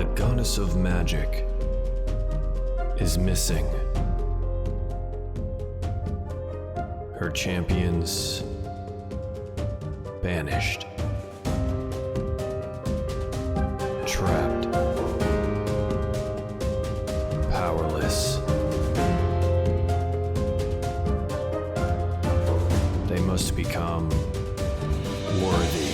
The goddess of magic is missing. Her champions banished. Trapped. Powerless. They must become worthy.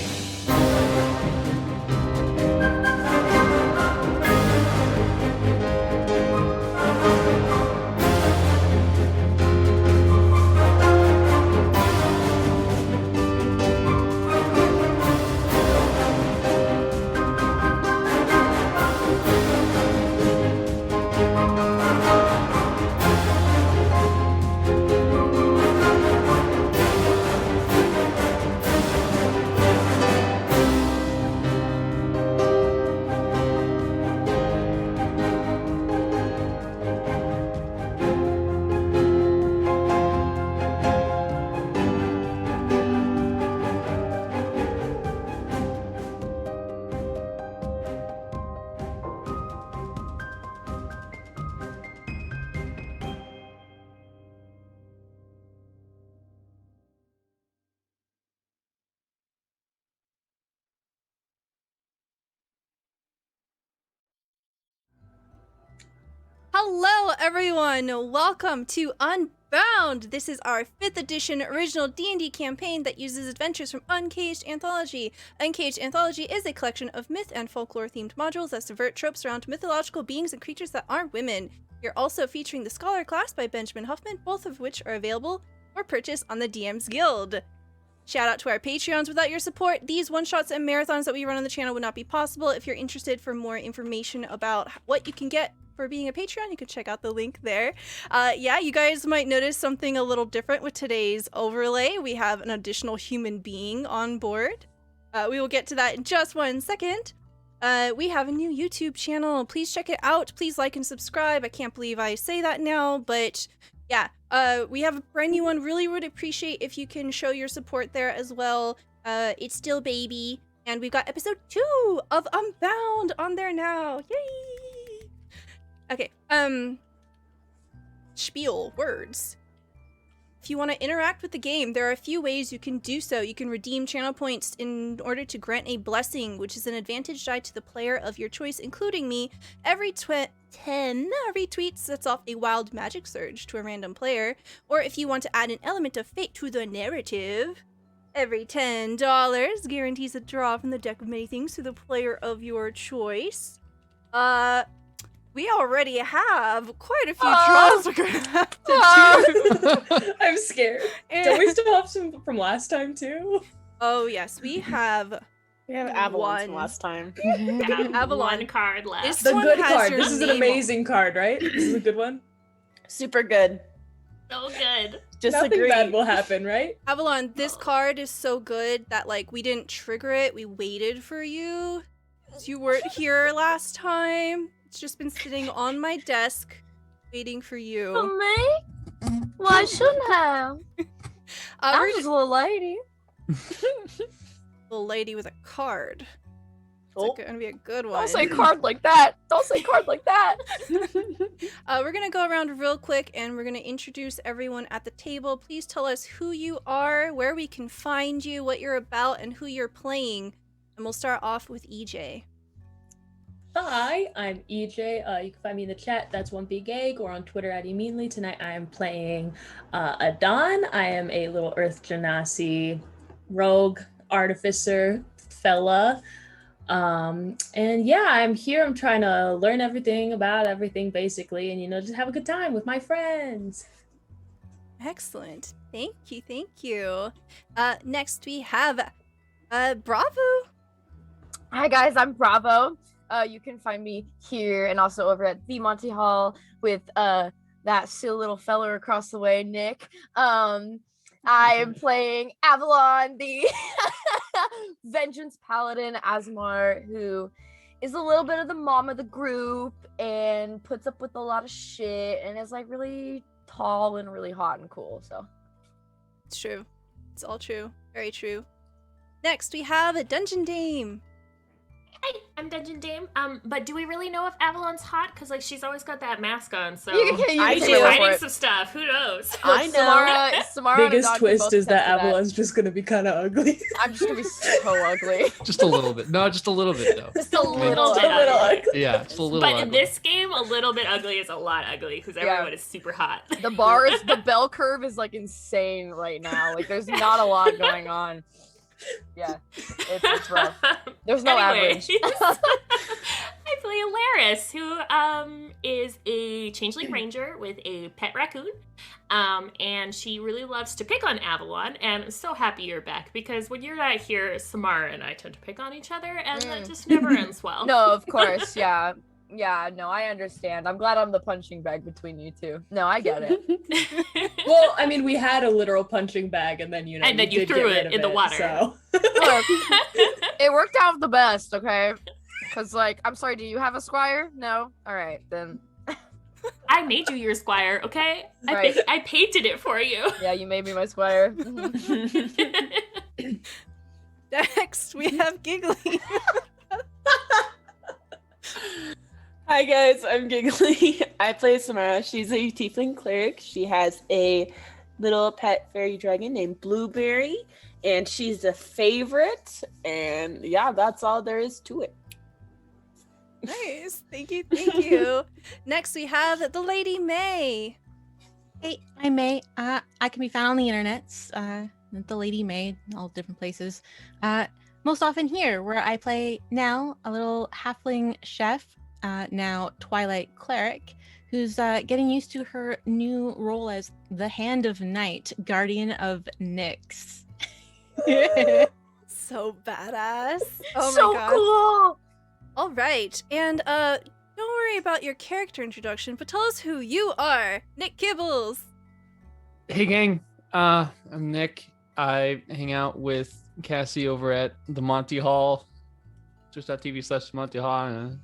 Hello everyone, welcome to Unbound! This is our 5th edition original D&D campaign that uses adventures from Uncaged Anthology. Uncaged Anthology is a collection of myth and folklore themed modules that subvert tropes around mythological beings and creatures that aren't women. You're also featuring the Scholar class by Benjamin Huffman, both of which are available for purchase on the DM's Guild. Shout out to our Patreons. Without your support, these one-shots and marathons that we run on the channel would not be possible. If you're interested for more information about what you can get for being a Patreon, you can check out the link there. Yeah, you guys might notice something a little different with today's overlay. We have an additional human being on board. We will get to that in just one second. We have a new YouTube channel. Please check it out. Please like and subscribe. I can't believe I say that now, but yeah, we have a brand new one. Really would appreciate if you can show your support there as well. It's still baby, and we've got episode 2 of Unbound on there now. Yay! Okay, spiel, words. If you want to interact with the game, there are a few ways you can do so. You can redeem channel points in order to grant a blessing, which is an advantage die to the player of your choice, including me. Every 10 retweets sets off a wild magic surge to a random player. Or if you want to add an element of fate to the narrative, every $10 guarantees a draw from the deck of many things to the player of your choice. We already have quite a few draws we're gonna have to do. I'm scared. Don't we still have some from last time too? Oh yes, we have Avalon from last time. Yeah, Avalon. One card left. This The one good has card. your This is an name amazing card, right? This is a good one. Super good. So good. Disagree. Nothing bad will happen, right? Avalon, this card is so good that like we didn't trigger it. We waited for you. You weren't here last time. It's just been sitting on my desk, waiting for you. For me? Well, I shouldn't have. I We're was just a little lady. little lady with a card. Oh. It's gonna be a good one. Don't say card like that. Don't say card like that. We're gonna go around real quick and we're gonna introduce everyone at the table. Please tell us who you are, where we can find you, what you're about, and who you're playing. And we'll start off with EJ. Hi, I'm EJ. You can find me in the chat. That's one big egg, or on Twitter at Emeanly. Tonight I am playing Adon. I am a little Earth Genasi rogue artificer fella. And yeah, I'm here. I'm trying to learn everything about everything, basically, and just have a good time with my friends. Excellent. Thank you, thank you. Next we have Bravo. Hi guys, I'm Bravo. You can find me here and also over at the Monty Hall with that silly little fella across the way, Nick. I am playing Avalon, the Vengeance Paladin Asmar, who is a little bit of the mom of the group and puts up with a lot of shit and is like really tall and really hot and cool. So It's true. It's all true. Very true. Next we have a Dungeon Dame. Hi, I'm Dungeon Dame. But do we really know if Avalon's hot? Because, like, she's always got that mask on, so... You can I she's do. go for hiding it. some stuff. Who knows? I Look, know. Samara and Biggest Adon can twist both is that attest to Avalon's just gonna be kind of ugly. I'm just gonna be so ugly. Just a little bit. No, just a little bit though. Just a little Just bit a little ugly. ugly. Yeah, it's a little But ugly. in this game, a little bit ugly is a lot ugly, because everyone is super hot. The bell curve is like insane right now. Like there's not a lot going on. Yeah, it's rough. There's no Anyways, average. I play Alaris, who is a changeling ranger with a pet raccoon. And she really loves to pick on Avalon, and I'm so happy you're back, because when you're not here, Samara and I tend to pick on each other, and that just never ends well. No, of course, yeah. Yeah, no, I understand. I'm glad I'm the punching bag between you two. No, I get it. Well, I mean, we had a literal punching bag, and then you you did threw get rid it of in the water. So. Look, it worked out the best, okay? Because, like, I'm sorry, do you have a squire? No? Alright, then. I made you your squire, okay? Right. I painted it for you. Yeah, you made me my squire. Mhm. Next, we have Giggly. Hi guys, I'm Giggly. I play Samara. She's a tiefling cleric. She has a little pet fairy dragon named Blueberry, and she's a favorite. And yeah, that's all there is to it. Nice. Thank you. Thank you. Next, we have the Lady May. Hey, I'm May. I can be found on the internets. The Lady May, all different places. Most often here, where I play now a little halfling chef, now Twilight cleric, who's getting used to her new role as the Hand of Night, guardian of Nyx. So badass. Oh So my god. cool! All right. And don't worry about your character introduction, but tell us who you are. Nick Kibbles. Hey gang, I'm Nick. I hang out with Cassie over at the Monty Hall, twitch.tv/Monty Hall.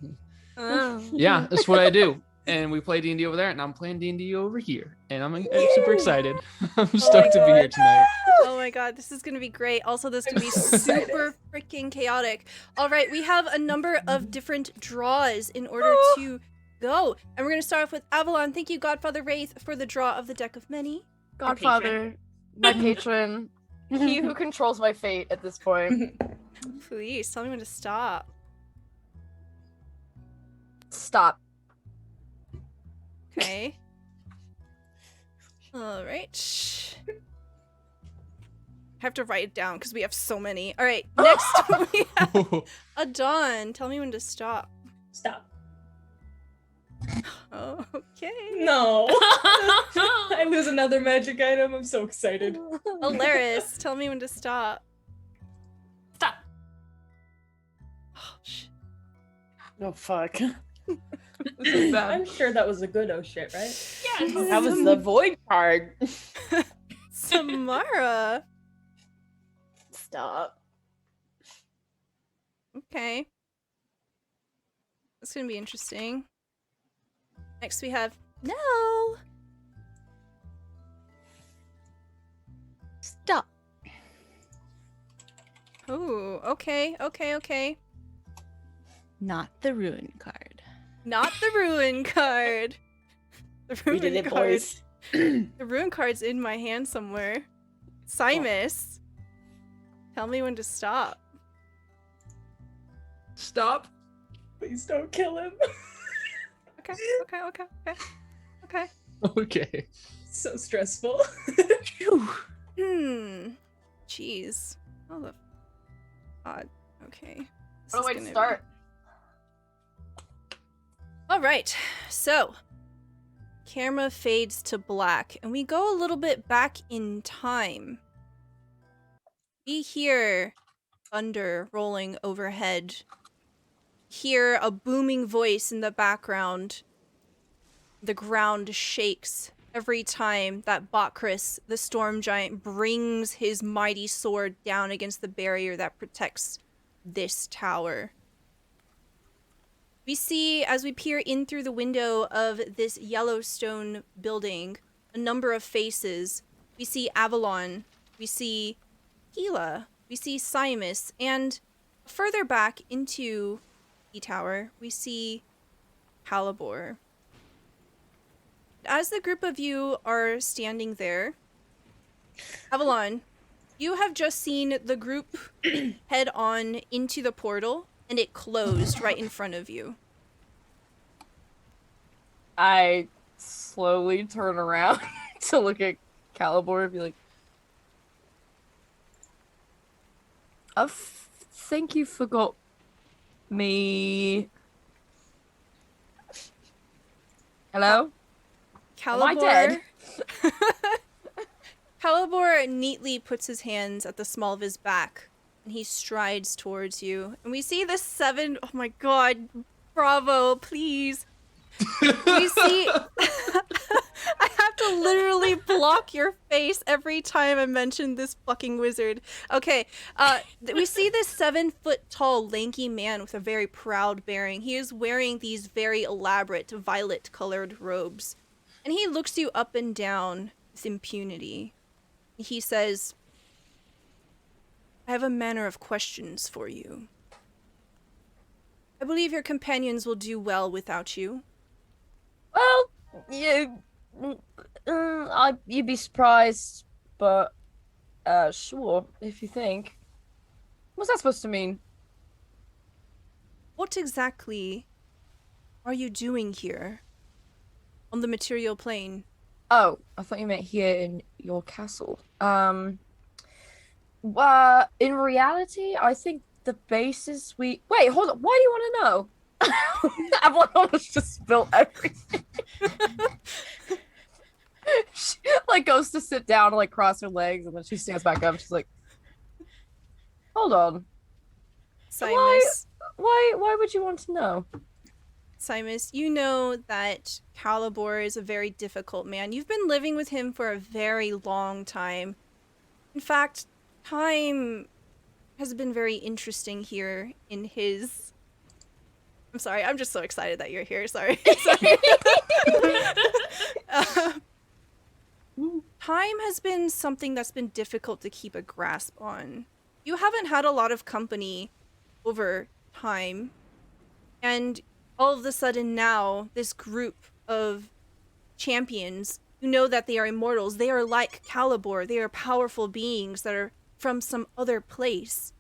Yeah, that's what I do. And we play D&D over there, and I'm playing D&D over here. And I'm super excited. I'm stoked to be here tonight. Oh my god, this is gonna be great. Also, this is gonna be super freaking chaotic. All right, we have a number of different draws in order to go. And we're gonna start off with Avalon. Thank you, Godfather Wraith, for the draw of the Deck of Many. Godfather, my patron, he who controls my fate at this point. Please, tell me when to stop. Stop. Okay. All right. I have to write it down because we have so many. All right, next we have Adon. Tell me when to stop. Stop. Oh, okay. No. I lose another magic item. I'm so excited. Alaris, tell me when to stop. Stop. Oh, shit. Oh fuck. This is bad. I'm sure that was a good oh shit, right? Yeah. That was the void card. Samara. Stop. Okay. That's gonna be interesting. Next we have No. Stop. Oh, okay. Not the ruin card. Not the ruin card. The We ruin did it, card. boys. The ruin card's in my hand somewhere. Simus. Tell me when to stop. Stop. Please don't kill him. Okay. Okay. So stressful. Jeez. Oh, the odd. Okay. This What a is way to gonna be- start. All right. So, camera fades to black, and we go a little bit back in time. We hear thunder rolling overhead. Hear a booming voice in the background. The ground shakes every time that Botchris, the storm giant, brings his mighty sword down against the barrier that protects this tower. We see, as we peer in through the window of this Yellowstone building, a number of faces. We see Avalon, we see Gila, we see Simus, and Further back into the tower, we see Calibor. As the group of you are standing there, Avalon, you have just seen the group head on into the portal, and it closed right in front of you. I slowly turn around to look at Calibor and be like, I think you forgot me. Hello? Am I dead? Calibor neatly puts his hands at the small of his back, and he strides towards you. And we see the 7... Oh my god, bravo, please. We see... I have to literally block your face every time I mention this fucking wizard. Okay, we see this 7-foot-tall, lanky man with a very proud bearing. He is wearing these very elaborate, violet-colored robes. And he looks you up and down with impunity. He says, I have a manner of questions for you. I believe your companions will do well without you. Well, you'd be surprised, but sure, if you think. What's that supposed to mean? What exactly are you doing here on the material plane? Oh, I thought you meant here in your castle. In reality, I think the bases we... Wait, hold on. Why do you want to know? I've almost just spilled everything. She, goes to sit down and, cross her legs, and then she stands back up. She's like, hold on. Simus. Why would you want to know? Simus, you know that Calibor is a very difficult man. You've been living with him for a very long time. In fact, time has been very interesting here in his... I'm sorry, I'm just so excited that you're here. Sorry. Time has been something that's been difficult to keep a grasp on. You haven't had a lot of company over time, and all of a sudden now, this group of champions who know that they are immortals, they are like Calibor, they are powerful beings that are from some other place.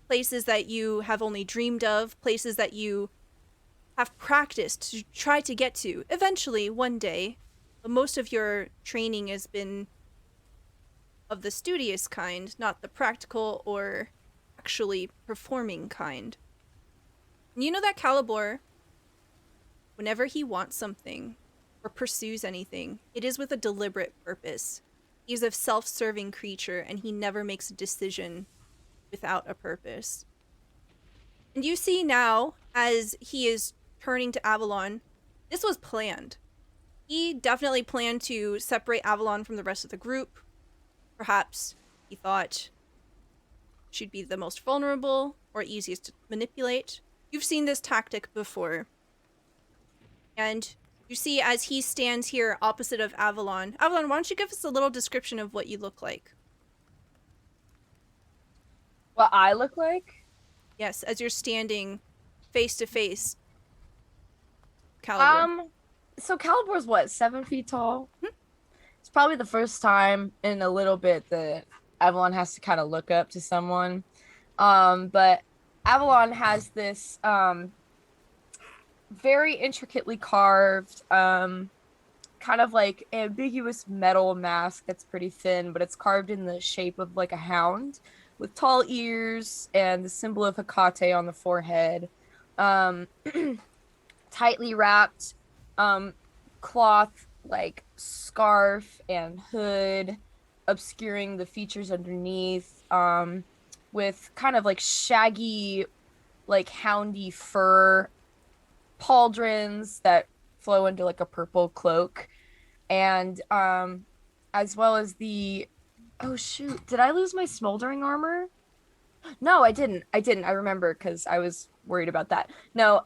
Places that you have only dreamed of, places that you have practiced to try to get to, eventually, one day. But most of your training has been of the studious kind, not the practical or actually performing kind. And you know that Calibor, whenever he wants something or pursues anything, it is with a deliberate purpose. He's a self-serving creature, and he never makes a decision without a purpose. And you see now, as he is turning to Avalon, this was planned. He definitely planned to separate Avalon from the rest of the group. Perhaps he thought she'd be the most vulnerable or easiest to manipulate. You've seen this tactic before. And you see as he stands here opposite of Avalon. Avalon, why don't you give us a little description of what you look like? What I look like? Yes, as you're standing face to face. Calibor. So Calibor's what, 7 feet tall? Mm-hmm. It's probably the first time in a little bit that Avalon has to kind of look up to someone. But Avalon has this very intricately carved, kind of ambiguous metal mask that's pretty thin, but it's carved in the shape of a hound with tall ears and the symbol of Hecate on the forehead. Tightly wrapped cloth scarf and hood obscuring the features underneath, with kind of shaggy houndy fur pauldrons that flow into a purple cloak, and as well as the... Oh shoot, did I lose my smoldering armor? No, I didn't. I remember, because I was worried about that. No,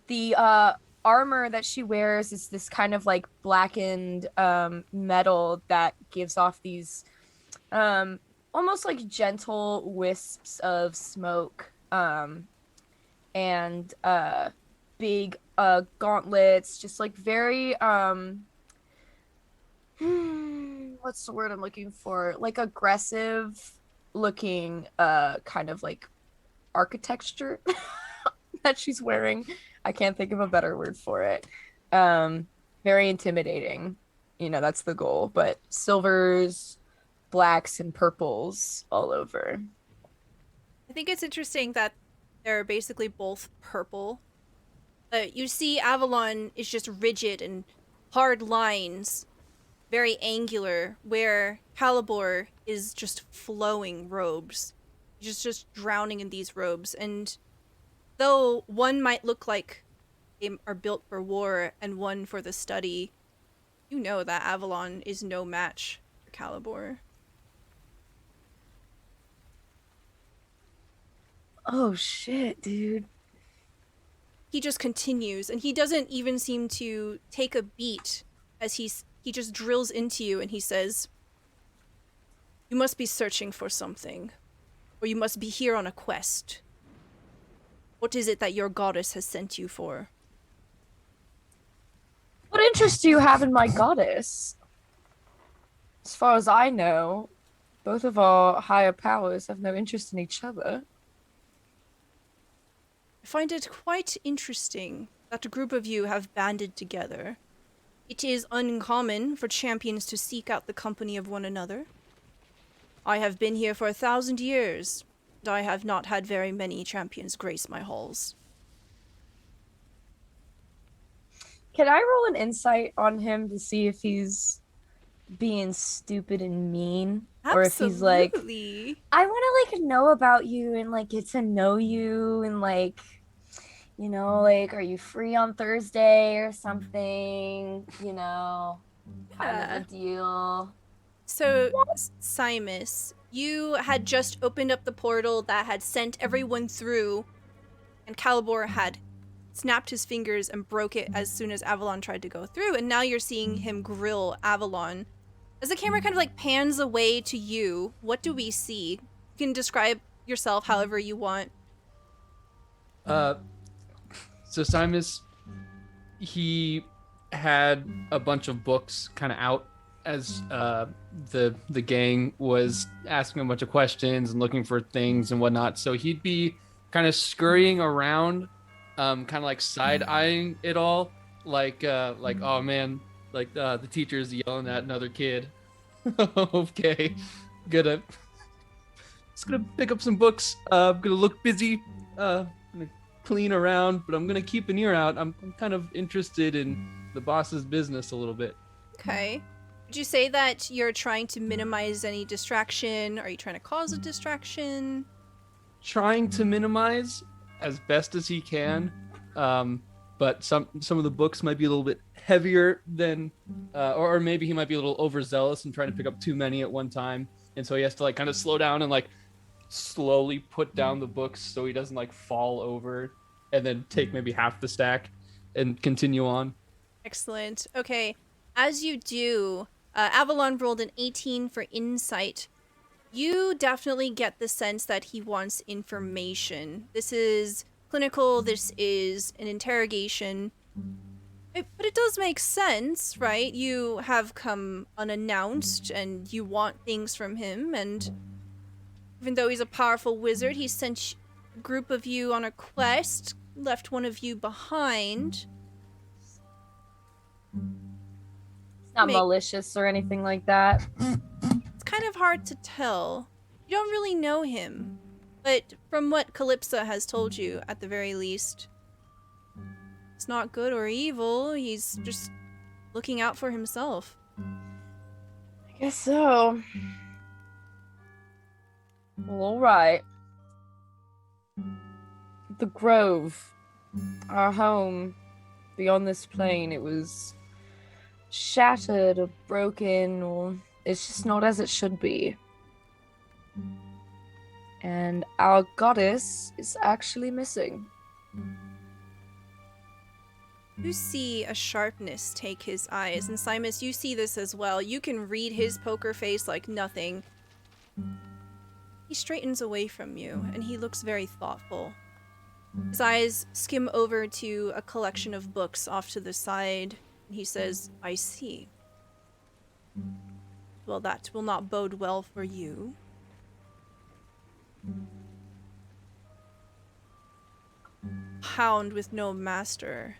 the armor that she wears is this kind of blackened metal that gives off these almost like gentle wisps of smoke, and big gauntlets, just like very what's the word I'm looking for? Like aggressive looking kind of like architecture that she's wearing. I can't think of a better word for it. Very intimidating. You know, that's the goal, but silvers, blacks, and purples all over. I think it's interesting that they're basically both purple. You see Avalon is just rigid and hard lines, very angular, where Calibor is just flowing robes. Just drowning in these robes. And though one might look like they are built for war and one for the study, you know that Avalon is no match for Calibor. Oh shit, dude. He just continues, and he doesn't even seem to take a beat as he just drills into you, and he says, "You must be searching for something, or you must be here on a quest. What is it that your goddess has sent you for?" What interest do you have in my goddess? As far as I know, both of our higher powers have no interest in each other. I find it quite interesting that a group of you have banded together. It is uncommon for champions to seek out the company of one another. I have been here for 1,000 years, and I have not had very many champions grace my halls. Can I roll an insight on him to see if he's being stupid and mean? Or if he's like, Absolutely. I want to like know about you and like get to know you and like, you know, like, are you free on Thursday or something? You know, kind of a deal. So, Simus, you had just opened up the portal that had sent everyone through, and Calibor had snapped his fingers and broke it as soon as Avalon tried to go through, and now you're seeing him grill Avalon. As the camera kind of like pans away to you, what do we see? You can describe yourself however you want. So Simus, he had a bunch of books kind of out as the gang was asking a bunch of questions and looking for things and whatnot. So he'd be kind of scurrying around, kind of like side-eyeing it all, like oh man, like the teacher's yelling at another kid. Okay, just gonna pick up some books. I'm gonna look busy. Gonna clean around, but I'm gonna keep an ear out. I'm kind of interested in the boss's business a little bit. Okay. Would you say that you're trying to minimize any distraction? Are you trying to cause a distraction? Trying to minimize as best as he can, but some of the books might be a little bit heavier than, or maybe he might be a little overzealous and trying to pick up too many at one time, and so he has to like kind of slow down and like slowly put down the books so he doesn't like fall over, and then take maybe half the stack and continue on. Excellent. Okay. As you do, Avalon rolled an 18 for insight. You definitely get the sense that he wants information. This is clinical, this is an interrogation. But it does make sense, right? You have come unannounced and you want things from him, and even though he's a powerful wizard, he sent a group of you on a quest, left one of you behind. It's not malicious or anything like that. It's kind of hard to tell. You don't really know him. But from what Calypsa has told you, at the very least, it's not good or evil. He's just looking out for himself. I guess so. Well, all right. The Grove, our home, beyond this plane, it was shattered or broken, or it's just not as it should be. And our goddess is actually missing. You see a sharpness take his eyes, and Simus, you see this as well. You can read his poker face like nothing. He straightens away from you, and he looks very thoughtful. His eyes skim over to a collection of books off to the side, and he says, I see. Well, that will not bode well for you. Hound with no master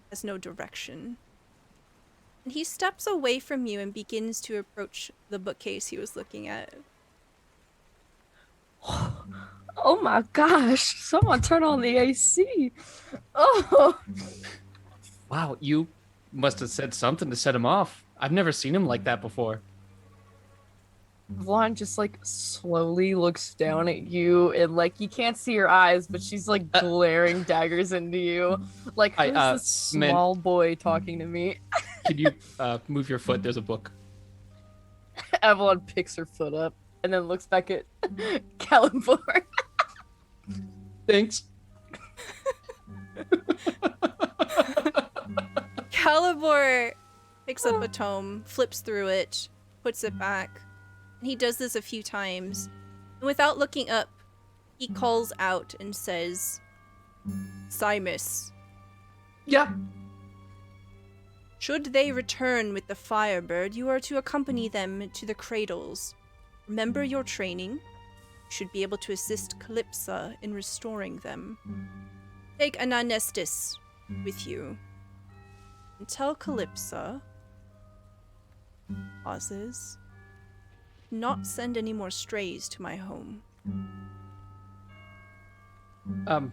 has no direction. And he steps away from you and begins to approach the bookcase he was looking at. Oh my gosh, someone turn on the AC. Oh. Wow, you must have said something to set him off. I've never seen him like that before. Vaughn just like slowly looks down at you and like you can't see her eyes, but she's like glaring daggers into you. Like, who's this small boy talking to me? Can you move your foot? There's a book. Evelyn picks her foot up and then looks back at Calibor. Thanks. Calibor picks up a tome, flips through it, puts it back. And he does this a few times. And without looking up, he calls out and says, Simus. Yeah. Should they return with the Firebird, you are to accompany them to the cradles. Remember your training. You should be able to assist Calypsa in restoring them. Take Ananestis with you. And tell Calypsa, pauses, not send any more strays to my home. Of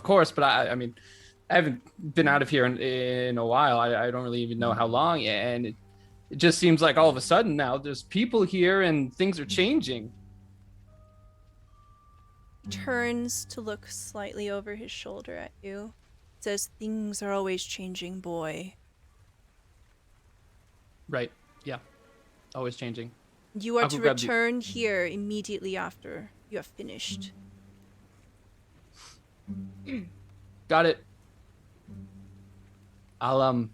course, but I mean, I haven't been out of here in a while. I don't really even know how long, and it just seems like all of a sudden now there's people here and things are changing. He turns to look slightly over his shoulder at you. Says, things are always changing, boy. Right, yeah. Always changing. You are to return here immediately after you have finished. Got it. I'll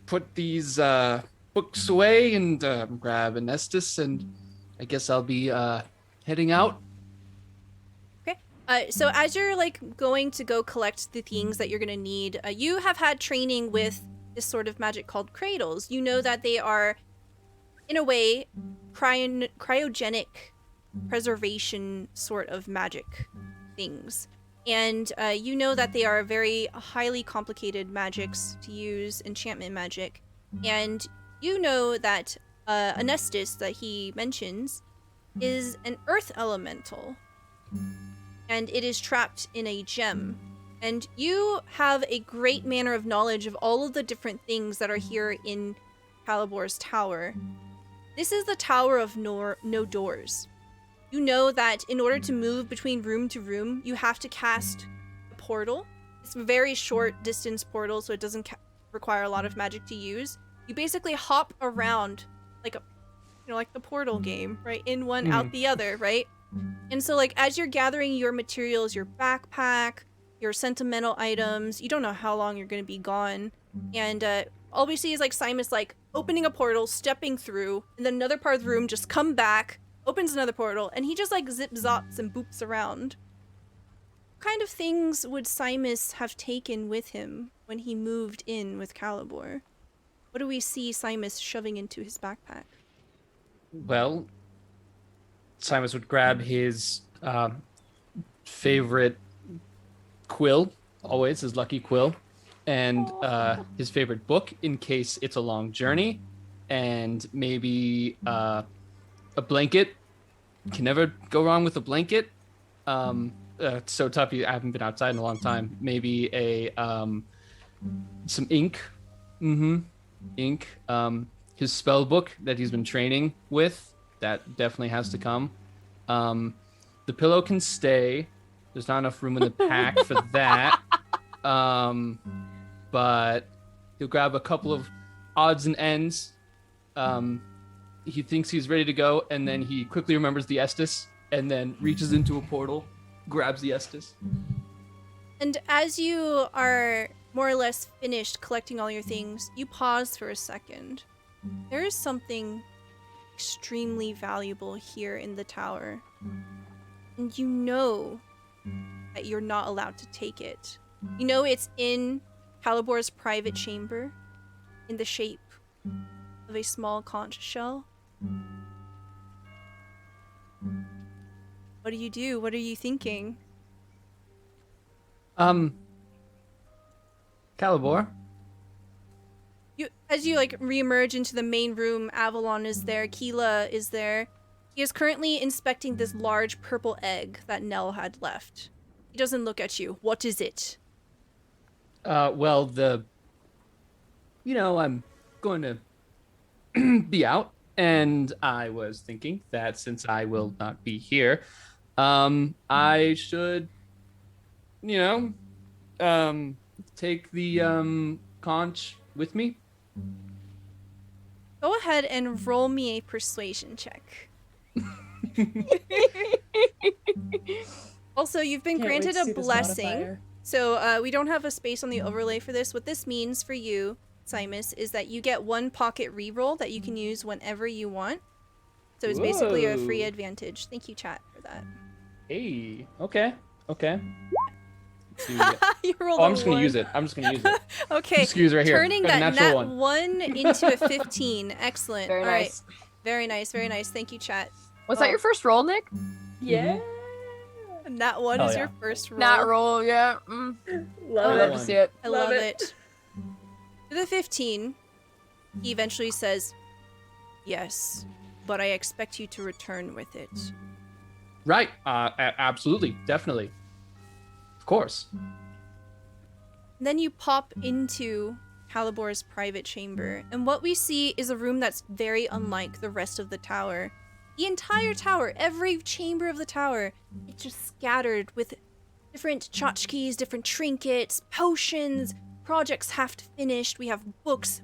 put these books away and grab Anestus, and I guess I'll be heading out. Okay. So as you're like going to go collect the things that you're gonna need, you have had training with this sort of magic called cradles. You know that they are, in a way, cryogenic preservation sort of magic things. And you know that they are very highly complicated magics to use, enchantment magic. And you know that Anestus that he mentions is an earth elemental. And it is trapped in a gem. And you have a great manner of knowledge of all of the different things that are here in Calibor's tower. This is the Tower of No Doors. You know that in order to move between room to room, you have to cast a portal. It's a very short distance portal, so it doesn't require a lot of magic to use. You basically hop around like like the portal game, right? In one, out the other, right? And so like as you're gathering your materials, your backpack, your sentimental items, you don't know how long you're going to be gone. And all we see is like Simus like opening a portal, stepping through, and then another part of the room just come back, opens another portal, and he just like zip-zops and boops around. What kind of things would Simus have taken with him when he moved in with Calibor? What do we see Simus shoving into his backpack? Well, Simus would grab his favorite quill, always his lucky quill, and his favorite book in case it's a long journey, and maybe a blanket. Can never go wrong with a blanket. It's so tough. I haven't been outside in a long time. Maybe some ink. Ink. His spell book that he's been training with. That definitely has to come. The pillow can stay. There's not enough room in the pack for that. But he'll grab a couple of odds and ends. He thinks he's ready to go, and then he quickly remembers the Estus, and then reaches into a portal, grabs the Estus. And as you are more or less finished collecting all your things, you pause for a second. There is something extremely valuable here in the tower. And you know that you're not allowed to take it. You know it's in Calibor's private chamber in the shape of a small conch shell. What do you do? What are you thinking? Calibor. As you like reemerge into the main room, Avalon is there, Keela is there. He is currently inspecting this large purple egg that Nell had left. He doesn't look at you. What is it? Well, I'm going to be out, and I was thinking that since I will not be here, I should, take the conch with me. Go ahead and roll me a persuasion check. Also, you've been Can't wait granted to see a this blessing. modifier. So we don't have a space on the overlay for this. What this means for you, Simus, is that you get one pocket reroll that you can use whenever you want. So it's basically a free Whoa. advantage. Thank you, chat, for that. Hey, okay. You rolled Oh, a I'm just gonna one. use it. Okay, Just use it right here. turning Got a that natural nat one. 1 into a 15. Excellent. Very All right. nice. Very nice, very nice. Thank you, chat. Was that your first roll, Nick? Yeah. Nat 1 Hell is yeah. your first roll. Not roll, yeah. Love I'd love it. to see it. I Love love it. it. To the 15, he eventually says, "Yes, but I expect you to return with it." Right. Absolutely. Definitely. Of course. Then you pop into Calibor's private chamber, and what we see is a room that's very unlike the rest of the tower. The entire tower, every chamber of the tower, it's just scattered with different tchotchkes, different trinkets, potions, projects half finished. We have books.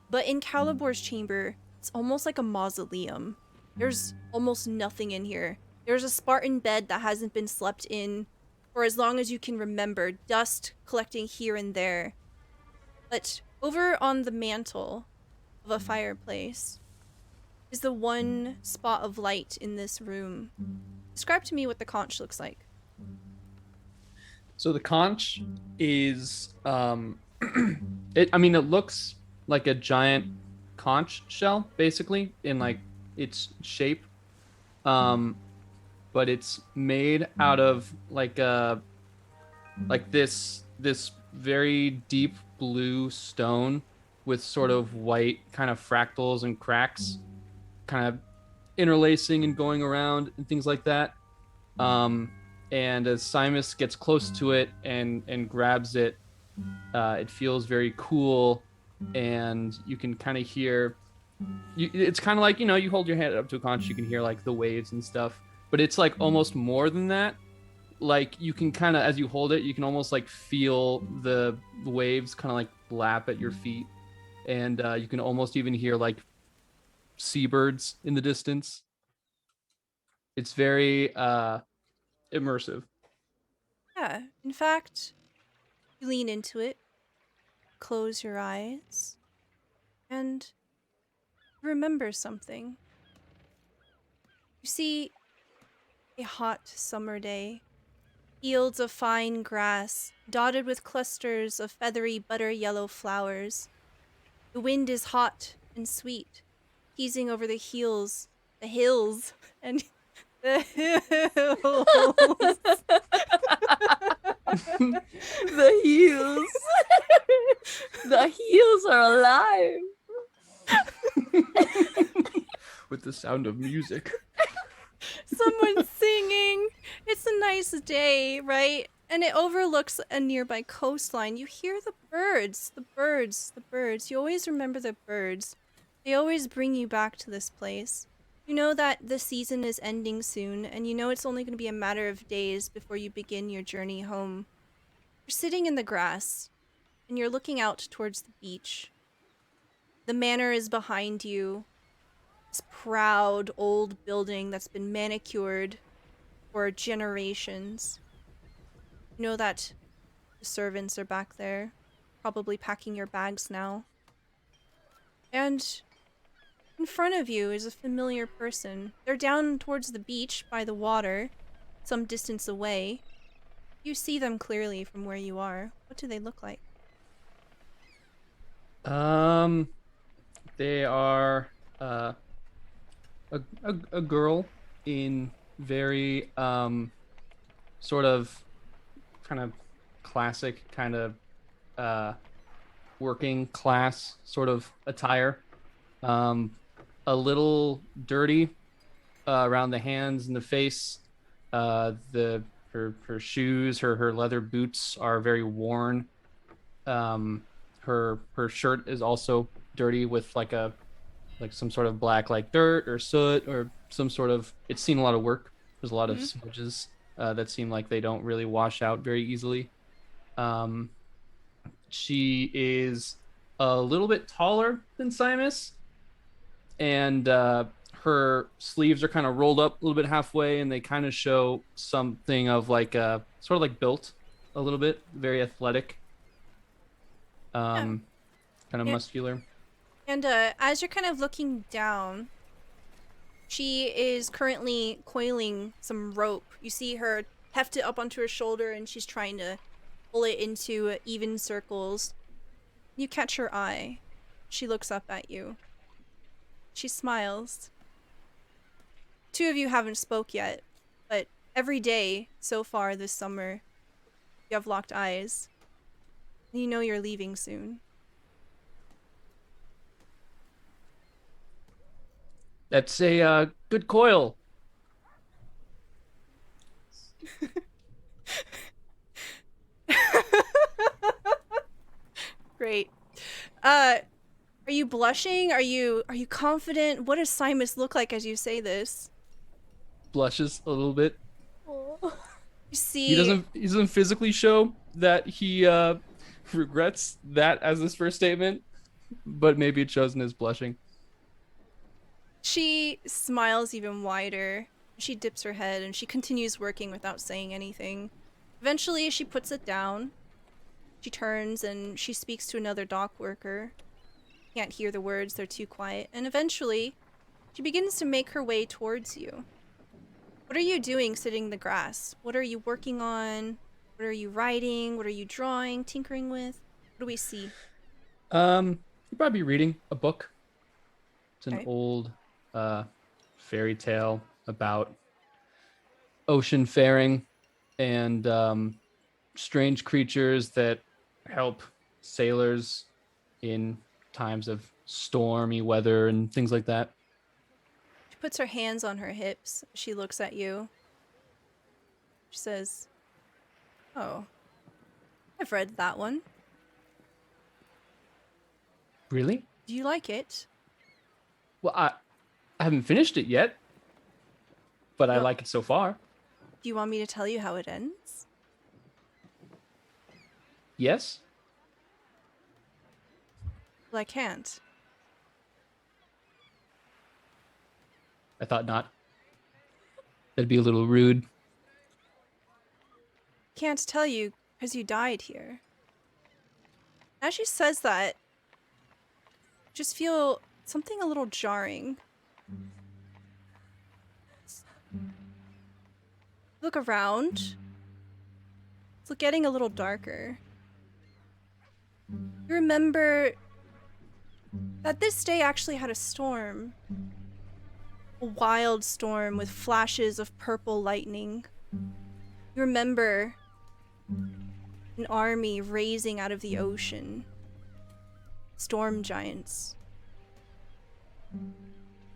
But in Calibor's chamber, it's almost like a mausoleum. There's almost nothing in here. There's a Spartan bed that hasn't been slept in for as long as you can remember, dust collecting here and there. But over on the mantle of a fireplace is the one spot of light in this room. Describe to me what the conch looks like. So the conch is it looks like a giant conch shell basically in like its shape. But it's made out of like this very deep blue stone with sort of white kind of fractals and cracks kind of interlacing and going around and things like that. And as Simus gets close to it and grabs it, it feels very cool, and you can kind of hear. It's kind of like, you hold your hand up to a conch, you can hear like the waves and stuff, but it's like almost more than that. Like you can kind of, as you hold it, you can almost like feel the waves kind of like lap at your feet, and you can almost even hear like seabirds in the distance. It's very immersive. Yeah, in fact, you lean into it, close your eyes, and remember something. You see a hot summer day, fields of fine grass dotted with clusters of feathery butter yellow flowers. The wind is hot and sweet, teasing over the hills, and the hills. The heels. The heels are alive. With the sound of music. Someone's singing. It's a nice day, right? And it overlooks a nearby coastline. You hear the birds. You always remember the birds. They always bring you back to this place. You know that the season is ending soon, and you know it's only going to be a matter of days before you begin your journey home. You're sitting in the grass, and you're looking out towards the beach. The manor is behind you. This proud old building that's been manicured for generations. You know that the servants are back there, probably packing your bags now. And In front of you is a familiar person. They're down towards the beach by the water, some distance away. You see them clearly from where you are. What do they look like? They are a girl in very sort of kind of classic kind of working class sort of attire. A little dirty around the hands and the face. Her shoes, her leather boots are very worn. Her shirt is also dirty with like some sort of black like dirt or soot or some sort of. It's seen a lot of work. There's a lot of smudges that seem like they don't really wash out very easily. She is a little bit taller than Simus, and her sleeves are kind of rolled up a little bit halfway, and they kind of show something of like sort of like built a little bit, very athletic, kind of muscular. And as you're kind of looking down, she is currently coiling some rope. You see her heft it up onto her shoulder, and she's trying to pull it into even circles. You catch her eye. She looks up at you. She smiles. Two of you haven't spoke yet, but every day so far this summer, you have locked eyes. You know you're leaving soon. That's a good coil. Great. Are you blushing? Are you confident? What does Simus look like as you say this? Blushes a little bit. You see, He doesn't physically show that he regrets that as his first statement, but maybe it shows in his blushing. she smiles even wider. She dips her head and she continues working without saying anything. Eventually, she puts it down. She turns and she speaks to another dock worker. Can't hear the words, they're too quiet. And eventually, she begins to make her way towards you. What are you doing sitting in the grass? What are you working on? What are you writing? What are you drawing, tinkering with? What do we see? You're probably reading a book. It's an Okay. old fairy tale about ocean faring and strange creatures that help sailors in times of stormy weather and things like that. She puts her hands on her hips. She looks at you. She says, "Oh, I've read that one. Really? Do you like it?" Well, I haven't finished it yet, but I Well- like it so far. Do you want me to tell you how it ends? Yes? Well, I can't. I thought not. That'd be a little rude. Can't tell you because you died here. As she says that, just feel something a little jarring. Look around. It's getting a little darker. You remember that this day actually had a storm. A wild storm with flashes of purple lightning. You remember an army raising out of the ocean. Storm giants.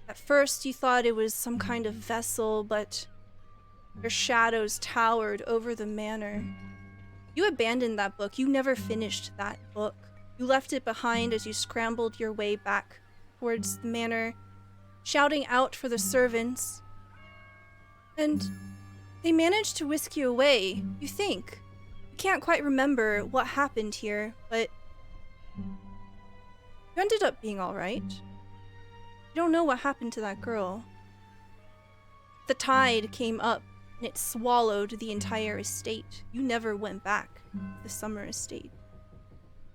At first you thought it was some kind of vessel, but their shadows towered over the manor. You abandoned that book. You never finished that book. You left it behind as you scrambled your way back towards the manor, shouting out for the servants. And they managed to whisk you away, you think. You can't quite remember what happened here, but you ended up being alright. You don't know what happened to that girl. The tide came up and it swallowed the entire estate. You never went back to the summer estate.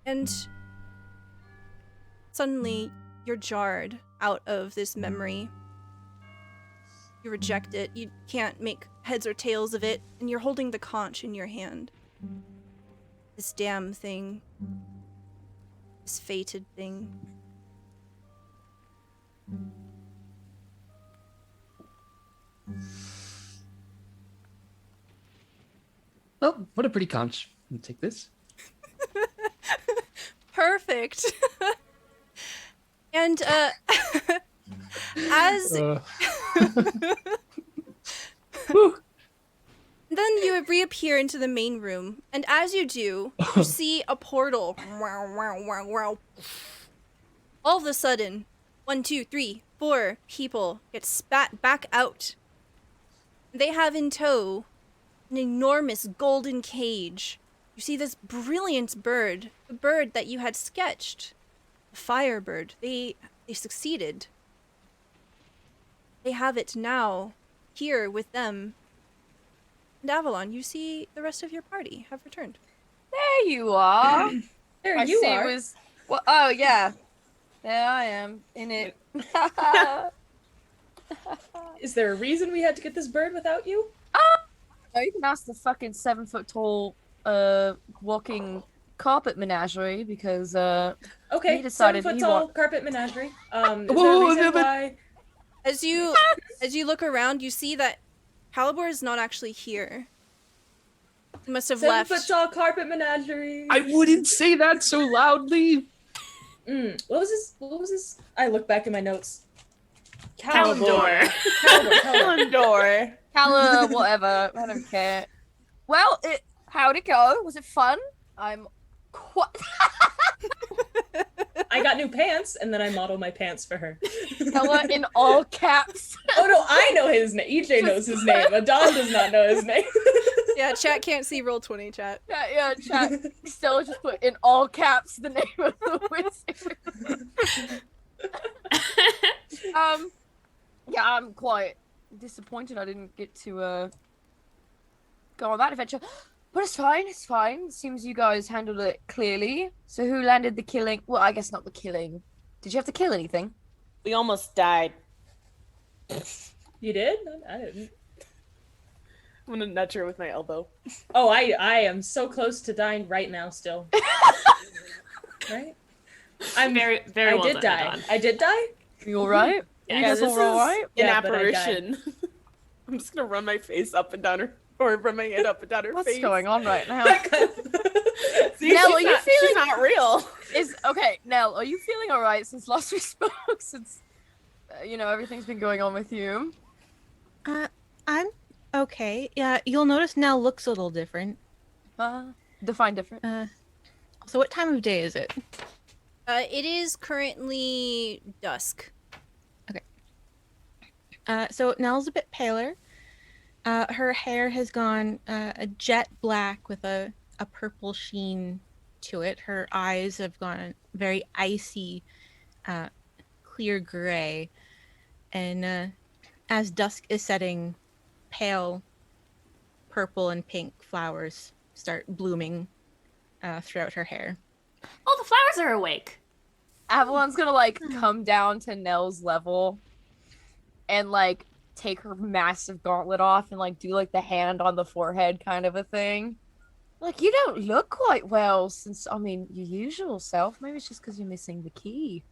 And suddenly you're jarred out of this memory. You reject it. You can't make heads or tails of it, and you're holding the conch in your hand. This damn thing. This fated thing. Oh, what a pretty conch. Let me take this. Perfect. And as then you reappear into the main room, and as you do, you see a portal. All of a sudden, 1, 2, 3, 4 people get spat back out. They have in tow an enormous golden cage. You see this brilliant bird, the bird that you had sketched, the firebird. They succeeded. They have it now, here with them. And Avalon, you see the rest of your party have returned. There you are. There I you see are. it was. Well, oh yeah, there I am in it. Is there a reason we had to get this bird without you? Oh, you can ask the fucking 7-foot-tall walking carpet menagerie because Okay, he decided 7 foot he tall wa- carpet menagerie. Is there a Whoa, reason but- why? As you look around, you see that Calibor is not actually here. He must have 7 left. foot tall carpet menagerie. I wouldn't say that so loudly. What was this? I look back in my notes. Calendor. Calendor. Calla, whatever. I don't care. Well, how'd it go? Was it fun? I'm quite. I got new pants, and then I model my pants for her. Calla in all caps. Oh no, I know his name. EJ knows his name. Adon does not know his name. Yeah, chat can't see roll 20, chat. Yeah, chat. Stella just put in all caps the name of the wizard. Yeah, I'm quite disappointed I didn't get to go on that adventure. But it's fine, it's fine. Seems you guys handled it clearly. So who landed the killing? Well, I guess not the killing. Did you have to kill anything? We almost died. You did? I didn't. I'm gonna nudge her with my elbow. Oh, I am so close to dying right now still. Right? I'm very I well did done, die. Adon. I did die? You alright? Yeah, You guys this all alright? An Yeah, but I died. apparition. I'm just gonna run my face up and down her, or run my hand up and down her What's face. going on right now? See, Nell, she's are you not- feeling- She's not real. Okay, Nell, are you feeling alright since last we spoke? Since, everything's been going on with you? I'm okay. Yeah, you'll notice now looks a little different. Define different. So what time of day is it? It is currently dusk. So Nell's a bit paler. Her hair has gone a jet black with a purple sheen to it. Her eyes have gone very icy, clear gray. And as dusk is setting, pale purple and pink flowers start blooming throughout her hair. Oh, the flowers are awake. Avalon's gonna come down to Nell's level and take her massive gauntlet off and do the hand on the forehead kind of a thing. You don't look quite well since your usual self. Maybe it's just because you're missing the key.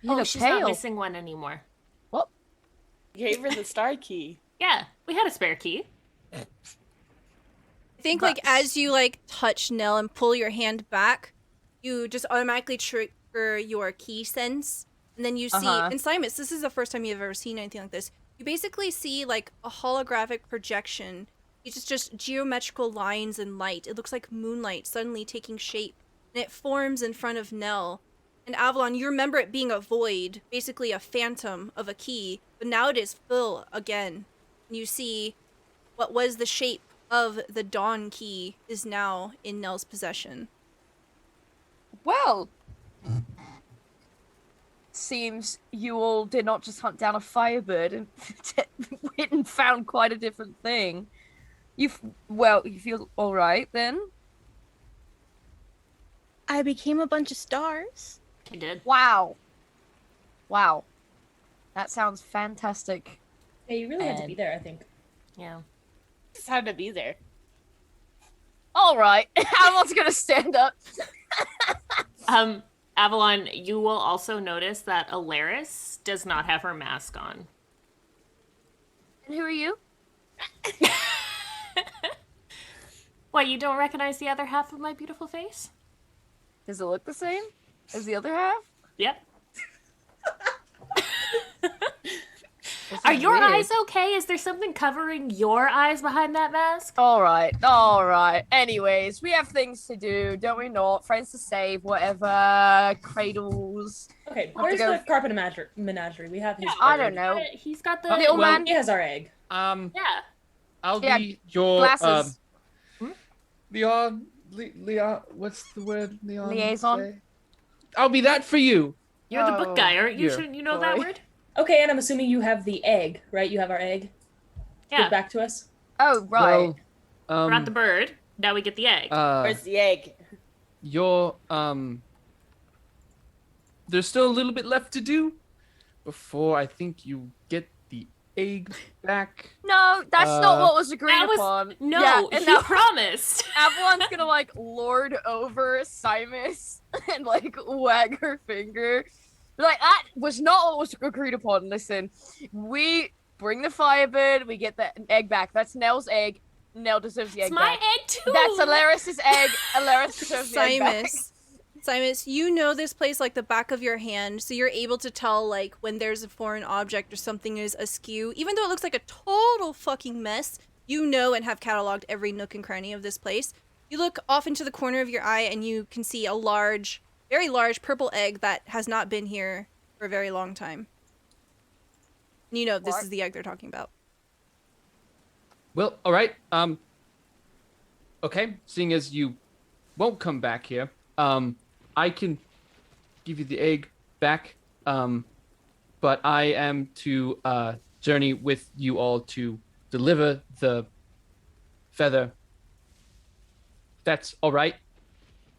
You look She's pale. not missing one anymore. What? Gave her the star key. Yeah, we had a spare key. I think as you touch Nell and pull your hand back, you just automatically trigger your key sense, and then you see. And Simus, this is the first time you've ever seen anything like this. You basically see a holographic projection. It's just geometrical lines and light. It looks like moonlight suddenly taking shape, and it forms in front of Nell. And Avalon, you remember it being a void, basically a phantom of a key, but now it is full again. And you see what was the shape of the Dawn key is now in Nell's possession. Well, seems you all did not just hunt down a firebird and went and found quite a different thing. You feel all right then? I became a bunch of stars. I did. Wow. That sounds fantastic. Yeah, you really had to And- be there, I think. Yeah. Just had to be there. All right, Avalon's gonna stand up. Avalon, you will also notice that Alaris does not have her mask on. And who are you? What, you don't recognize the other half of my beautiful face? Does it look the same as the other half? Yep. This Are is your weird. eyes okay? Is there something covering your eyes behind that mask? All right. Anyways, we have things to do, don't we not? Friends to save, whatever. Cradles. Okay, to where's go- the carpet menagerie? We have his I bird. don't know. He's got the Little well- man. He has our egg. Yeah. I'll Yeah, be your Glasses. Leon. What's the word? Leon. Liaison? say? I'll be that for you. You're the Oh, book guy, aren't you? here, Shouldn't you know that boy. word? Okay, and I'm assuming you have the egg, right? You have our egg. Yeah. Give back to us. Oh, right. Well, Brought the bird. Now we get the egg. Where's the egg? your there's still a little bit left to do before I think you get the egg back. No, that's not what was agreed that was upon. no. Yeah, and he now promised. Avalon's gonna like lord over Simus and like wag her finger. Like that was not what was agreed upon. Listen, we bring the firebird, we get the egg back. That's Nell's egg. Nell deserves the egg It's my back. egg too. That's Alaris's egg. Alaris deserves the egg back. Simus, you know this place like the back of your hand, so you're able to tell like when there's a foreign object or something is askew. Even though it looks like a total fucking mess, you know and have cataloged every nook and cranny of this place. You look off into the corner of your eye and you can see a large, very large purple egg that has not been here for a very long time. And you know this What? is the egg they're talking about. Well, all right. Okay. Seeing as you won't come back here, I can give you the egg back. But I am to journey with you all to deliver the feather. That's all right.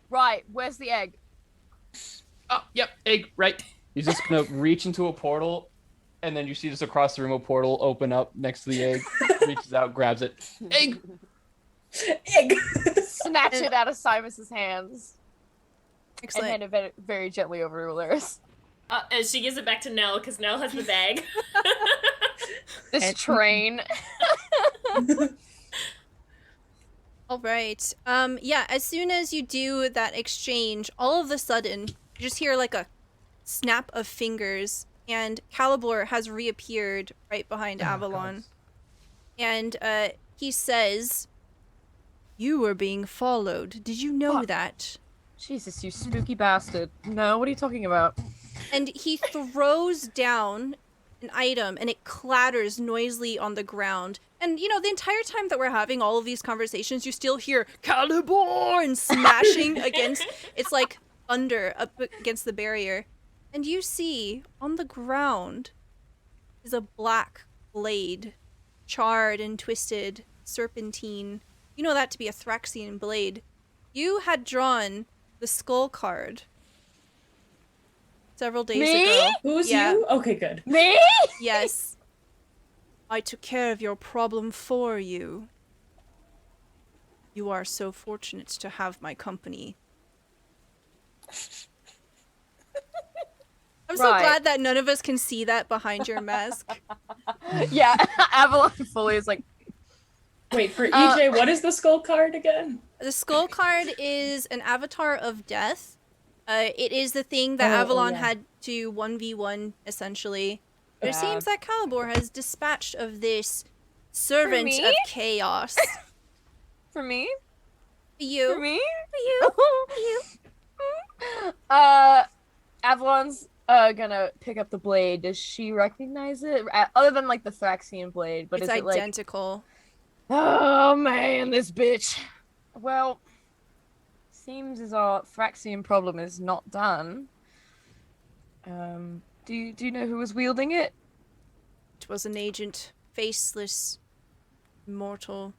Right, where's the egg? Oh, yep, egg, right. He's just gonna reach into a portal, and then you see just across the room a portal open up next to the egg. Reaches out, grabs it. Egg. Egg. Snatch it out of Simus's hands and Excellent. hand it very, very gently over to Alaris. And she gives it back to Nell because Nell has the bag. This train. All right. Yeah, as soon as you do that exchange, all of a sudden, you just hear like a snap of fingers, and Calibor has reappeared right behind Avalon. And he says, "You were being followed. Did you know What? that?" Jesus, you spooky bastard. No, what are you talking about? And he throws down an item and it clatters noisily on the ground. And, you know, the entire time that we're having all of these conversations, you still hear Calibor and smashing against, it's like thunder up against the barrier. And you see on the ground is a black blade, charred and twisted, serpentine. You know that to be a Thraxian blade. You had drawn the skull card several days Me? ago. Who's Yeah. you? Okay, good. Me? Yes. I took care of your problem for you. You are so fortunate to have my company. I'm so Right. glad that none of us can see that behind your mask. Yeah, Avalon fully is like, Wait, for EJ, what is the skull card again? The skull card is an avatar of death. It is the thing that Oh, Avalon yeah. had to 1v1, essentially. But it Yeah. seems that Calibor has dispatched of this servant me? of chaos. for me? You. For me? You. Avalon's gonna pick up the blade. Does she recognize it? Other than like the Thraxian blade, but It's is it like, identical. oh man, this bitch. Well, seems as our Thraxian problem is not done. Do you know who was wielding it? It was an agent, faceless, immortal.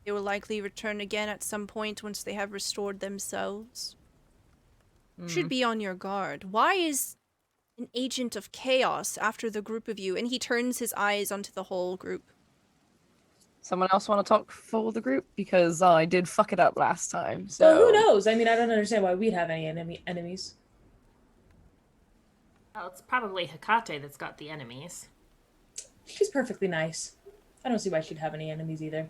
They will likely return again at some point once they have restored themselves. You should be on your guard. Why is an agent of chaos after the group of you, and he turns his eyes onto the whole group. Someone else want to talk for the group? Because I did fuck it up last time. So Well, who knows? I mean, I don't understand why we'd have any enemies. Well, it's probably Hecate that's got the enemies. She's perfectly nice. I don't see why she'd have any enemies either.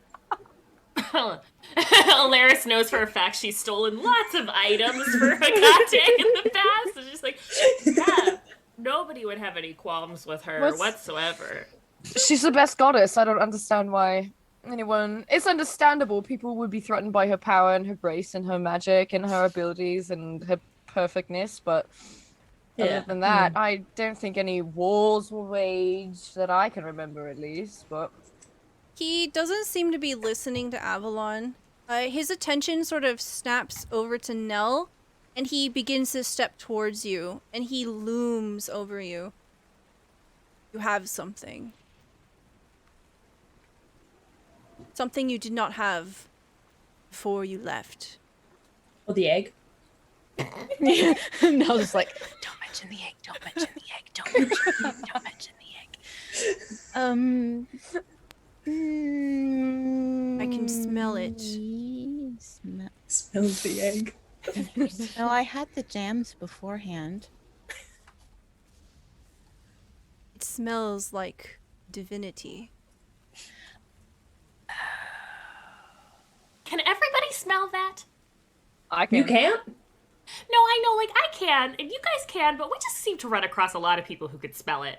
Alaris knows for a fact she's stolen lots of items for Hecate in the past. It's just like, yeah, nobody would have any qualms with her whatsoever. she's the best goddess. I don't understand why anyone. It's understandable. People would be threatened by her power and her grace and her magic and her abilities and her perfectness, but other than that, I don't think any wars were waged that I can remember, at least. But He doesn't seem to be listening to Avalon. His attention sort of snaps over to Nell, and he begins to step towards you, and he looms over you. You have something. Something you did not have before you left. Oh, the egg? Nell's just like, don't mention the egg, don't mention the egg, don't mention the egg. I can smell it. Smells the egg. No, I had the jams beforehand. It smells like divinity. Can everybody smell that? I can. You can't? No, I know, like, I can, and you guys can, but we just seem to run across a lot of people who could smell it.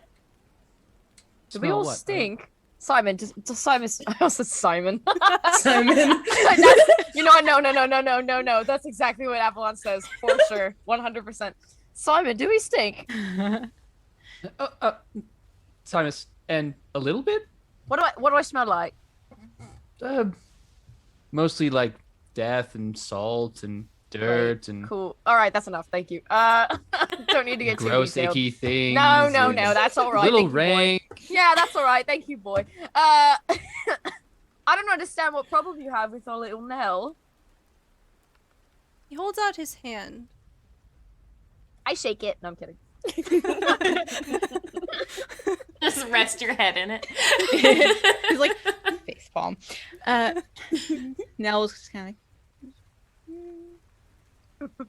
Do we Smell all what? stink? Simon, just Simon. I also said Simon. Simon. You know what? No. That's exactly what Avalon says for sure, 100%. Simon, do we stink? Simus, and a little bit? What do I smell like? Mostly like death and salt and dirt and Cool. All right, that's enough. Thank you. Don't need to get gross, too detailed. icky things. No, and that's all right. Little Thank you, boy. rank. Yeah, that's all right. Thank you, boy. I don't understand what problem you have with our little Nell. He holds out his hand. I shake it. No, I'm kidding. Just rest your head in it. He's like, face palm. Nell's just kind of like,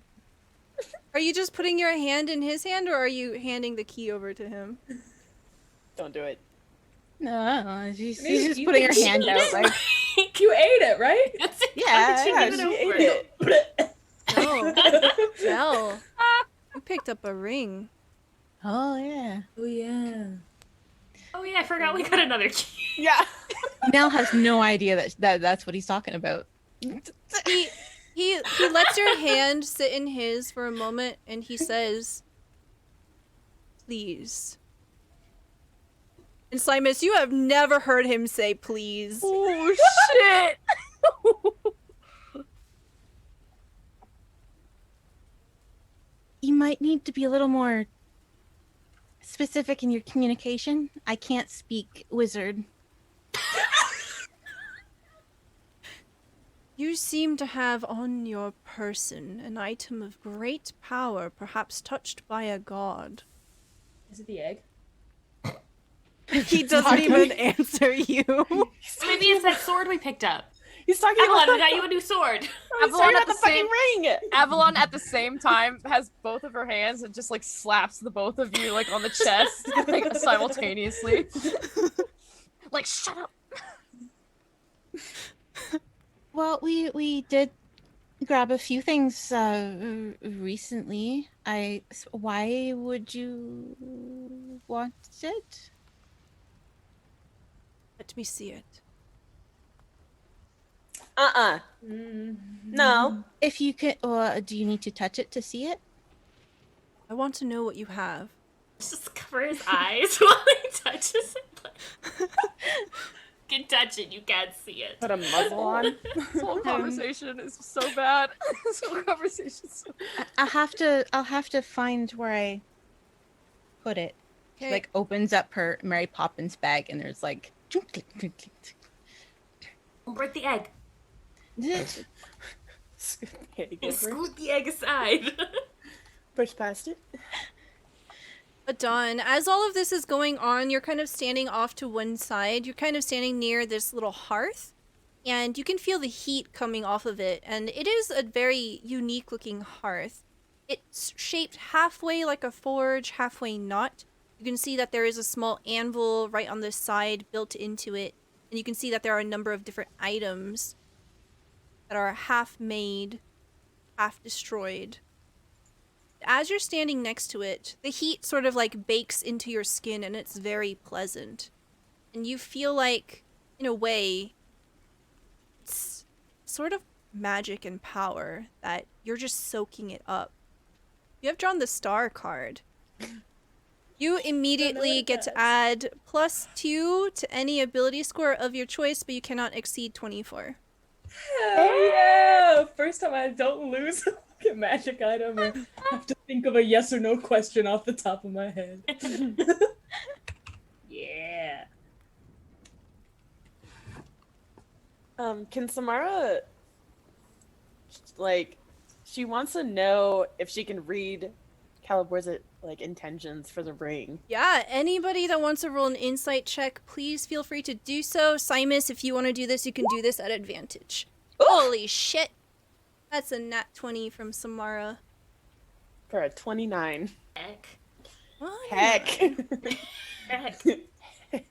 Are you just putting your hand in his hand, or are you handing the key over to him? Don't do it. no, she's Maybe just you putting her can hand eat out it. like, You ate it, right? yeah, She yeah, gave it She over. ate it. Oh, Nell. You picked up a ring. oh yeah. Oh, yeah. Oh yeah, I forgot we got another key. Yeah. Nell has no idea that's what he's talking about. He lets your hand sit in his for a moment, and he says, "Please." And Slimus, you have never heard him say "please." Oh shit! You might need to be a little more specific in your communication. I can't speak wizard. You seem to have on your person an item of great power, perhaps touched by a god. Is it the egg? He doesn't even answer you. Maybe it's that sword we picked up. He's talking Avalon, about we got you a new sword. He's Avalon talking at about the the fucking same- ring. Avalon at the same time has both of her hands and just like slaps the both of you like on the chest like simultaneously. Like shut up. Well, we did grab a few things recently. Why would you want it? Let me see it. No. If you can, or do you need to touch it to see it? I want to know what you have. Just cover his eyes while he touches it. You can touch it, you can't see it. Put a muzzle on. This whole conversation is so bad. This whole conversation is so I'll have to find where I put it. She Okay. like opens up her Mary Poppins bag and there's like Break the egg. Here you go, And Bruce. scoot the egg aside. Brush past it. Adon, as all of this is going on, you're kind of standing off to one side. You're kind of standing near this little hearth, and you can feel the heat coming off of it. And it is a very unique looking hearth. It's shaped halfway like a forge, halfway not. You can see that there is a small anvil right on the side built into it. And you can see that there are a number of different items that are half made, half destroyed. As you're standing next to it, the heat sort of like bakes into your skin and it's very pleasant. And you feel like, in a way, it's sort of magic and power that you're just soaking it up. You have drawn the star card. You immediately get to add +2 to any ability score of your choice, but you cannot exceed 24. Hell yeah! First time I don't lose a magic item or have to think of a yes or no question off the top of my head. Yeah. Can Samara, like, she wants to know if she can read Calibor's like intentions for the ring. Yeah, anybody that wants to roll an insight check, please feel free to do so. Simus, if you want to do this, you can do this at advantage. Ooh. Holy shit! That's a nat 20 from Samara. For a 29. Heck. Oh, Heck. Heck. Okay,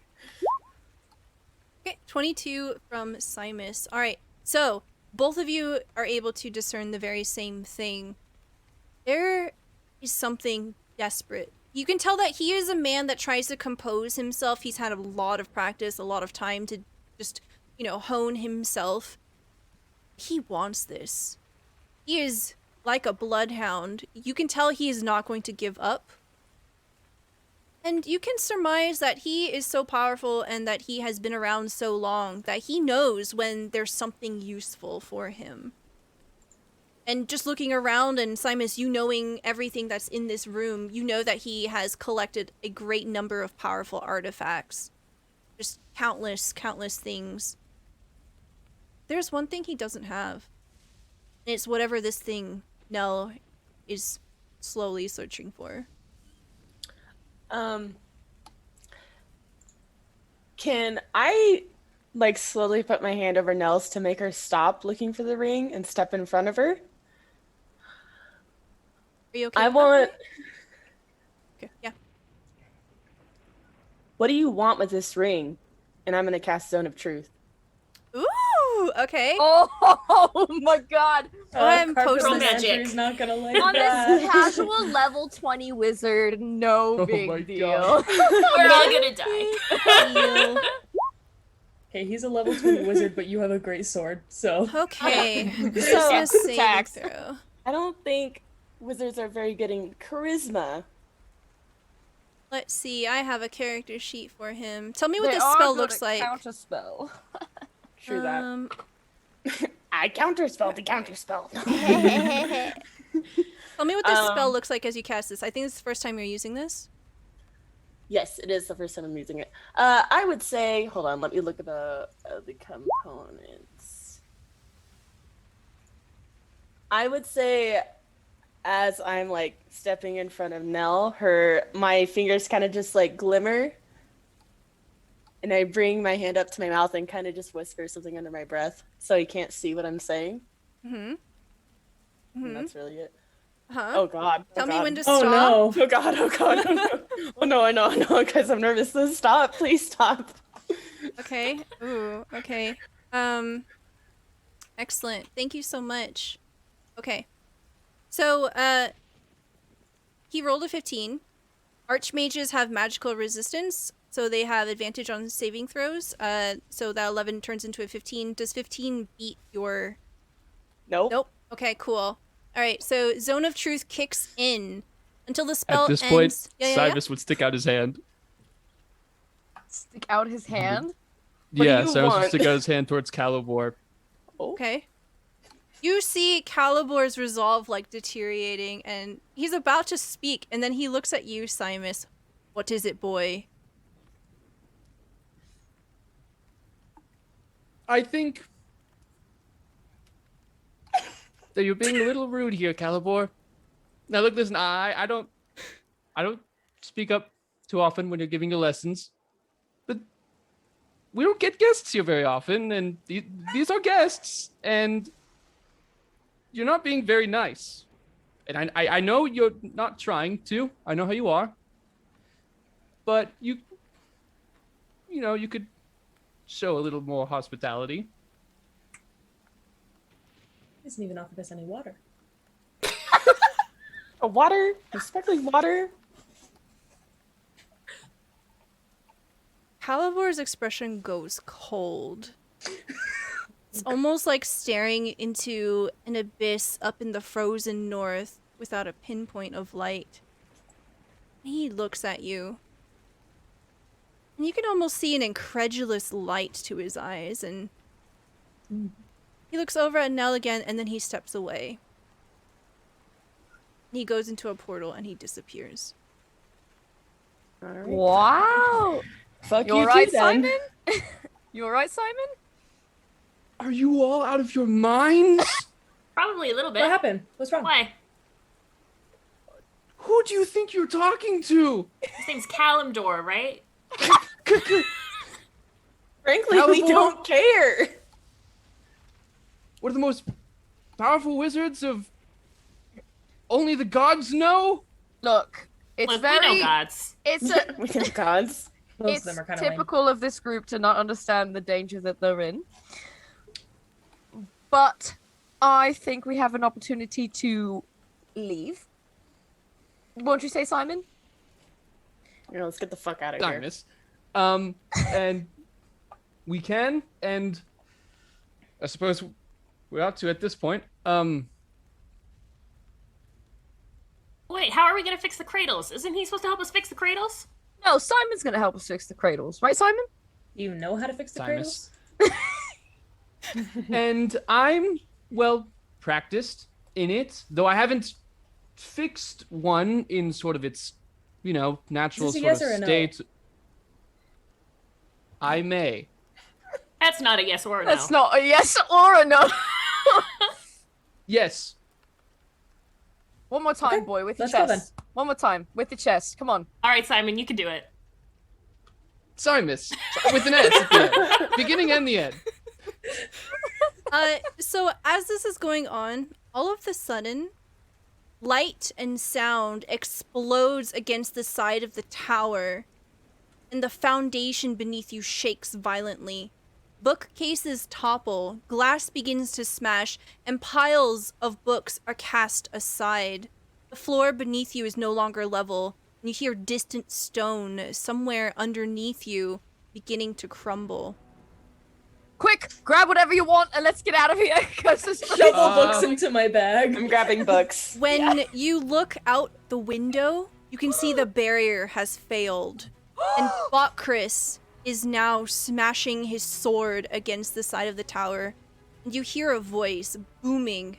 22 from Simus. Alright, so both of you are able to discern the very same thing. There is something desperate. You can tell that he is a man that tries to compose himself. He's had a lot of practice, a lot of time to just, hone himself. He wants this. He is like a bloodhound. You can tell he is not going to give up. And you can surmise that he is so powerful and that he has been around so long that he knows when there's something useful for him. And just looking around, and Simus, you knowing everything that's in this room, you know that he has collected a great number of powerful artifacts. Just countless things. There's one thing he doesn't have. And it's whatever this thing Nell is slowly searching for. Can I, like, slowly put my hand over Nell's to make her stop looking for the ring and step in front of her? Are you okay? I want... Okay, yeah. What do you want with this ring? And I'm going to cast Zone of Truth. Ooh, okay. Oh my god. Go ahead and post Girl this. magic. Andrew's not gonna like On that. this casual level 20 wizard, no Oh big my deal. God. We're all gonna die. Deal. Okay, he's a level 20 wizard, but you have a great sword, so... Okay. So, Christmas saving tax. throw. I don't think wizards are very good in charisma. Let's see, I have a character sheet for him. Tell me what They this are spell good looks at like. Count a spell. True that. that. I counterspell the counterspell. Tell me what this spell looks like as you cast this. I think this is the first time you're using this. Yes, it is the first time I'm using it. I would say, hold on, let me look at the components. I would say, as I'm like stepping in front of Nell, my fingers kind of just like glimmer, and I bring my hand up to my mouth and kind of just whisper something under my breath, so he can't see what I'm saying. Mm-hmm. And that's really it. Huh? Oh God! Tell me when to Oh stop. no! Oh God! Oh God! Oh no! Oh no! I know, guys. I'm nervous. Stop! Please stop. Okay. Ooh, okay. Excellent. Thank you so much. Okay. So, he rolled a 15. Archmages have magical resistance, so they have advantage on saving throws. So that 11 turns into a 15. Does 15 beat your... Nope. Nope. Okay, cool. Alright, so Zone of Truth kicks in until the spell At this ends. point, Yeah. Cybus would stick out his hand. Stick out his hand. What do Yeah, you Cybus would want? stick out his hand towards Calibor. Okay. You see Calibor's resolve like deteriorating, and he's about to speak, and then he looks at you, Simus. What is it, boy? I think that you're being a little rude here, Calibor. Now look, listen, I don't speak up too often when you're giving your lessons, but we don't get guests here very often, and these are guests, and you're not being very nice. And I know you're not trying to. I know how you are. But you could show a little more hospitality. He hasn't even offered us any water. A water? Respectfully, water? Calibor's expression goes cold. It's almost like staring into an abyss up in the frozen north without a pinpoint of light. He looks at you. And you can almost see an incredulous light to his eyes, and he looks over at Nell again, and then he steps away. He goes into a portal and he disappears. All right. Wow. Fuck You you, alright, too, then. Simon? You alright, Simon? Are you all out of your minds? Probably a little bit. What happened? What's wrong? Why? Who do you think you're talking to? His name's Kalimdor, right? Frankly, we Caliber? don't care. One of the most powerful wizards of only the gods know? Look, it's Look, very. we know gods. It's a, We know gods. Most it's of them are kind of lame. typical of this group to not understand the danger that they're in. But I think we have an opportunity to leave. Won't you say, Simon? Let's get the fuck out of here. Darkness. And we can, and I suppose we're out to at this point. Wait, how are we gonna fix the cradles? Isn't he supposed to help us fix the cradles? No, Simon's going to help us fix the cradles. Right, Simon? You know how to fix the Simus. cradles? And I'm, well, practiced in it, though I haven't fixed one in sort of its, natural Is this a sort yes of or a no? state. I may. That's not a yes or a no. That's not a yes or a no. Yes. One more time, Okay, boy, with your let's go chest. One more time, with the chest. Come on. All right, Simon, you can do it. Simus. With an S at the end. Beginning and the end. So as this is going on, all of a sudden, light and sound explodes against the side of the tower, and the foundation beneath you shakes violently. Bookcases topple, glass begins to smash, and piles of books are cast aside. The floor beneath you is no longer level, and you hear distant stone somewhere underneath you beginning to crumble. Quick, grab whatever you want and let's get out of here. 'Cause this Shovel books into my bag. I'm grabbing books. When you look out the window, you can see the barrier has failed. And Bokris is now smashing his sword against the side of the tower. And you hear a voice booming.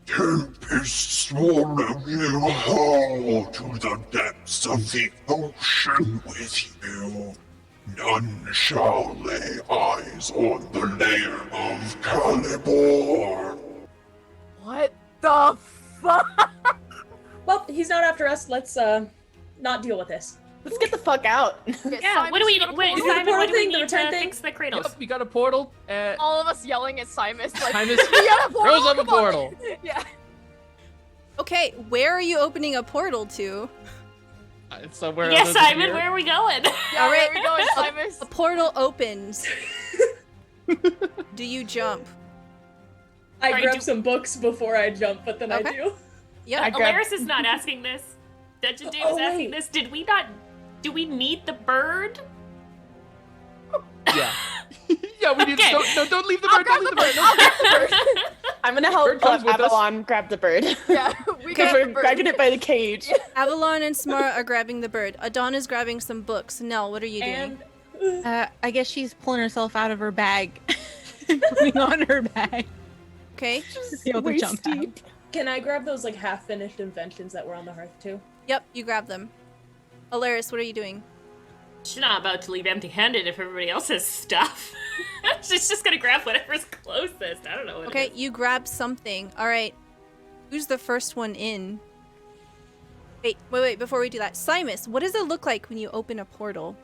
Tempests swallow you whole to the depths of the ocean with you. None shall lay eyes on the lair of Calibor. What the fuck? Well, he's not after us. Let's not deal with this. Let's get the fuck out. Yeah, what do we wait, the Simon, portal what do we thing, the need return to thing? fix the cradles? Yep, we got a portal. All of us yelling at Simus like, Simus "We got a portal, throws up a come on." portal. Yeah. Okay, where are you opening a portal to? It's somewhere. Yeah, other than Simon, here. where are we going? Yeah, All where right. are we going, Simus? A portal opens. Do you jump? I Alright, grab do- some books before I jump, but then I Okay. do. Yep. Alaris is not asking this. Dungeon Dave is Oh, asking wait. this. Do we need the bird? Yeah. Yeah, we need. Okay. Don't leave the I'll bird. grab Don't the leave the bird. bird. I'll grab the bird. I'm gonna help Bird comes with us. Avalon grab the bird. Yeah, we Because got we're the bird. dragging it by the cage. Avalon and Smara are grabbing the bird. Adon is grabbing some books. Nell, what are you doing? And I guess she's pulling herself out of her bag and putting on her bag Okay. to be able to Waist jump out. deep. can I grab those like half-finished inventions that were on the hearth too? Yep, you grab them. Alaris, what are you doing? She's not about to leave empty-handed if everybody else has stuff. She's just gonna grab whatever's closest. I don't know what Okay, it is. you grab something. All right. Who's the first one in? Wait, before we do that. Simus, what does it look like when you open a portal?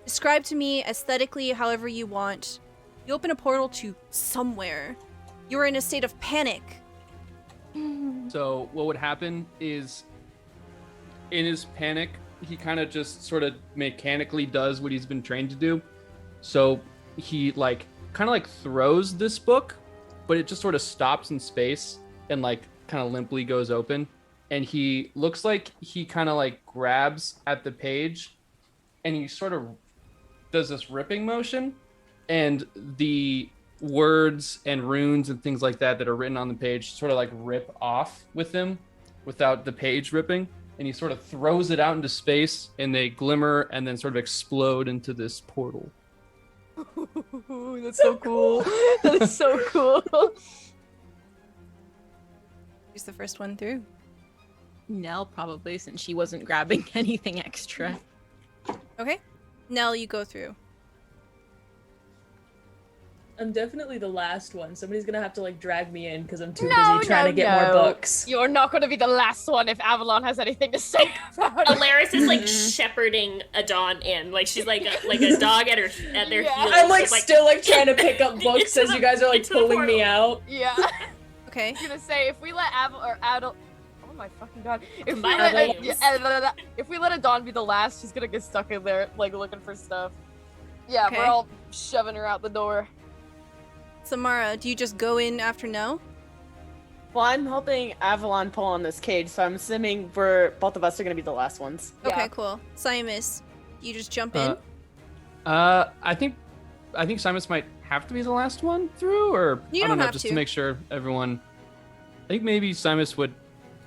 Describe to me aesthetically however you want. You open a portal to somewhere. You're in a state of panic. So what would happen is, in his panic, he kind of just sort of mechanically does what he's been trained to do. So he kind of throws this book, but it just sort of stops in space and kind of limply goes open. And he looks like he kind of grabs at the page and he sort of does this ripping motion, and the words and runes and things like that are written on the page sort of rip off with him without the page ripping, and he sort of throws it out into space and they glimmer and then sort of explode into this portal. That's so cool. That is so cool. Who's the first one through? Nell, probably, since she wasn't grabbing anything extra. Okay. Nell, you go through. I'm definitely the last one. Somebody's gonna have to drag me in because I'm too busy trying to get more books. You're not gonna be the last one if Avalon has anything to say about it. Alaris is shepherding Adon in, she's like a dog at their heels. I'm still trying to pick up books as you guys are pulling me out. Yeah. Okay. I was gonna say if we let oh my fucking god! If we let Adon be the last, she's gonna get stuck in there looking for stuff. Yeah, Okay. we're all shoving her out the door. Samara, do you just go in after Nell? Well, I'm helping Avalon pull on this cage, so I'm assuming both of us are gonna be the last ones. Okay, Yeah. cool. Simus, you just jump in? I think Simus might have to be the last one through, or You I don't know, have just to. to make sure everyone. I think maybe Simus would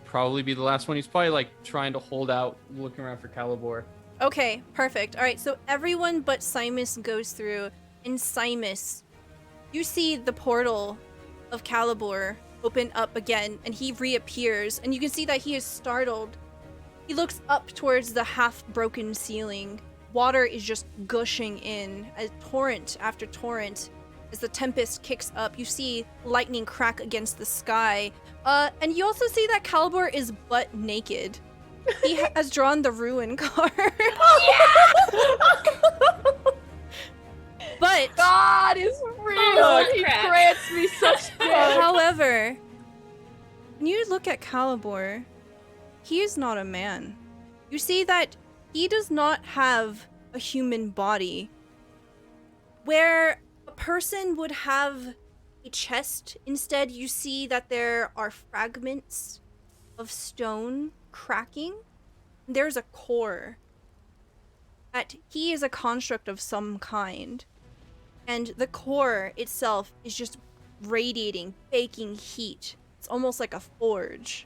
probably be the last one. He's probably trying to hold out, looking around for Calibor. Okay, perfect. All right, so everyone but Simus goes through. And Simus, you see the portal of Calibor open up again, and he reappears, and you can see that he is startled. He looks up towards the half-broken ceiling. Water is just gushing in, as torrent after torrent. As the tempest kicks up, you see lightning crack against the sky. And you also see that Calibor is butt naked. He has drawn the ruin card. But God is real. Oh, He crap. grants me such good. however, when you look at Calibor, he is not a man. You see that he does not have a human body. Where a person would have a chest, instead you see that there are fragments of stone cracking. There's a core. That he is a construct of some kind. And the core itself is just radiating, baking heat. It's almost like a forge.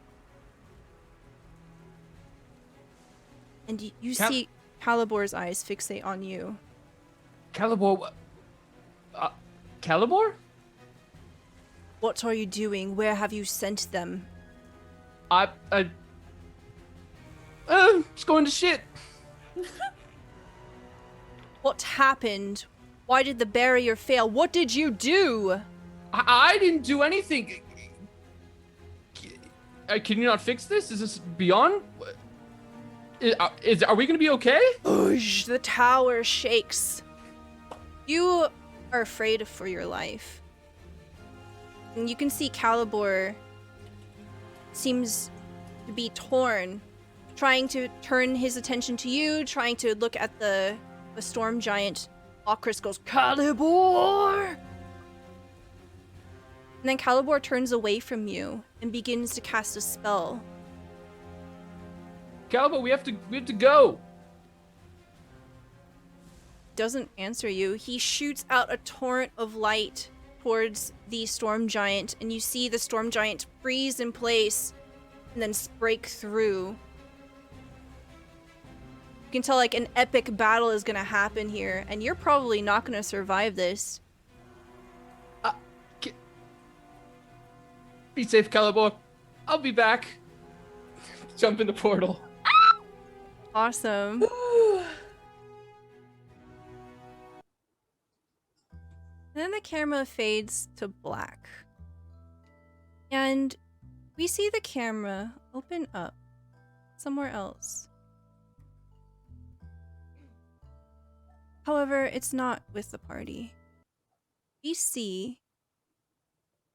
And you see Calibor's eyes fixate on you. Calibor, Calibor? What are you doing? Where have you sent them? It's going to shit. What happened? Why did the barrier fail? What did you do? I didn't do anything. Can you not fix this? Is this beyond? Are we gonna be okay? Oosh, the tower shakes. You are afraid for your life. And you can see Calibor seems to be torn, trying to turn his attention to you, trying to look at the storm giant. Okris goes, Calibor! And then Calibor turns away from you and begins to cast a spell. Calibor, we have to go. Doesn't answer you. He shoots out a torrent of light towards the storm giant, and you see the storm giant freeze in place and then break through. You can tell an epic battle is gonna happen here, and you're probably not gonna survive this. Be safe, Calibor. I'll be back. Jump in the portal. Awesome. Then the camera fades to black. And we see the camera open up. somewhere else. However, it's not with the party. We see,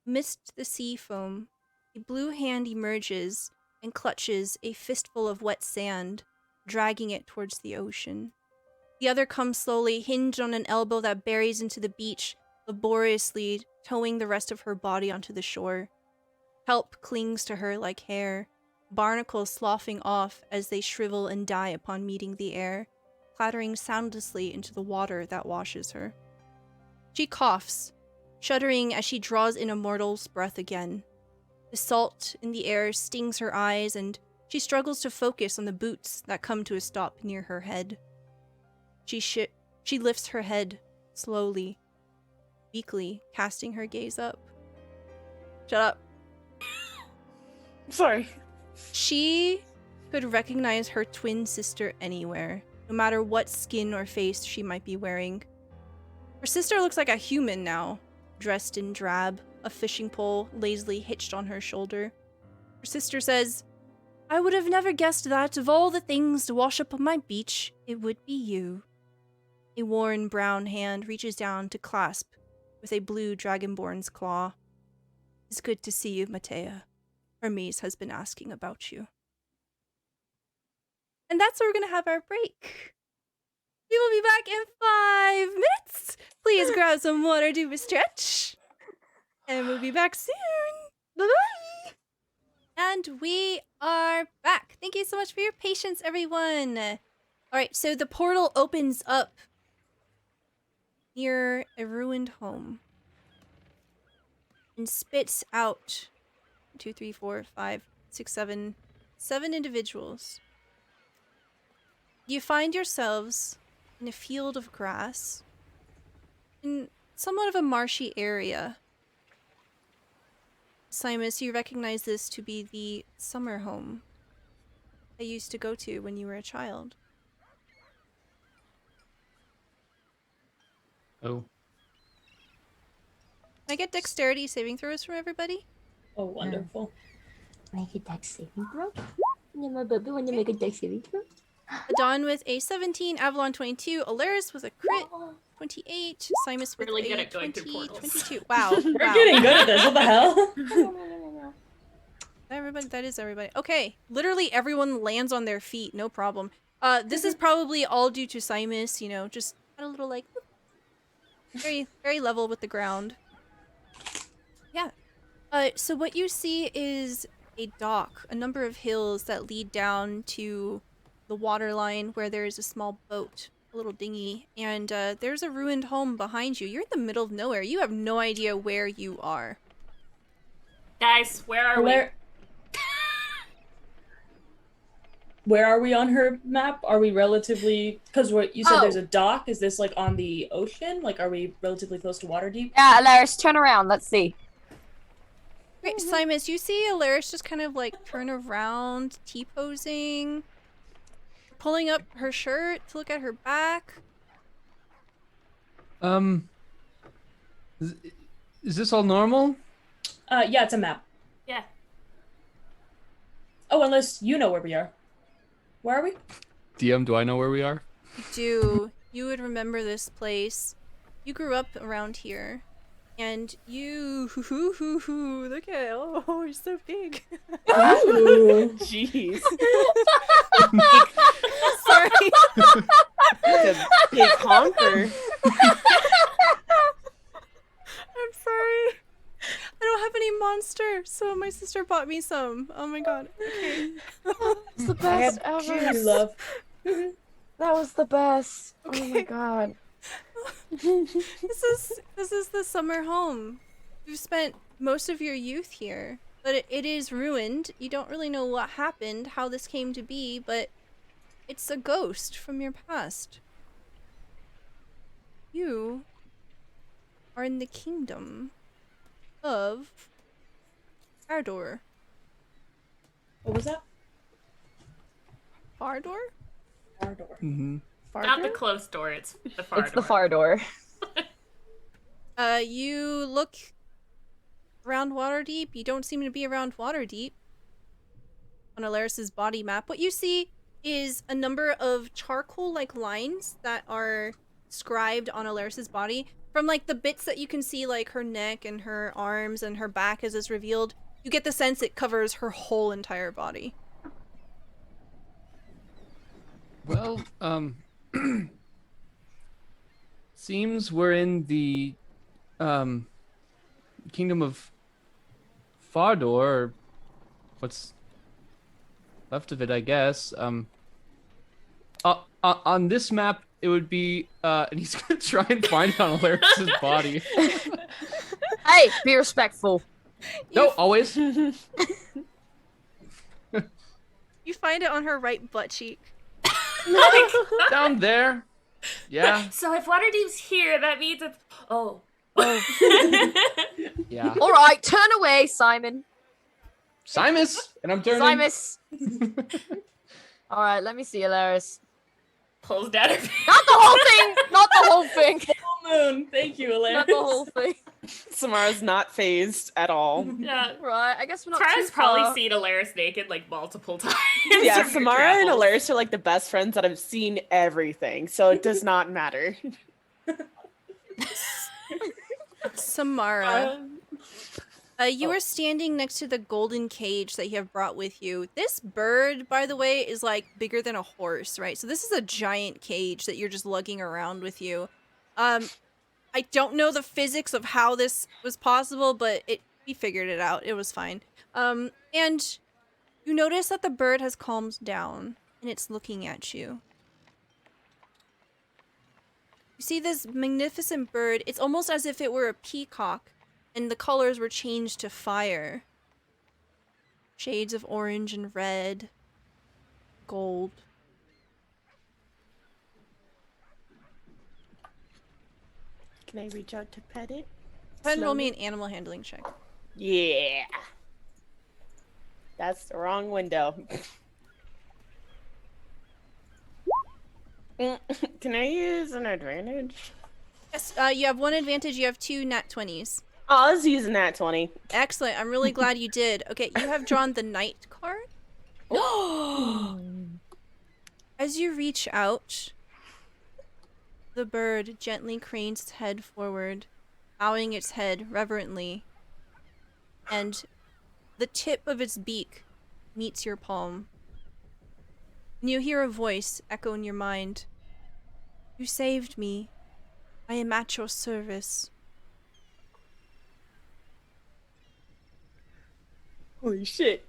amidst the sea foam, a blue hand emerges and clutches a fistful of wet sand, dragging it towards the ocean. The other comes slowly, hinged on an elbow that buries into the beach, laboriously towing the rest of her body onto the shore. Kelp clings to her like hair, barnacles sloughing off as they shrivel and die upon meeting the air, clattering soundlessly into the water that washes her. She coughs, shuddering as she draws in a mortal's breath again. The salt in the air stings her eyes, and she struggles to focus on the boots that come to a stop near her head. She lifts her head, slowly, weakly, casting her gaze up. Shut up. Sorry. She could recognize her twin sister anywhere, no matter what skin or face she might be wearing. Her sister looks like a human now, dressed in drab, a fishing pole lazily hitched on her shoulder. Her sister says, "I would have never guessed that, of all the things to wash up on my beach, it would be you." A worn brown hand reaches down to clasp with a blue dragonborn's claw. "It's good to see you, Matea. Hermes has been asking about you." And that's where we're going to have our break. We will be back in 5 minutes. Please grab some water, do a stretch. And we'll be back soon. Bye-bye. And we are back. Thank you so much for your patience, everyone. All right, so the portal opens up near a ruined home and spits out 2, 3, 4, 5, 6, 7 individuals. You find yourselves in a field of grass in somewhat of a marshy area. Simus, you recognize this to be the summer home I used to go to when you were a child. Oh. Can I get dexterity saving throws from everybody? Oh, wonderful. Make a dex saving throw. Yeah, my baby, want to make a dex saving throw? Adon with a 17, Avalon 22, Alaris with a crit 28, Simus with Really a good at going 20, through portals. 22. Wow. We're wow. getting good at this. What the hell? Everybody, that is everybody. Okay, literally everyone lands on their feet, no problem. This is probably all due to Simus, you know, just had a little like very, very level with the ground. Yeah. So what you see is a dock, a number of hills that lead down to the water line where there is a small boat, a little dinghy, and there's a ruined home behind you. You're in the middle of nowhere. You have no idea where you are. Guys, where are we? Where are we on her map? Are we relatively... Because you said there's a dock. Is this, like, on the ocean? Like, are we relatively close to Waterdeep? Yeah, Alaris, turn around. Let's see. Great, Simus, you see Alaris just kind of, like, turn around, T-posing, pulling up her shirt to look at her back. Is this all normal? Yeah, it's a map. Yeah. Oh, unless you know where we are. Where are we? DM, do I know where we are? You would remember this place. You grew up around here. And you, look at it. Oh, you're so big. Ooh, jeez. Sorry. It's a big honker. I'm sorry. I don't have any monster, so my sister bought me some. Oh my god. Okay. It's the best ever. You love. That was the best. Okay. Oh my god. This is the summer home. You've spent most of your youth here, but it is ruined. You don't really know what happened, how this came to be, but it's a ghost from your past. You are in the kingdom of Ardor. What was that? Ardor? Ardor. Mm-hmm. Not the closed door, it's the far It's door. the far door. You look around Waterdeep. You don't seem to be around Waterdeep. on Alaris's body map, what you see is a number of charcoal-like lines that are scribed on Alaris's body. From like the bits that you can see, like her neck and her arms and her back as is revealed, you get the sense it covers her whole entire body. Well, seems we're in the kingdom of Fardor, or what's left of it, I guess. On this map, it would be, and he's gonna try and find it on Alaris's body. Hey, be respectful. No, always. You find it on her right butt cheek. Down there. Yeah. So if Waterdeep's here, that means it's... Oh. Yeah. All right, turn away, Simon. Simus! And I'm turning. Simus. All right, let me see, Alaris. Pulls down her... Not the whole thing! Not the whole thing! Full moon. Thank you, Alaris. Not the whole thing. Samara's not phased at all. Yeah. Right, I guess we're not Tara's too probably far. seen Alaris naked like multiple times. Yeah, from her Samara and travels. Alaris are like the best friends that have seen everything, so it does not matter. Samara. You are standing next to the golden cage that you have brought with you. This bird, by the way, is like bigger than a horse, right? So this is a giant cage that you're just lugging around with you. I don't know the physics of how this was possible, but we figured it out. It was fine. And you notice that the bird has calmed down and it's looking at you. You see this magnificent bird. It's almost as if it were a peacock and the colors were changed to fire. Shades of orange and red, gold. Can I reach out to pet it? Go ahead and roll me an animal handling check. Yeah. That's the wrong window. Can I use an advantage? Yes, you have one advantage. You have 2 nat 20s. Oh, let's use that 20. Excellent. I'm really glad you did. Okay, you have drawn the knight card. As you reach out, the bird gently cranes its head forward, bowing its head reverently, and the tip of its beak meets your palm. And you hear a voice echo in your mind. You saved me. I am at your service. Holy shit.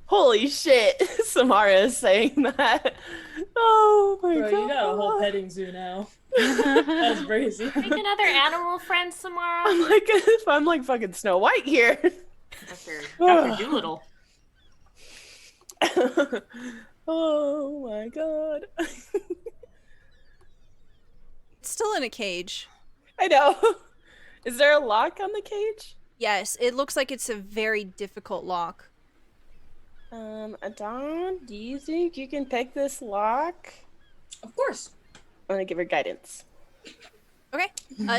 Holy shit. Samara is saying that. Oh my Bro, god. you got a whole petting zoo now. That's crazy. Make another animal friend, Samara. I'm like, if I'm like fucking Snow White here. Dr. Doolittle. Oh my god. It's still in a cage. I know. Is there a lock on the cage? Yes, it looks like it's a very difficult lock. Adon, do you think you can pick this lock? Of course. I'm gonna give her guidance. Okay.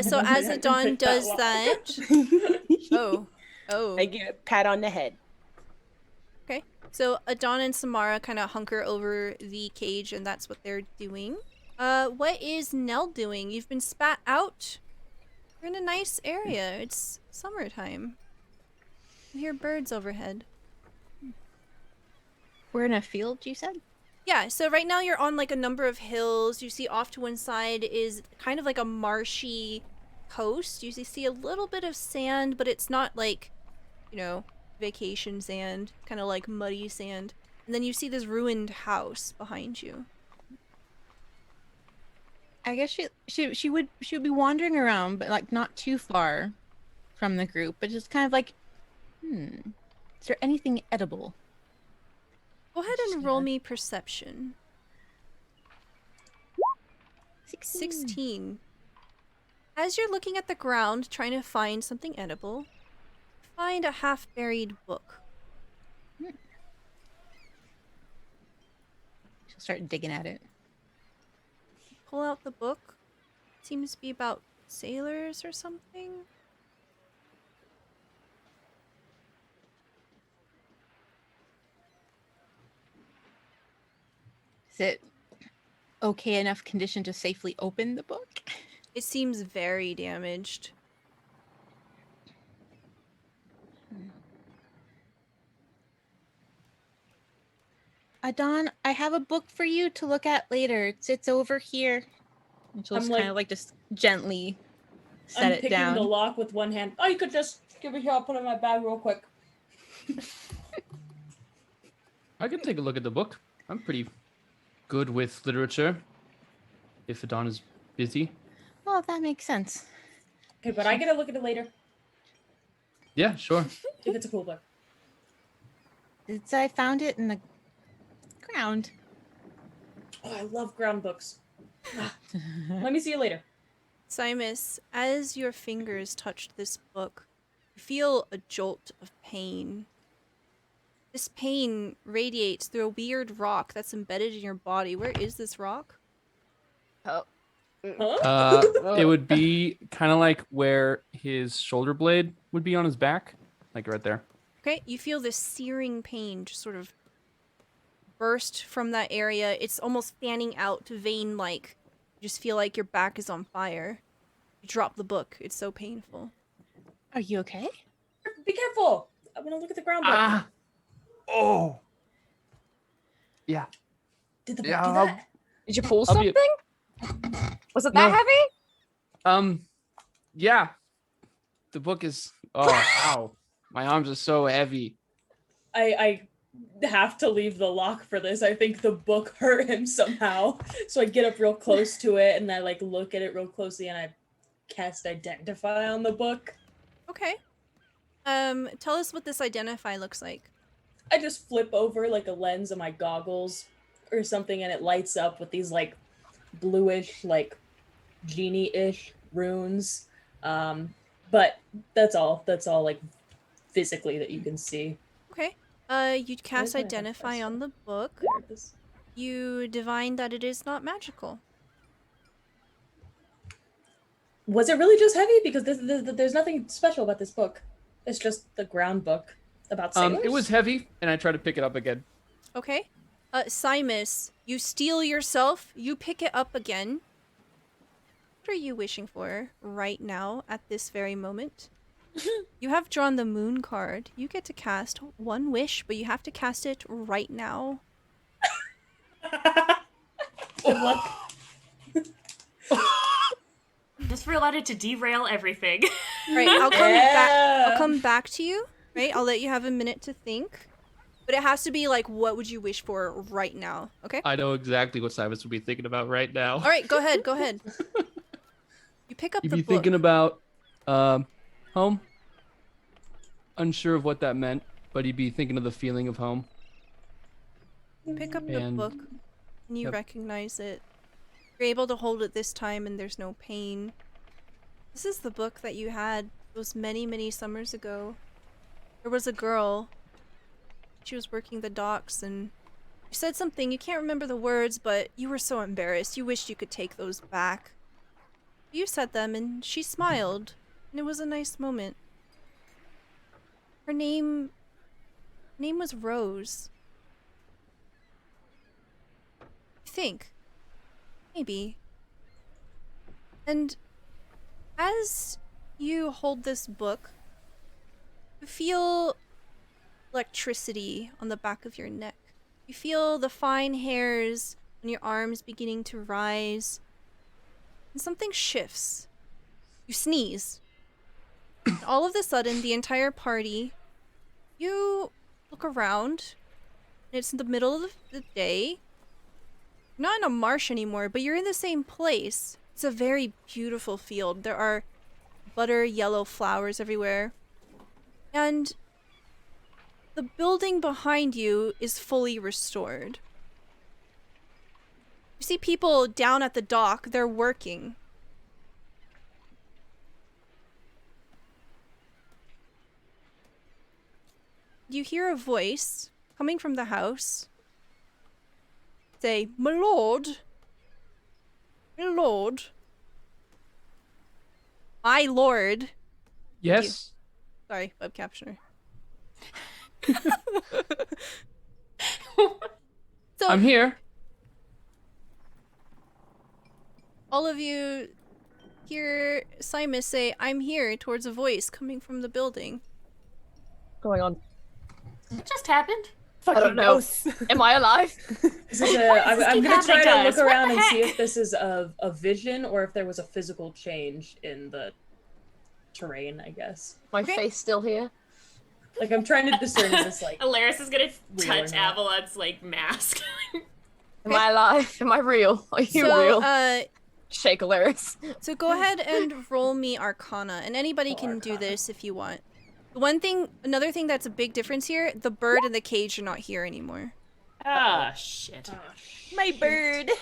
So as Adon does that... Oh. I give a pat on the head. Okay. So Adon and Samara kind of hunker over the cage, and that's what they're doing. What is Nell doing? You've been spat out. You're in a nice area. It's summertime. You hear birds overhead. We're in a field, you said? Yeah, so right now you're on like a number of hills. You see off to one side is kind of like a marshy coast. You see a little bit of sand, but it's not like, you know, vacation sand. Kind of like muddy sand. And then you see this ruined house behind you. I guess she would be wandering around, but like not too far from the group, but just kind of like, is there anything edible? Go ahead and roll me perception. 16. As you're looking at the ground trying to find something edible, find a half-buried book. She'll start digging at it. Pull out the book. Seems to be about sailors or something. Is it okay enough condition to safely open the book? It seems very damaged. Adon, I have a book for you to look at later. It's over here. And she'll I'm just like- kind of like just gently set I'm it picking down. the lock with one hand. Oh, you could just give it here. I'll put it in my bag real quick. I can take a look at the book. I'm pretty good with literature. If Adon is busy. Oh, that makes sense. Okay, but I get to look at it later Yeah, sure. if it's a cool book. I found it in the ground. Oh, I love ground books. Let me see you later. Simus, as your fingers touch this book, you feel a jolt of pain. This pain radiates through a weird rock that's embedded in your body. Where is this rock? Huh? It would be kind of like where his shoulder blade would be on his back, like right there. Okay, you feel this searing pain just sort of burst from that area. It's almost fanning out vein-like. You just feel like your back is on fire. You drop the book. It's so painful. Are you okay? Be careful. I'm gonna look at the ground book. Ah. Oh. Yeah. Did the book Yeah, do that? Did you pull I'll be- something? Was it that No. heavy? Yeah. The book is. Oh, ow. My arms are so heavy. I have to leave the lock for this. I think the book hurt him somehow. So I get up real close to it and I like look at it real closely and I cast Identify on the book. Okay. Tell us what this Identify looks like. I just flip over like a lens of my goggles or something and it lights up with these like bluish, like genie-ish runes. But that's all like physically that you can see. Okay. You cast Where's my Identify Identify on the book. There it is. You divine that it is not magical. Was it really just heavy? Because there's nothing special about this book. It's just the ground book about sailors. It was heavy, and I tried to pick it up again. Okay. Simus, you steel yourself. You pick it up again. What are you wishing for right now at this very moment? You have drawn the moon card. You get to cast one wish, but you have to cast it right now. Good luck. Just allowed it to derail everything. Right, I'll Yeah. come back to you. Right, I'll let you have a minute to think. But it has to be like, what would you wish for right now? Okay? I know exactly what Simus would be thinking about right now. All right, go ahead, go ahead. You pick up You'd the be book. thinking about home. Unsure of what that meant, but he'd be thinking of the feeling of home. Pick up the And- book, and you Yep. recognize it. You're able to hold it this time, and there's no pain. This is the book that you had those many, many summers ago. There was a girl. She was working the docks, and you said something. You can't remember the words, but you were so embarrassed. You wished you could take those back. You said them, and she smiled, and it was a nice moment. Her name was Rose. I think. Maybe. And as you hold this book, you feel electricity on the back of your neck. You feel the fine hairs on your arms beginning to rise. And something shifts. You sneeze. And all of a sudden, the entire party, you look around, and it's in the middle of the day. You're not in a marsh anymore, but you're in the same place. It's a very beautiful field. There are butter yellow flowers everywhere. And the building behind you is fully restored. You see people down at the dock, they're working. You hear a voice coming from the house say, "My lord. My lord. My lord." Yes. Sorry, web captioner. So I'm here. all of you hear Simus say, "I'm here," towards a voice coming from the building. Going on? It just happened. I don't know. Am I alive? This is I'm gonna try to look What around the and see heck? if this is a vision or if there was a physical change in the terrain, I guess. My face still here? Like, I'm trying to discern is this, like... Alaris is gonna real or touch not. Avalon's, like, mask. Am I alive? Am I real? Are you real? Shake Alaris. So go ahead and roll me Arcana, and anybody can do this if you want. Another thing that's a big difference here, the bird and the cage are not here anymore. Ah, shit. My bird.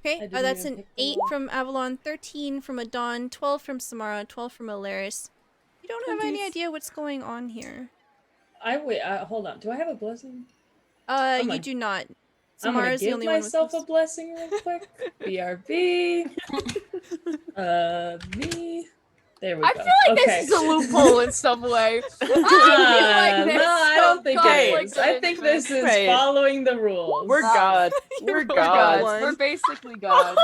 Okay, that's an 8 from Avalon, 13 from Adon, 12 from Samara, 12 from Alaris. You don't have any idea what's going on here. Hold on. Do I have a blessing? You do not. Samara's the only one with myself a blessing real quick. BRB. Me. There we go. I feel like this is a loophole in some way. I feel like this. No, I don't think it is. I think this is Right. following the rules. We're God. We're God. We're basically God.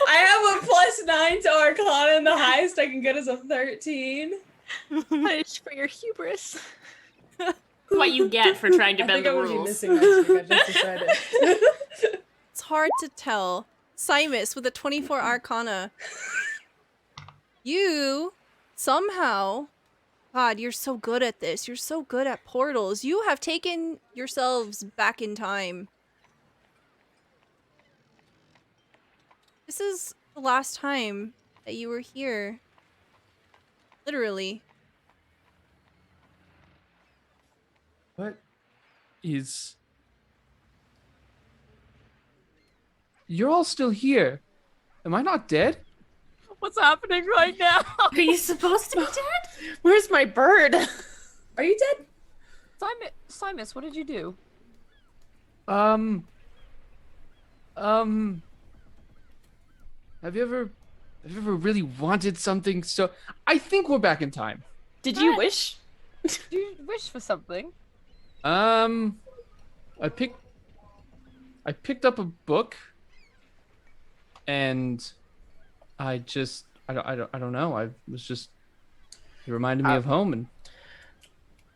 I have a +9 to Arcana, and the highest I can get is a 13. Punish for your hubris. What you get for trying to I bend think the I would be rules. missing next week. I just decided. It's hard to tell. Simus with a 24 Arcana. You, somehow... God, you're so good at this. You're so good at portals. You have taken yourselves back in time. This is the last time that you were here. Literally. What is... You're all still here. Am I not dead? What's happening right now? Are you supposed to be dead? Where's my bird? Are you dead? Simus, what did you do? Have you ever really wanted something so... I think we're back in time. Did you wish? Did you wish for something? I picked up a book, and I don't know. I was just... It reminded me of home, and...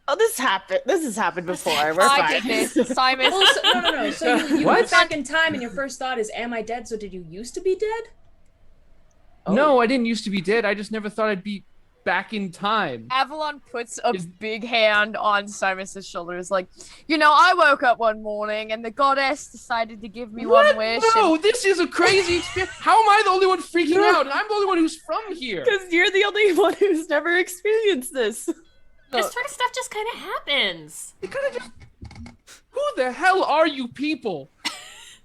Oh, this happened. This has happened before. We're I fine. did this. Simus. Well, no. So you What? went back in time, and your first thought is, "Am I dead?" So did you used to be dead? No, I didn't used to be dead. I just never thought I'd be back in time. Avalon puts a big hand on Simus's shoulders, like, I woke up one morning and the goddess decided to give me one wish. No, this is a crazy experience. How am I the only one freaking out? And I'm the only one who's from here. Because you're the only one who's never experienced this. This sort of stuff just kind of happens. It kind of just... Who the hell are you people?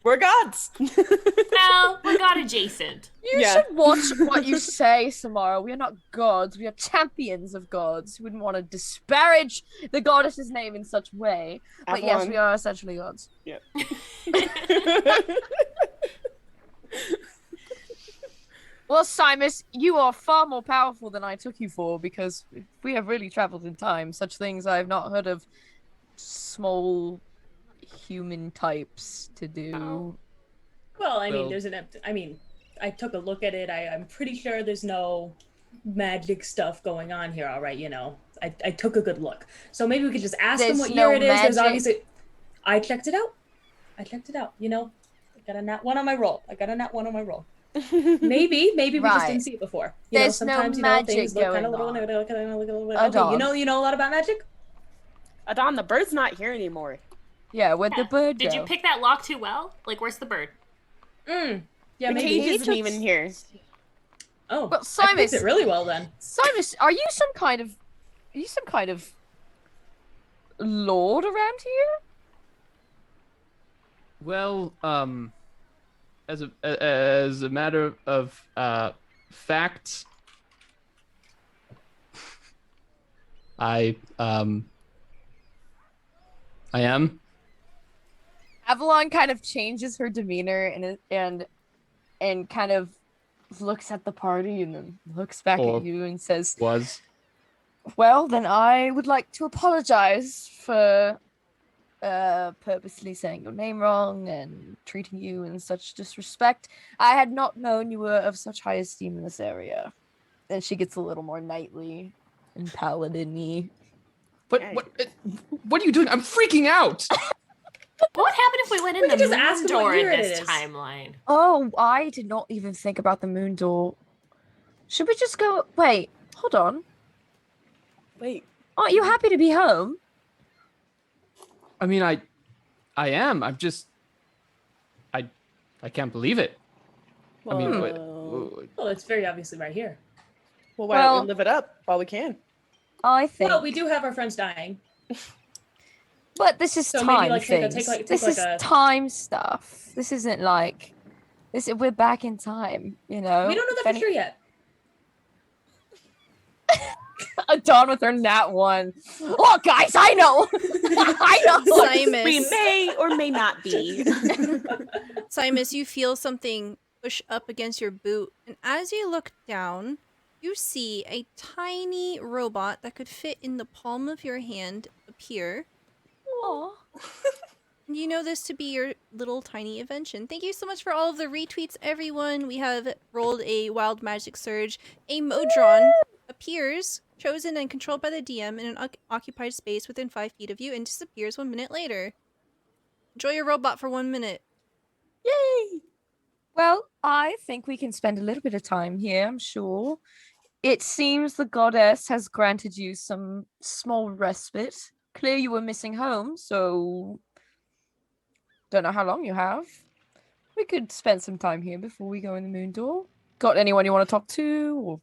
We're gods. Well, we're god adjacent. You should watch what you say, Samara. We are not gods. We are champions of gods. We wouldn't want to disparage the goddess's name in such way. But yes, Avalon. we are essentially gods. Yeah. Well, Simus, you are far more powerful than I took you for, because we have really traveled in time. Such things I have not heard of small human types to do. Oh. Well, I mean, Well- there's I took a look at it. I'm pretty sure there's no magic stuff going on here. All right, I took a good look. So maybe we could just ask them There's what no year it is. There's magic. obviously. I checked it out. I got a nat 1 on my roll. Maybe we just Right. didn't see it before. There's no sometimes magic things look kind of going little. on. Okay, Adon. you know a lot about magic. Adon, the bird's not here anymore. Yeah, where'd the bird go? Did you pick that lock too well? Like, where's the bird? Yeah, The maybe. cage isn't even here. Oh, But I picked Simus- it really well then. Simus, are you some kind of lord around here? Well, as a matter of fact, I am. Avalon kind of changes her demeanor and kind of looks at the party and then looks back Or at you and says, Was. "Well, then I would like to apologize for purposely saying your name wrong and treating you in such disrespect. I had not known you were of such high esteem in this area. And she gets a little more knightly and paladin-y. What are you doing? I'm freaking out. What would happen if we went in We the could just moon ask him door what in year it this is. timeline? Oh, I did not even think about the moon door. Should we just go? Wait, hold on. Wait. Aren't you happy to be home? I mean, I am. I'm just. I can't believe it. I mean, Well, it's very obviously right here. Well, why don't we live it up while we can? I think. Well, we do have our friends dying. But this is So time maybe, like, take things. like This is a- time stuff. This isn't like this. We're back in time, you know. We don't know that for sure yet. Dawn with her nat one. Look, guys, I know. I know. Simus. We may or may not be. Simus, you feel something push up against your boot, and as you look down, you see a tiny robot that could fit in the palm of your hand appear. Aw. You know this to be your little tiny invention. Thank you so much for all of the retweets, everyone. We have rolled a wild magic surge. A Modron appears, chosen and controlled by the DM in an occupied space within 5 feet of you, and disappears 1 minute later. Enjoy your robot for 1 minute. Yay! Well, I think we can spend a little bit of time here, I'm sure. It seems the goddess has granted you some small respite. Clear you were missing home, so don't know how long you have. We could spend some time here before we go in the moon door. Got anyone you want to talk to, or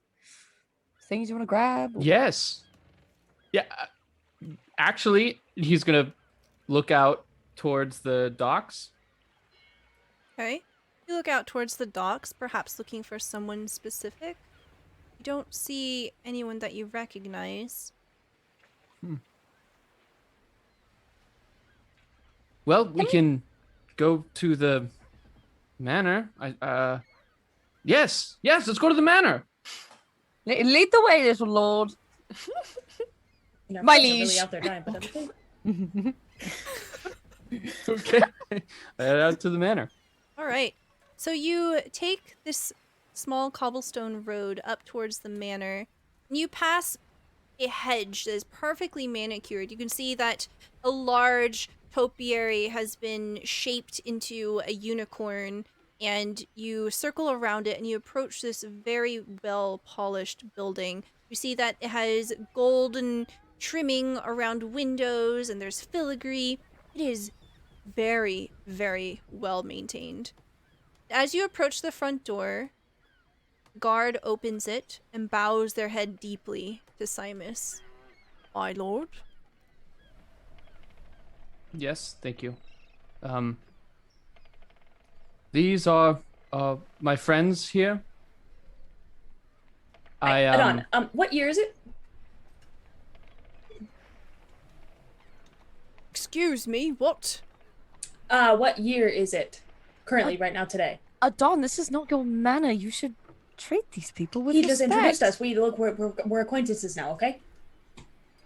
things you want to grab? Or... Yes. Yeah. Actually, he's gonna look out towards the docks. Okay. You look out towards the docks, perhaps looking for someone specific. You don't see anyone that you recognize. Well, we can go to the manor. Yes, let's go to the manor. Lead the way, little lord. You know, My friends are liege. really out there dying, but that's okay. Okay. Head out to the manor. All right. So you take this small cobblestone road up towards the manor, and you pass a hedge that is perfectly manicured. You can see that a large topiary has been shaped into a unicorn, and you circle around it and you approach this very well polished building. You see that it has golden trimming around windows, and there's filigree. It is very, very well maintained. As you approach the front door, guard opens it and bows their head deeply to Simus. My lord? Yes, thank you. These are my friends here. Adon, what year is it? Excuse me, what? What year is it? Currently, right now, today. Dawn, this is not your manner. You should treat these people with He respect. just introduced us. We're acquaintances now, okay?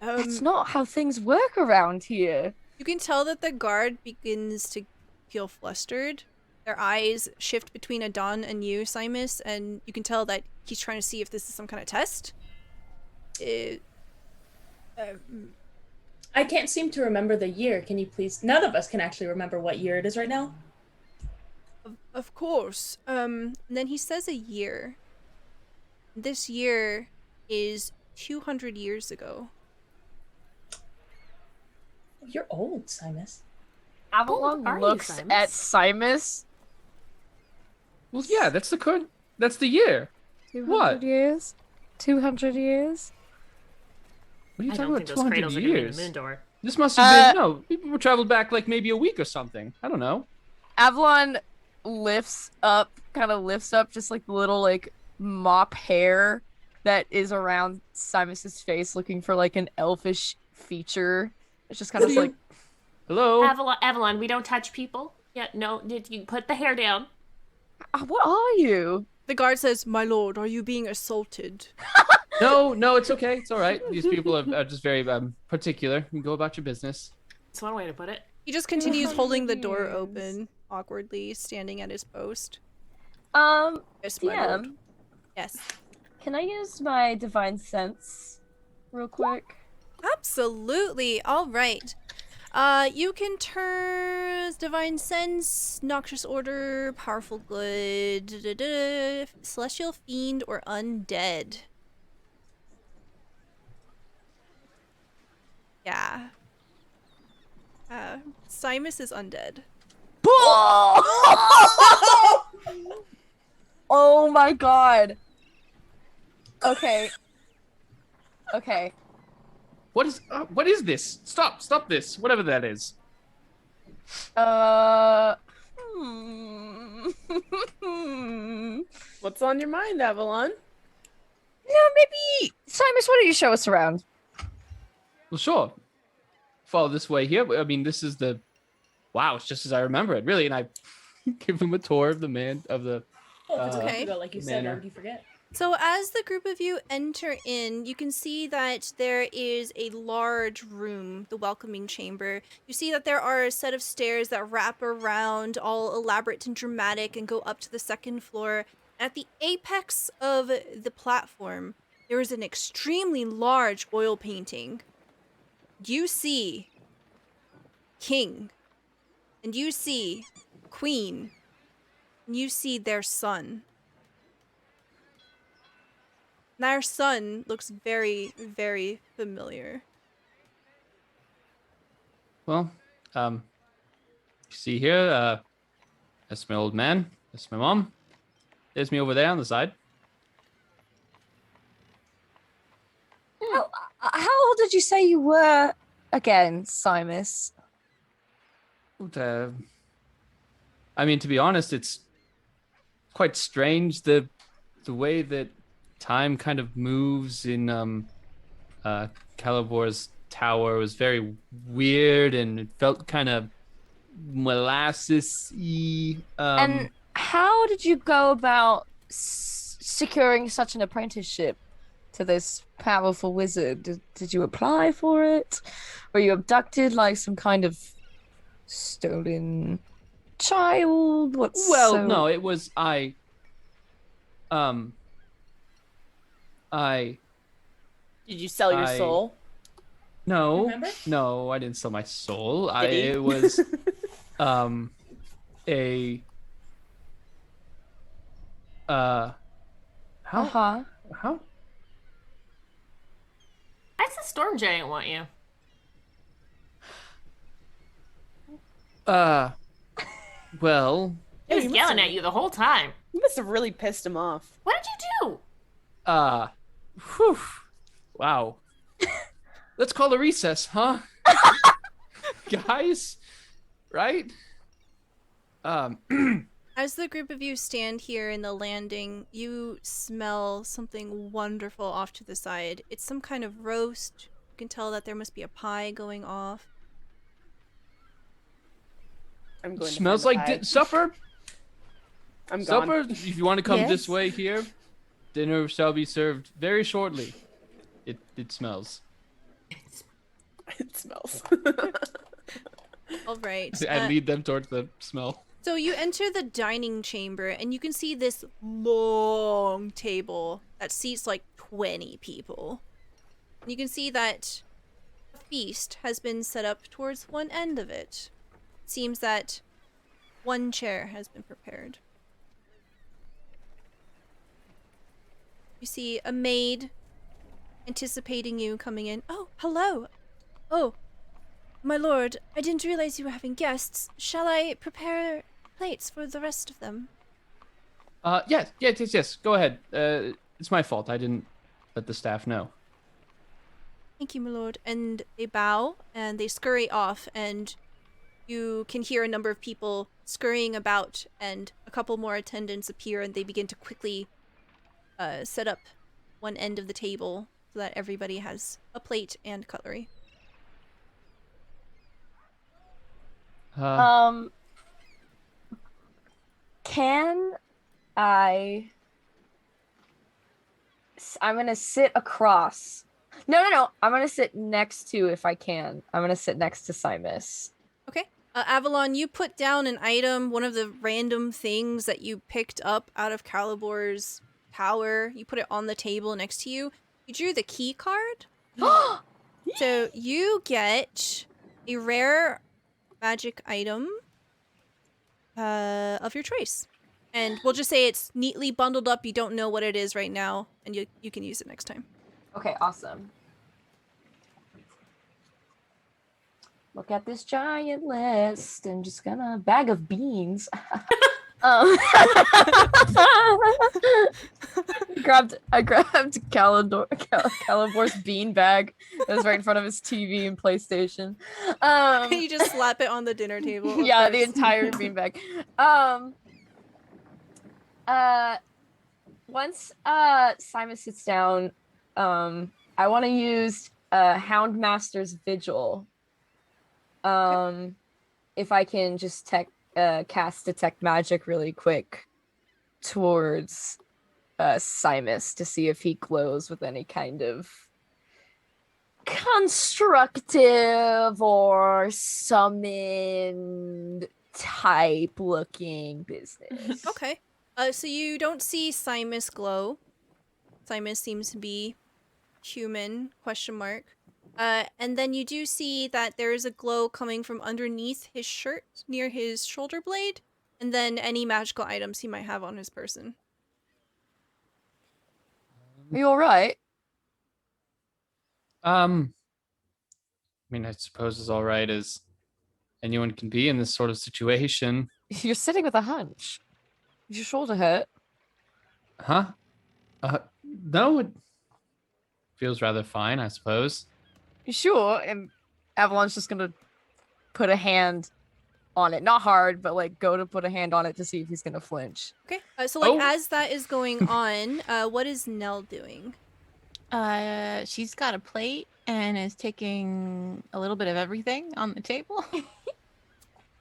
That's not how things work around here. You can tell that the guard begins to feel flustered. Their eyes shift between Adon and you, Simus, and you can tell that he's trying to see if this is some kind of test. I can't seem to remember the year. Can you please? None of us can actually remember what year it is right now. Of course. And then he says a year. This year is 200 years ago. You're old, Simus. Avalon are you, looks Simus? at Simus. Well, yeah, that's the year. 200 What? years? 200 years? What are you I talking don't about? think those 200 cradles are gonna be in years. the moon door. This must have been people traveled back like maybe a week or something. I don't know. Avalon lifts up just like the little like mop hair that is around Simus's face, looking for like an elfish feature. It's just kind of like, Hello. Avalon, we don't touch people. Yeah, no, did you put the hair down? what are you? The guard says, "My lord, are you being assaulted?" No, it's okay. It's all right. These people are just very particular. You can go about your business. That's one way to put it. He just continues holding the door open, awkwardly, standing at his post. Yes, my lord. DM, Yes. can I use my divine sense real quick? Absolutely. All right. You can turn Divine Sense, Noxious Order, Powerful Good, Celestial Fiend, or Undead. Yeah. Simus is undead. Oh my god. Okay. Okay. What is this? Stop this. Whatever that is. What's on your mind, Avalon? Maybe Simus, why don't you show us around? Well, sure. Follow this way here. I mean, this is the. Wow, it's just as I remember it, really. And I give him a tour of the Oh, it's okay. like you said, manor. how would you forget? So as the group of you enter in, you can see that there is a large room, the welcoming chamber. You see that there are a set of stairs that wrap around, all elaborate and dramatic, and go up to the second floor. At the apex of the platform, there is an extremely large oil painting. You see King, and you see Queen, and you see their son. Their son looks very, very familiar. Well, you see here, that's my old man. That's my mom. There's me over there on the side. How old did you say you were again, Simus? I mean, to be honest, it's quite strange the way that time kind of moves in Calibor's tower was very weird, and it felt kind of molasses-y. And how did you go about securing such an apprenticeship to this powerful wizard? Did you apply for it? Were you abducted like some kind of stolen child? No, it was I Did you sell your soul? No, Remember? no, I didn't sell my soul. Did he? It was how Uh-huh. how Why does the storm giant want you? well, He was you must yelling have- at you the whole time. You must have really pissed him off. What did you do? whew, wow. Let's call a recess, huh? Guys, right? As the group of you stand here in the landing, you smell something wonderful off to the side. It's some kind of roast. You can tell that there must be a pie going off. I'm going. Smells to find like the pie. supper. I'm Supper. gone. If you want to come Yes. this way here, dinner shall be served very shortly. It smells. It smells. All right. I lead them towards the smell. So you enter the dining chamber, and you can see this long table that seats like 20 people. And you can see that a feast has been set up towards one end of it. It seems that one chair has been prepared. You see a maid anticipating you coming in. Oh, hello. Oh, my lord, I didn't realize you were having guests. Shall I prepare plates for the rest of them? Yes. Go ahead. It's my fault. I didn't let the staff know. Thank you, my lord. And they bow and they scurry off, and you can hear a number of people scurrying about, and a couple more attendants appear, and they begin to quickly set up one end of the table so that everybody has a plate and cutlery. Can I'm gonna sit across. No. I'm gonna sit next to, if I can. I'm gonna sit next to Simus. Okay. Avalon, you put down an item, one of the random things that you picked up out of Calibor's tower. You put it on the table next to you. You drew the key card. So you get a rare magic item of your choice. And we'll just say it's neatly bundled up. You don't know what it is right now, and you can use it next time. Okay, awesome. Look at this giant list. I'm just gonna bag of beans. I grabbed Calibor's bean bag that was right in front of his TV and PlayStation. You just slap it on the dinner table. Yeah, the entire bean bag. Once Simon sits down, I want to use Houndmaster's Vigil. If I can just cast Detect Magic really quick towards Simus to see if he glows with any kind of constructive or summoned type looking business. Okay. So you don't see Simus glow. Simus seems to be human, ? And then you do see that there is a glow coming from underneath his shirt near his shoulder blade, and then any magical items he might have on his person. Are you all right? I mean, I suppose as all right as anyone can be in this sort of situation. You're sitting with a hunch. Is your shoulder hurt? Huh? No, it feels rather fine, I suppose. You sure? And Avalon's just gonna put a hand on it. Not hard, but like go to put a hand on it to see if he's gonna flinch. Okay. So like as that is going on, what is Nell doing? She's got a plate and is taking a little bit of everything on the table.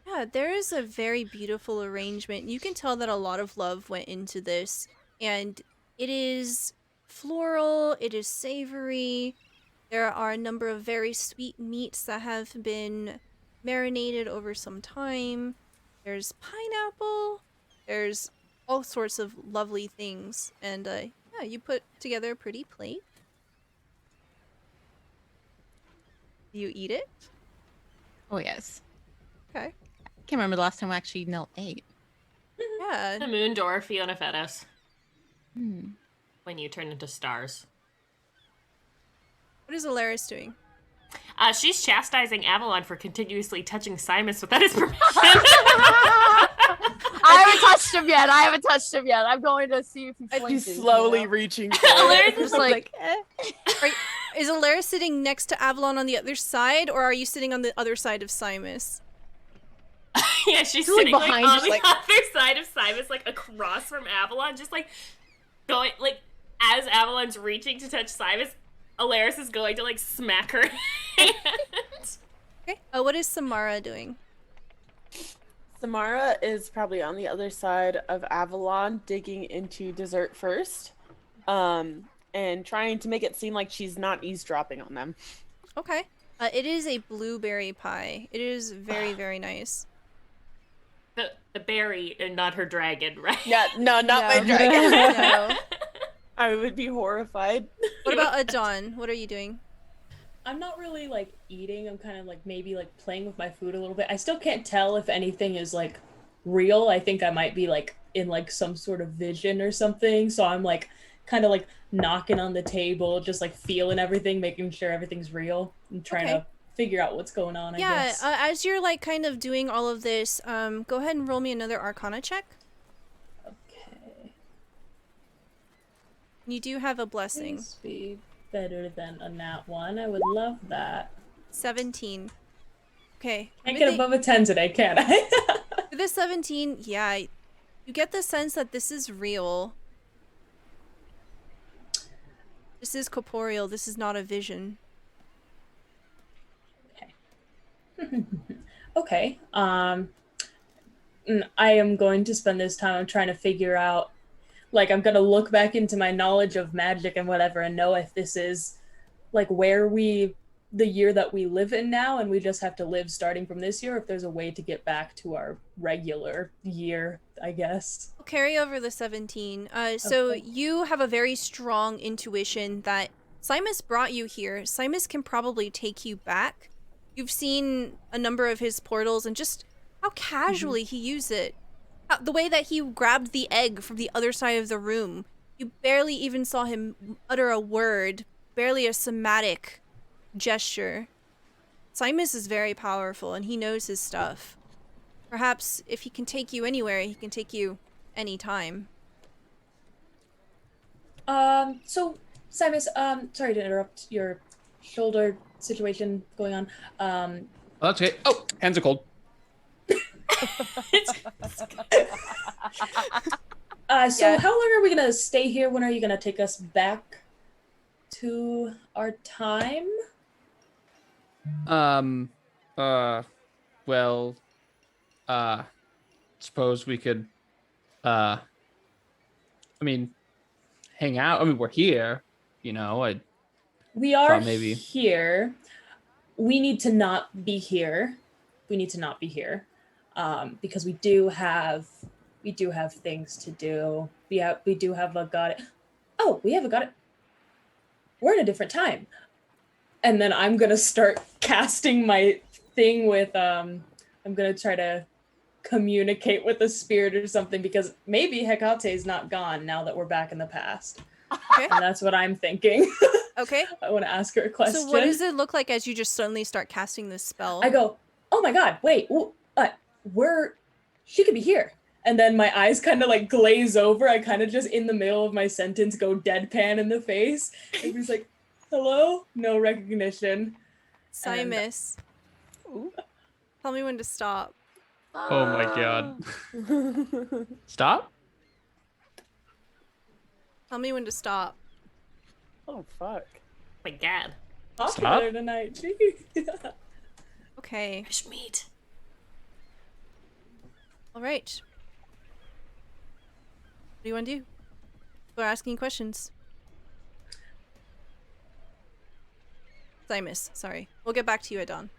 Yeah, there is a very beautiful arrangement. You can tell that a lot of love went into this, and it is floral, it is savory. There are a number of very sweet meats that have been marinated over some time. There's pineapple. There's all sorts of lovely things. And yeah, you put together a pretty plate. Do you eat it? Oh, yes. Okay. I can't remember the last time I actually Nell ate. Yeah. The moon door, Fiona fed us. Hmm. When you turn into stars. What is Alaris doing? She's chastising Avalon for continuously touching Simus without his permission. I haven't touched him yet. I'm going to see if he flinches. He's slowly you know? reaching for Alaris it. is like Is Alaris sitting next to Avalon on the other side, or are you sitting on the other side of Simus? Yeah, she's like, sitting like behind, on just the like- other side of Simus, like across from Avalon, just like going like as Avalon's reaching to touch Simus, Alaris is going to like smack her hand. Okay. What is Samara doing? Samara is probably on the other side of Avalon, digging into dessert first, and trying to make it seem like she's not eavesdropping on them. Okay. It is a blueberry pie. It is very, very nice. The berry and not her dragon, right? Yeah, no, not my dragon. No. I would be horrified. What about Adon? What are you doing? I'm not really like eating. I'm kind of like maybe like playing with my food a little bit. I still can't tell if anything is like real. I think I might be like in like some sort of vision or something. So I'm like kind of like knocking on the table, just like feeling everything, making sure everything's real and trying to figure out what's going on, I guess. As you're like kind of doing all of this, go ahead and roll me another Arcana check. Okay. You do have a blessing. Please be better than a nat 1. I would love that. 17. Okay. Can't get above a 10 today, can I? For this 17, yeah, you get the sense that this is real. This is corporeal. This is not a vision. Okay. I am going to spend this time trying to figure out, like, I'm going to look back into my knowledge of magic and whatever and know if this is, like, where we the year that we live in now, and we just have to live starting from this year, if there's a way to get back to our regular year, I guess. I'll carry over the 17. So Okay. you have a very strong intuition that Simus brought you here. Simus can probably take you back. You've seen a number of his portals and just how casually he used it. The way that he grabbed the egg from the other side of the room. You barely even saw him utter a word, barely a somatic gesture. Simus is very powerful and he knows his stuff. Perhaps if he can take you anywhere, he can take you anytime. So Simus, sorry to interrupt your shoulder situation going on. Oh, that's okay. Oh, hands are cold. So Yeah. how long are we gonna stay here? When are you gonna take us back to our time? Well, suppose we could, I mean, hang out. I mean, we're here, you know. We are maybe. here. We need to not be here. We need to not be here, because we do have things to do. We do have a god. Oh, we have a god. We're in a different time. And then I'm gonna start casting my thing with I'm gonna try to communicate with a spirit or something, because maybe Hecate is not gone now that we're back in the past. Okay. And that's what I'm thinking. Okay. I want to ask her a question. So what does it look like as you just suddenly start casting this spell? I go, oh my god, wait, she could be here. And then my eyes kind of like glaze over. I kind of just in the middle of my sentence go deadpan in the face. And he's like, hello? No recognition. Simus. Tell me when to stop. Oh my god. Stop? Tell me when to stop. Oh fuck. My god. Talk Stop? about her tonight. Jeez. Okay. Fish meat. All right. What do you want to do? We're asking questions. Simus, sorry. We'll get back to you at dawn.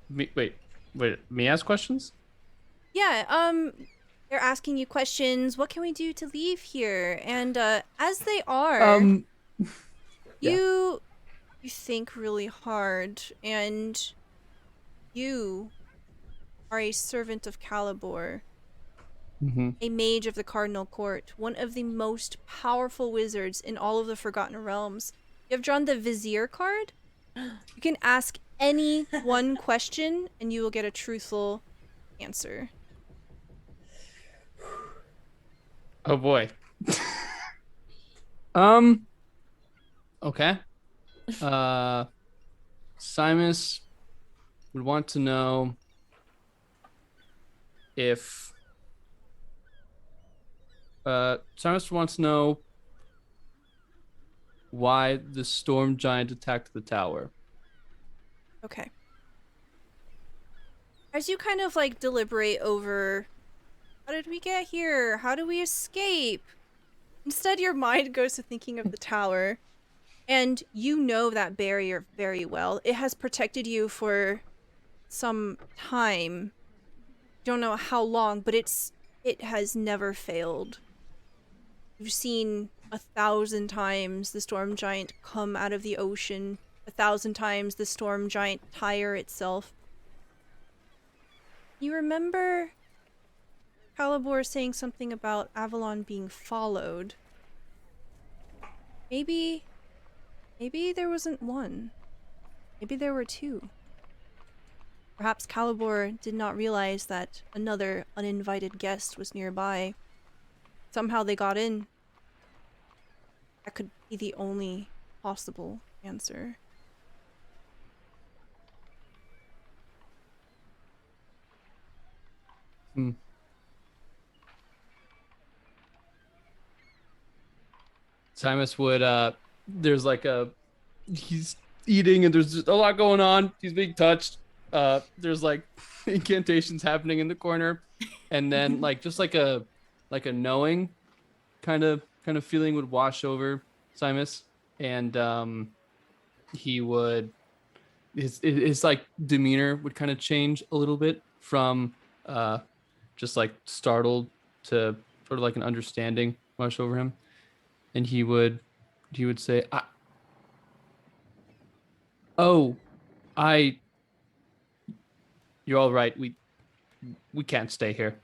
Me ask questions? Yeah, they're asking you questions. What can we do to leave here? And as they are, you think really hard, and you are a servant of Calibor, a mage of the Cardinal Court, one of the most powerful wizards in all of the Forgotten Realms. You have drawn the Vizier card. You can ask any one question, and you will get a truthful answer. Oh boy. Okay. Simus would want to know if Simus wants to know why the storm giant attacked the tower. Okay. As you kind of like deliberate over, how did we get here? How do we escape? Instead, your mind goes to thinking of the tower. And you know that barrier very well. It has protected you for some time. Don't know how long, but it has never failed. You've seen 1,000 times the storm giant come out of the ocean. 1,000 times the storm giant tire itself. You remember Calibor saying something about Avalon being followed. Maybe there wasn't one. Maybe there were two. Perhaps Calibor did not realize that another uninvited guest was nearby. Somehow they got in. That could be the only possible answer. Simus would there's like he's eating and there's just a lot going on. He's being touched. There's like incantations happening in the corner, and then like just like a knowing kind of feeling would wash over Simus, and he would his like demeanor would kind of change a little bit from just like startled to sort of like an understanding wash over him, and he would say, you're all right. We can't stay here.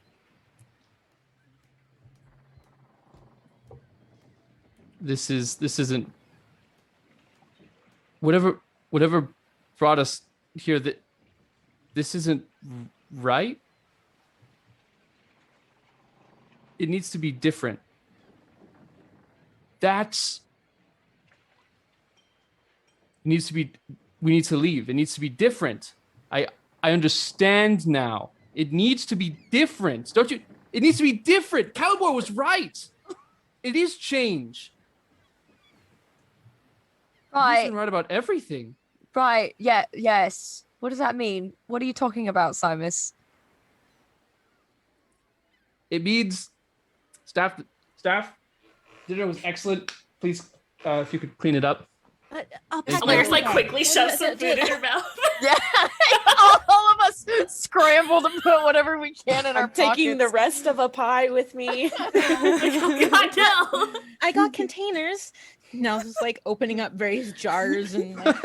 This isn't whatever brought us here. That this isn't right. It needs to be different. We need to leave. It needs to be different. I understand now. It needs to be different. Don't you? It needs to be different. Calibor was right. It is change. He's Right. been right about everything. Right. Yeah. Yes. What does that mean? What are you talking about, Simus? It means staff. Dinner was excellent. Please, if you could clean it up. I'll pack Alaris it like up. quickly shoves some food in her mouth. Yeah. all of us scramble to put whatever we can in our I'm taking the pockets. rest of a pie with me. Oh God, no! I got containers. Nell's just like opening up various jars and like,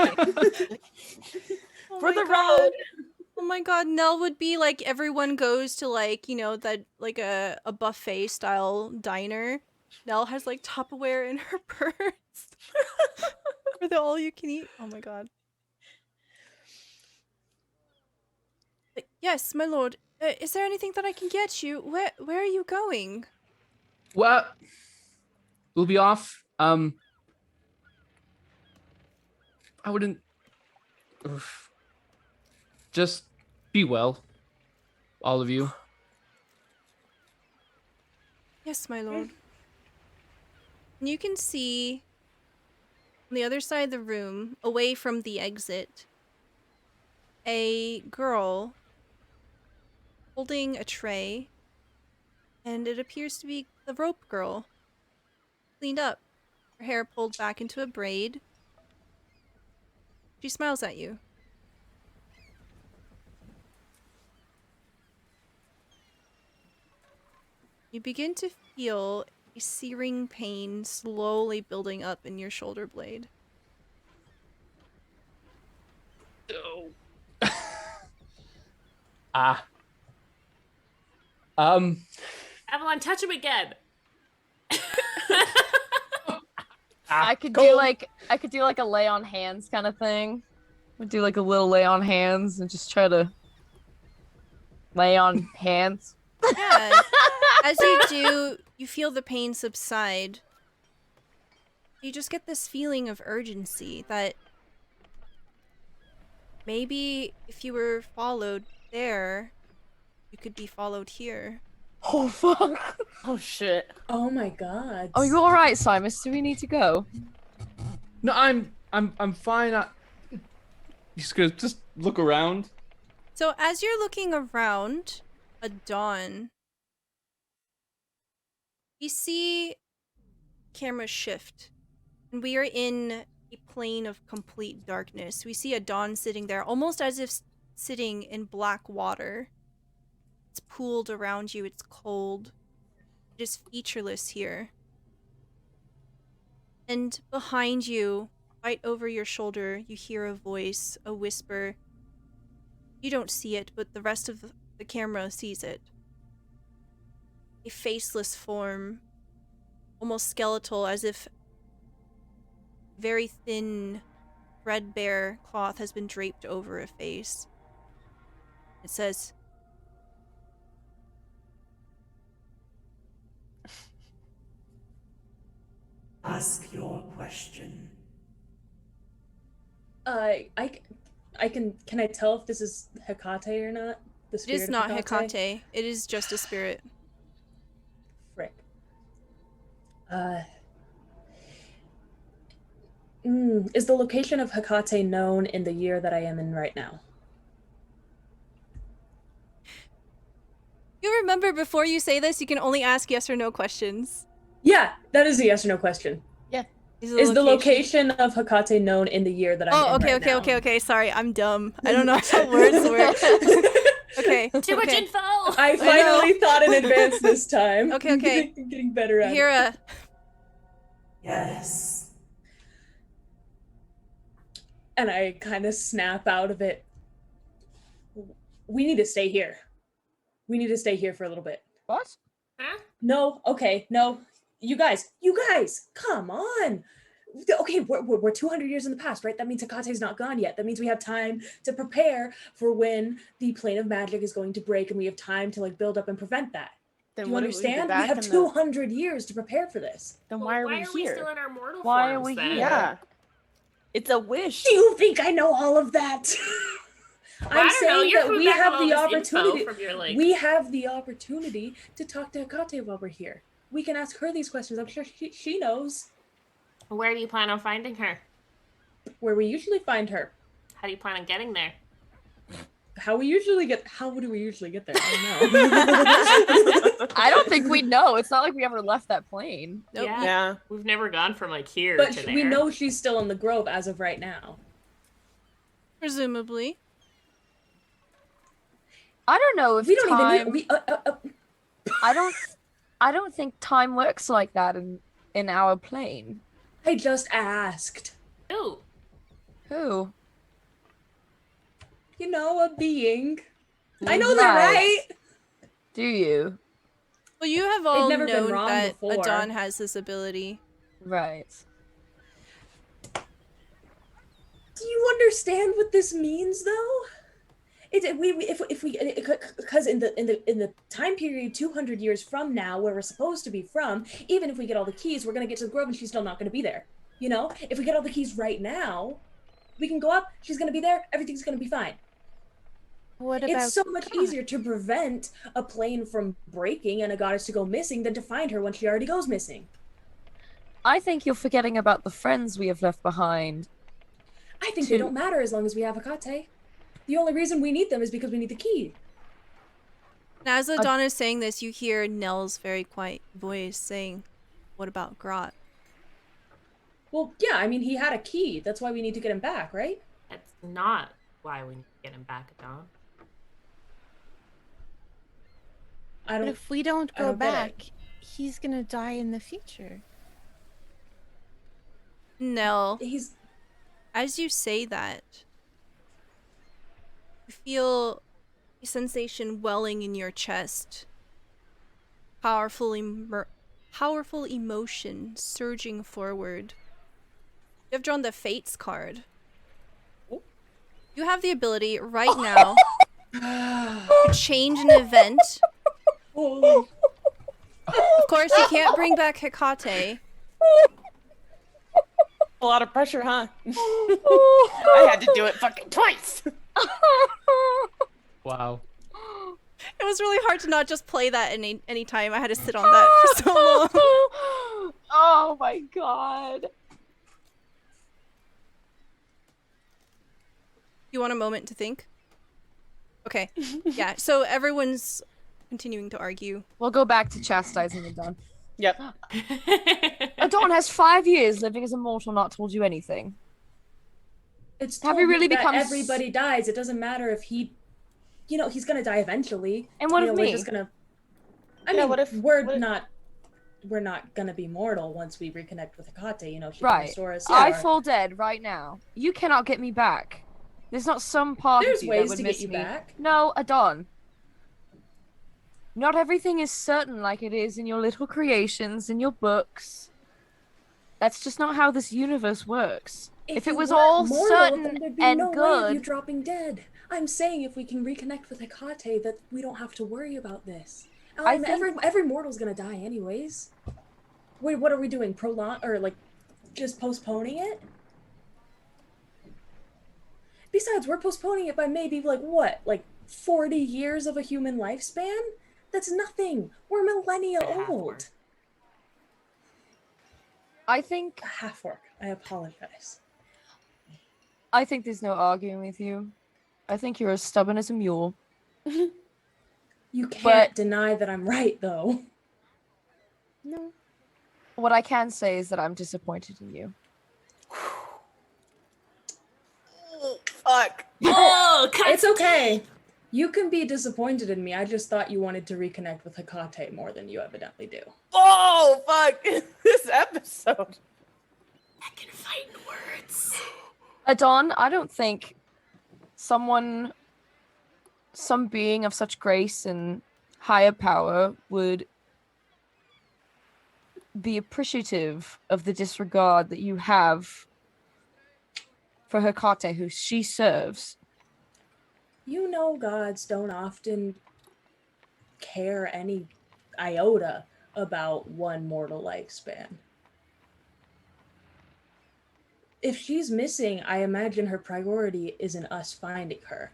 Oh For my the God. road. Oh my God, Nell would be like everyone goes to like, you know, that like a buffet style diner. Nell has like Tupperware in her purse for the all you can eat. Oh my God. Yes, my lord. Is there anything that I can get you? Where are you going? Well, we'll be off. I wouldn't. Just be well, all of you. Yes, my lord. And you can see on the other side of the room, away from the exit, a girl holding a tray, and it appears to be the rope girl. Cleaned up, her hair pulled back into a braid. She smiles at you. You begin to feel a searing pain slowly building up in your shoulder blade. Avalon, touch him again. I could do like a lay on hands kind of thing. I'd do like a little lay on hands and just try to lay on hands. Yeah. As you do, you feel the pain subside. You just get this feeling of urgency that maybe if you were followed there, you could be followed here. Oh fuck. Oh shit. Oh my God. Are you alright, Simus? Do we need to go? No, I'm fine. Just look around. So as you're looking around, at dawn, you see camera shift, and we are in a plane of complete darkness. We see a dawn sitting there, almost as if sitting in black water. It's pooled around you, it's cold. It is featureless here. And behind you, right over your shoulder, you hear a voice, a whisper. You don't see it, but the rest of the camera sees it. A faceless form, almost skeletal, as if very thin, threadbare cloth has been draped over a face. It says, Ask your question. Can I tell if this is Hecate or not? The it spirit is of not Hecate. It is just a spirit. Frick. Is the location of Hecate known in the year that I am in right now? You remember before you say this, you can only ask yes or no questions. Yeah, that is a yes or no question. Yeah. Is the location of Hecate known in the year that I'm in right now? Okay. Sorry, I'm dumb. I don't know how words work. Okay. Too much info. I finally thought in advance this time. Okay. I'm getting better at it. Hira. Yes. And I kind of snap out of it. We need to stay here. We need to stay here for a little bit. What? Huh? No, okay, no. You guys, come on. Okay, we're 200 years in the past, right? That means Hecate's not gone yet. That means we have time to prepare for when the plane of magic is going to break, and we have time to like build up and prevent that. Then Do you what if we understand? go We back have in the- 200 years to prepare for this. Then Well, why are we here? still in our mortal Why are forms, we then? here? Yeah. It's a wish. Do you think I know all of that? Well, I'm I don't know. saying You're that coming we back have with all the this info opportunity. from your, like... We have the opportunity to talk to Hecate while we're here. We can ask her these questions. I'm sure she knows Where do you plan on finding her? where we usually find her. How do you plan on getting there? How do we usually get there? I don't know. I don't think we know. It's not like we ever left that plane. Nope. Yeah. We've never gone from like here But to there. we know she's still in the grove as of right now. Presumably. I don't know if We don't time. even need. I don't think time works like that in our plane. I just asked. Ooh. Who? You know, a being. I know they're right. Do you? Well, you have all never been known wrong that before. Adon has this ability. Right. Do you understand what this means, though? Because in the time period 200 years from now, where we're supposed to be from, even if we get all the keys, we're gonna get to the grove and she's still not gonna be there. You know, if we get all the keys right now, we can go up. She's gonna be there. Everything's gonna be fine. What about It's so much easier to prevent a plane from breaking and a goddess to go missing than to find her when she already goes missing. I think you're forgetting about the friends we have left behind. I think they don't matter as long as we have Hecate. The only reason we need them is because we need the key. And as Adon is saying this, you hear Nell's very quiet voice saying, "What about Grot?" Well, yeah, I mean, he had a key. That's why we need to get him back, right? That's not why we need to get him back, Adon. But if we don't I go don't get it. back, he's gonna die in the future. Nell, He's as you say that, you feel a sensation welling in your chest. Powerful emotion surging forward. You have drawn the Fates card. You have the ability right now to change an event. holy. Of course, you can't bring back Hecate. A lot of pressure, huh? I had to do it fucking twice. Wow. It was really hard to not just play that any time. I had to sit on that for so long. Oh my god. You want a moment to think? Okay. Yeah, so everyone's continuing to argue. We'll go back to chastising Adon. Yep. Adon has 5 years living as a mortal, not told you anything. It's Have told we me really that become everybody dies. It doesn't matter if he, you know, he's gonna die eventually. And what you of know, me? We're just gonna. I Yeah, mean, what if- we're what if- not gonna be mortal once we reconnect with Hecate. You know, she can Right. restore us. I or- fall dead right now. You cannot get me back. There's not some part There's of you ways that would to miss get you me. back. No, Adon. Not everything is certain like it is in your little creations, in your books. That's just not how this universe works. If it you was weren't all mortal, certain then there'd be and no way of you good, dropping dead. I'm saying if we can reconnect with Hecate, that we don't have to worry about this. I think- Every mortal's gonna die anyways. Wait, what are we doing? Prolong or like just postponing it? Besides, we're postponing it by maybe like what, like 40 years of a human lifespan? That's nothing. We're millennia old. I think Half work. I apologize. there's no arguing with you. I think you're as stubborn as a mule. You can't But- deny that I'm right, though. No. what I can say is that I'm disappointed in you. Oh, fuck. Oh, cut. It's okay. You can be disappointed in me. I just thought you wanted to reconnect with Hecate more than you evidently do. Oh, fuck. This episode. I can fight in words. Adon, I don't think some being of such grace and higher power would be appreciative of the disregard that you have for Hecate, who she serves. You know gods don't often care any iota about one mortal lifespan. If she's missing, I imagine her priority isn't us finding her.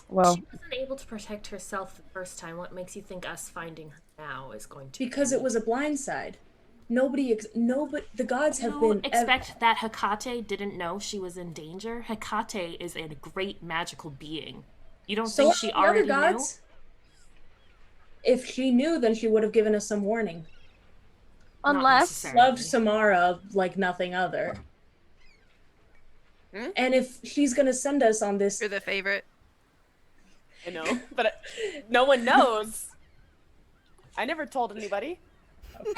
Well, She wasn't able to protect herself the first time. What makes you think us finding her now is going to Because it was a blindside. Nobody, the gods have You been... expect that Hecate didn't know she was in danger? Hecate is a great magical being. You don't So think are she the other already gods? If she knew, then she would have given us some warning. knew? unless Love Samara like nothing other. And if she's gonna send us on this... You're the favorite. I know, but no one knows. I never told anybody.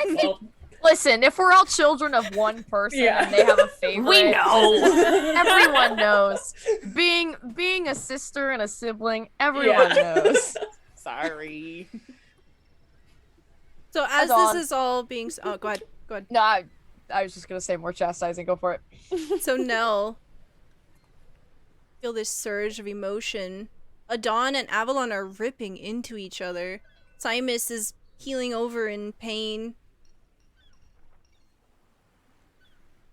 Well, listen, if we're all children of one person Yeah. and they have a favorite, We know. everyone knows. Being a sister and a sibling, everyone knows. Sorry. So as Adon. this is all being... Oh, go ahead. Go ahead. No, I was just gonna say more chastising. Go for it. So Nell, feel this surge of emotion. Adon and Avalon are ripping into each other. Simus is healing over in pain.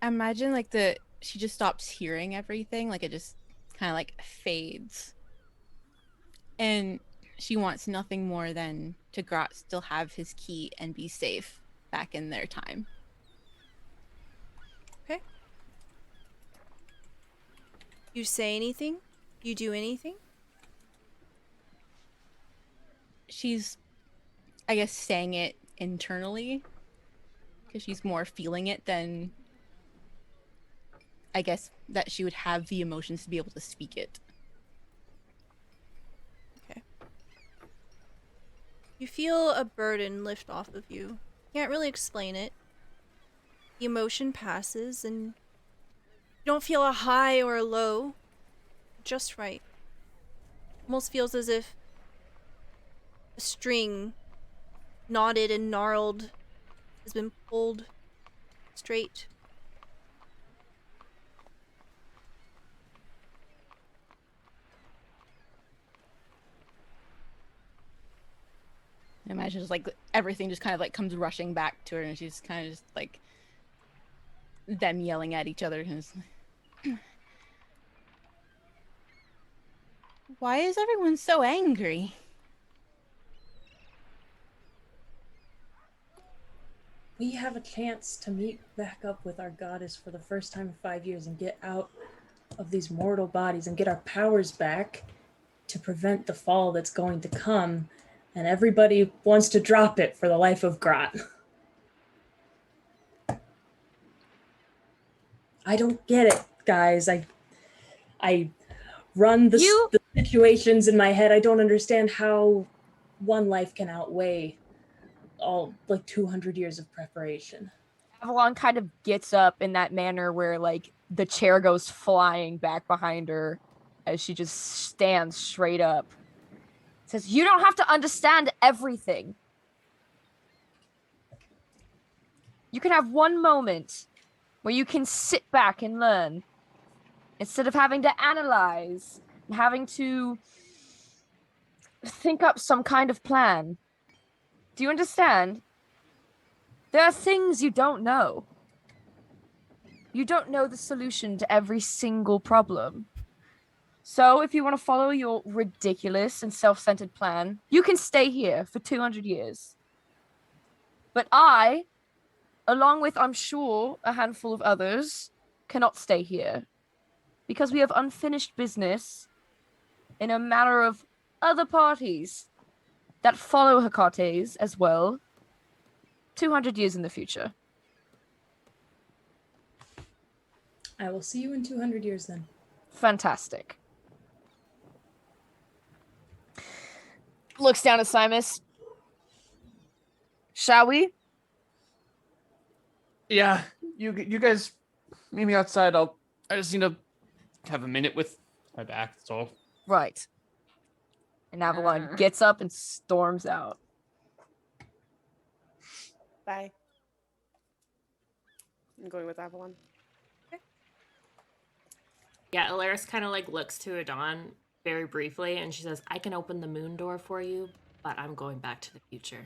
Imagine like she just stops hearing everything, like it just kind of like fades. And she wants nothing more than to still have his key and be safe back in their time. Okay. You say anything? You do anything? She's, I guess, saying it internally because she's more feeling it than, I guess, that she would have the emotions to be able to speak it. Okay. You feel a burden lift off of you. Can't really explain it. The emotion passes and you don't feel a high or a low. Just right. Almost feels as if a string, knotted and gnarled, has been pulled straight. I imagine just like everything just kind of like comes rushing back to her, and she's kind of just like them yelling at each other. And it's like, why is everyone so angry? We have a chance to meet back up with our goddess for the first time in 5 years and get out of these mortal bodies and get our powers back to prevent the fall that's going to come. And everybody wants to drop it for the life of Grot. I don't get it, guys. I run the situations in my head. I don't understand how one life can outweigh all like 200 years of preparation. Avalon kind of gets up in that manner where like the chair goes flying back behind her as she just stands straight up. Says, "You don't have to understand everything. You can have one moment where you can sit back and learn instead of having to analyze and having to think up some kind of plan. Do you understand? There are things you don't know. You don't know the solution to every single problem. So if you want to follow your ridiculous and self-centered plan, you can stay here for 200 years. But I, along with, I'm sure, a handful of others, cannot stay here. Because we have unfinished business in a matter of other parties that follow Hecate's as well, 200 years in the future. I will see you in 200 years then. Fantastic. Looks down at Simus. Shall we? Yeah, you guys meet me outside. I just need to have a minute with my back. That's all. Right. And Avalon gets up and storms out. Bye. I'm going with Avalon. Yeah, Alaris kind of like looks to Adon very briefly and she says, I can open the moon door for you, but I'm going back to the future.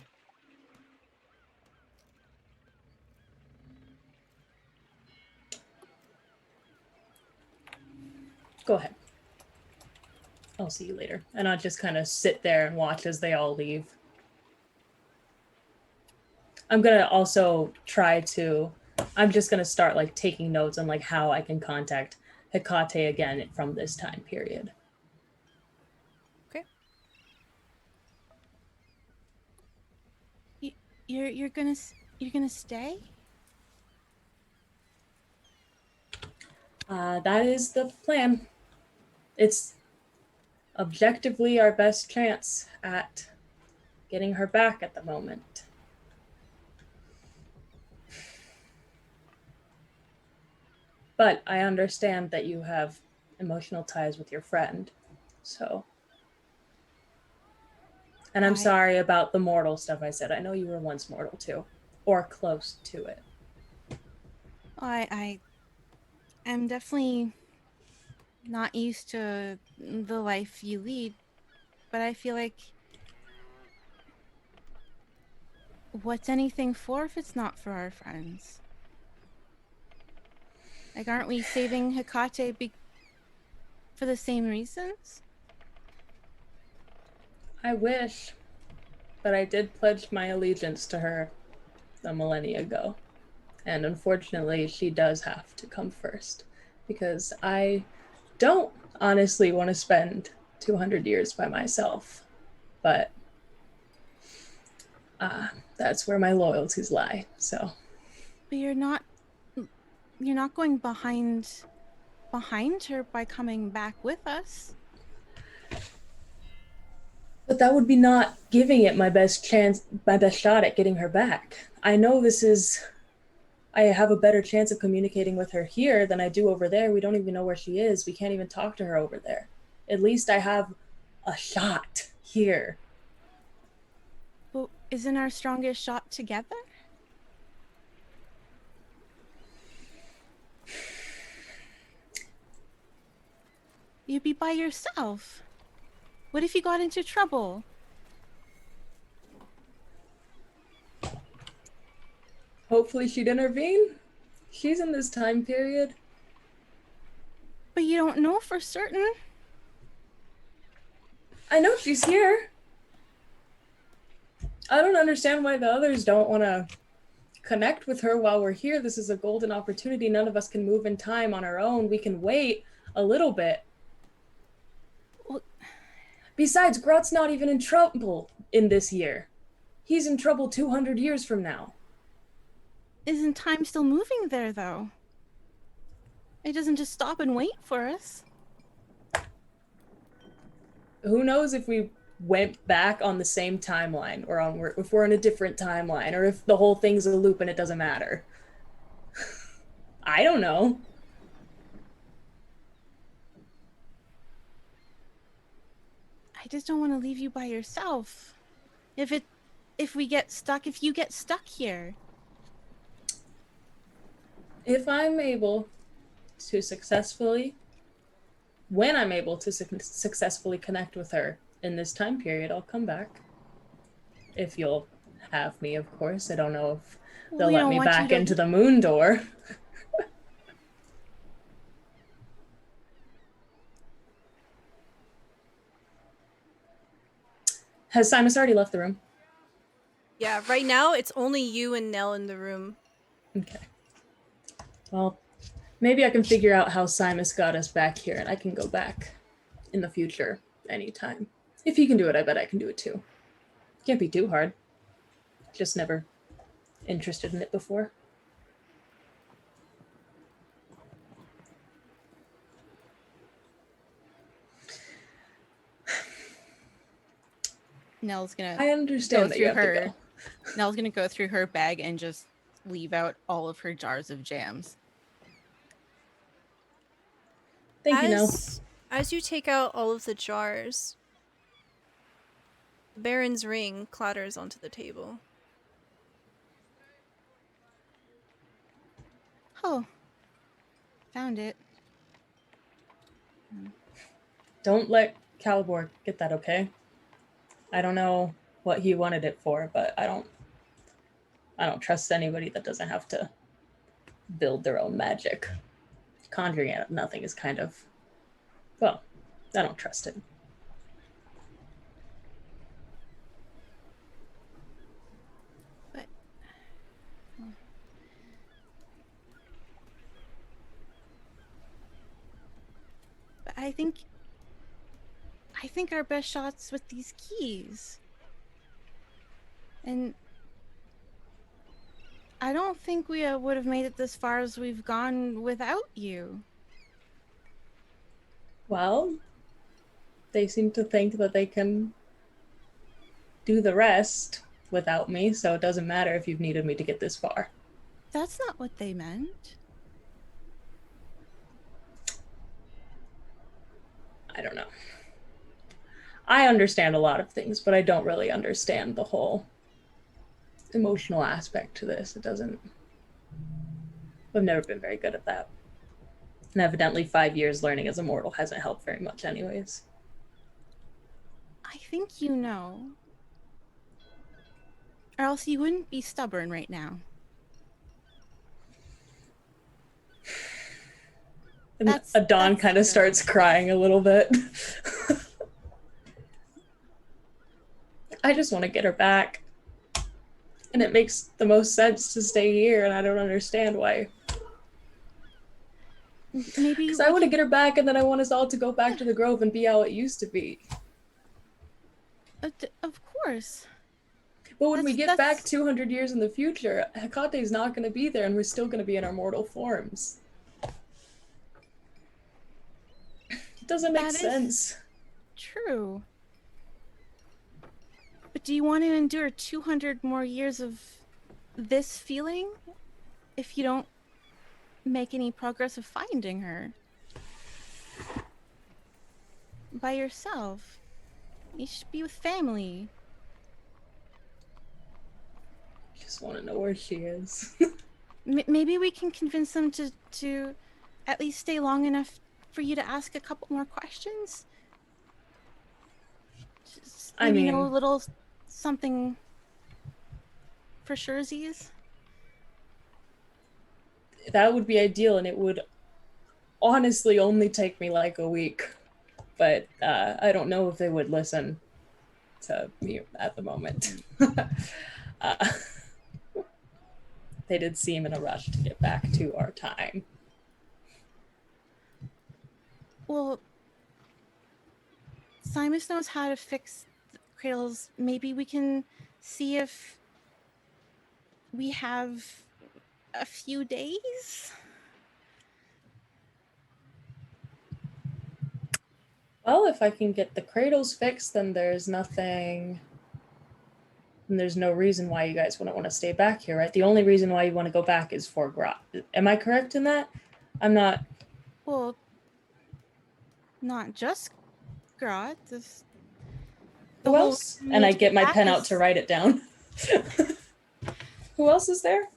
Go ahead. I'll see you later. And I'll just kind of sit there and watch as they all leave. I'm going to also I'm just going to start like taking notes on like how I can contact Hecate again from this time period. Okay. You're gonna stay? That is the plan. It's objectively our best chance at getting her back at the moment. But I understand that you have emotional ties with your friend, so. And I'm sorry about the mortal stuff I said. I know you were once mortal too, or close to it. I'm definitely not used to the life you lead, but I feel like what's anything for if it's not for our friends? Like, aren't we saving Hecate for the same reasons? I wish, but I did pledge my allegiance to her a millennia ago. And unfortunately, she does have to come first, because I don't honestly want to spend 200 years by myself. But that's where my loyalties lie, so. But you're not going behind her by coming back with us. But that would be not giving it my best shot at getting her back. I know I have a better chance of communicating with her here than I do over there. We don't even know where she is. We can't even talk to her over there. At least I have a shot here. But isn't our strongest shot together? You'd be by yourself. What if you got into trouble? Hopefully she'd intervene. She's in this time period. But you don't know for certain. I know she's here. I don't understand why the others don't want to connect with her while we're here. This is a golden opportunity. None of us can move in time on our own. We can wait a little bit. Besides, Grot's not even in trouble in this year. He's in trouble 200 years from now. Isn't time still moving there, though? It doesn't just stop and wait for us. Who knows if we went back on the same timeline, or if we're in a different timeline, or if the whole thing's a loop and it doesn't matter. I don't know. I just don't want to leave you by yourself. If you get stuck here. If I'm able to when I'm able to successfully connect with her in this time period, I'll come back. If you'll have me, of course. I don't know if they'll let me back into the moon door. Has Simus already left the room? Yeah, right now it's only you and Nell in the room. Okay. Well, maybe I can figure out how Simus got us back here and I can go back in the future anytime. If he can do it, I bet I can do it too. Can't be too hard. Just never interested in it before. Nell's gonna I understand that you have to go. Nell's gonna go through her bag and just leave out all of her jars of jams. Thank you, Nell. As you take out all of the jars, the Baron's ring clatters onto the table. Oh, found it. Don't let Calibor get that, okay? I don't know what he wanted it for, but I don't trust anybody that doesn't have to build their own magic. Conjuring out of nothing is kind of, well, I don't trust it. But I think our best shot's with these keys. And I don't think we would have made it this far as we've gone without you. Well, they seem to think that they can do the rest without me, so it doesn't matter if you've needed me to get this far. That's not what they meant. I don't know. I understand a lot of things, but I don't really understand the whole emotional aspect to this. I've never been very good at that. And evidently 5 years learning as a mortal hasn't helped very much anyways. I think you know. Or else you wouldn't be stubborn right now. And Adon kind of starts crying a little bit. I just want to get her back. And it makes the most sense to stay here, and I don't understand why. Maybe because I want to get her back, and then I want us all to go back to the Grove and be how it used to be. Of course. But when we get back 200 years in the future, Hecate's not going to be there, and we're still going to be in our mortal forms. It doesn't make sense. True. But do you want to endure 200 more years of this feeling if you don't make any progress of finding her? By yourself. You should be with family. I just want to know where she is. Maybe we can convince them to at least stay long enough for you to ask a couple more questions. Just maybe know a little something for surezies. That would be ideal, and it would honestly only take me like a week. But I don't know if they would listen to me at the moment. They did seem in a rush to get back to our time. Well, Simus knows how to fix the cradles. Maybe we can see if we have a few days. Well, if I can get the cradles fixed, then there's nothing... And there's no reason why you guys wouldn't want to stay back here, right? The only reason why you want to go back is for Grot. Am I correct in that? I'm not... Well, not just Grot. Who else? And I get my pen out to write it down. Who else is there?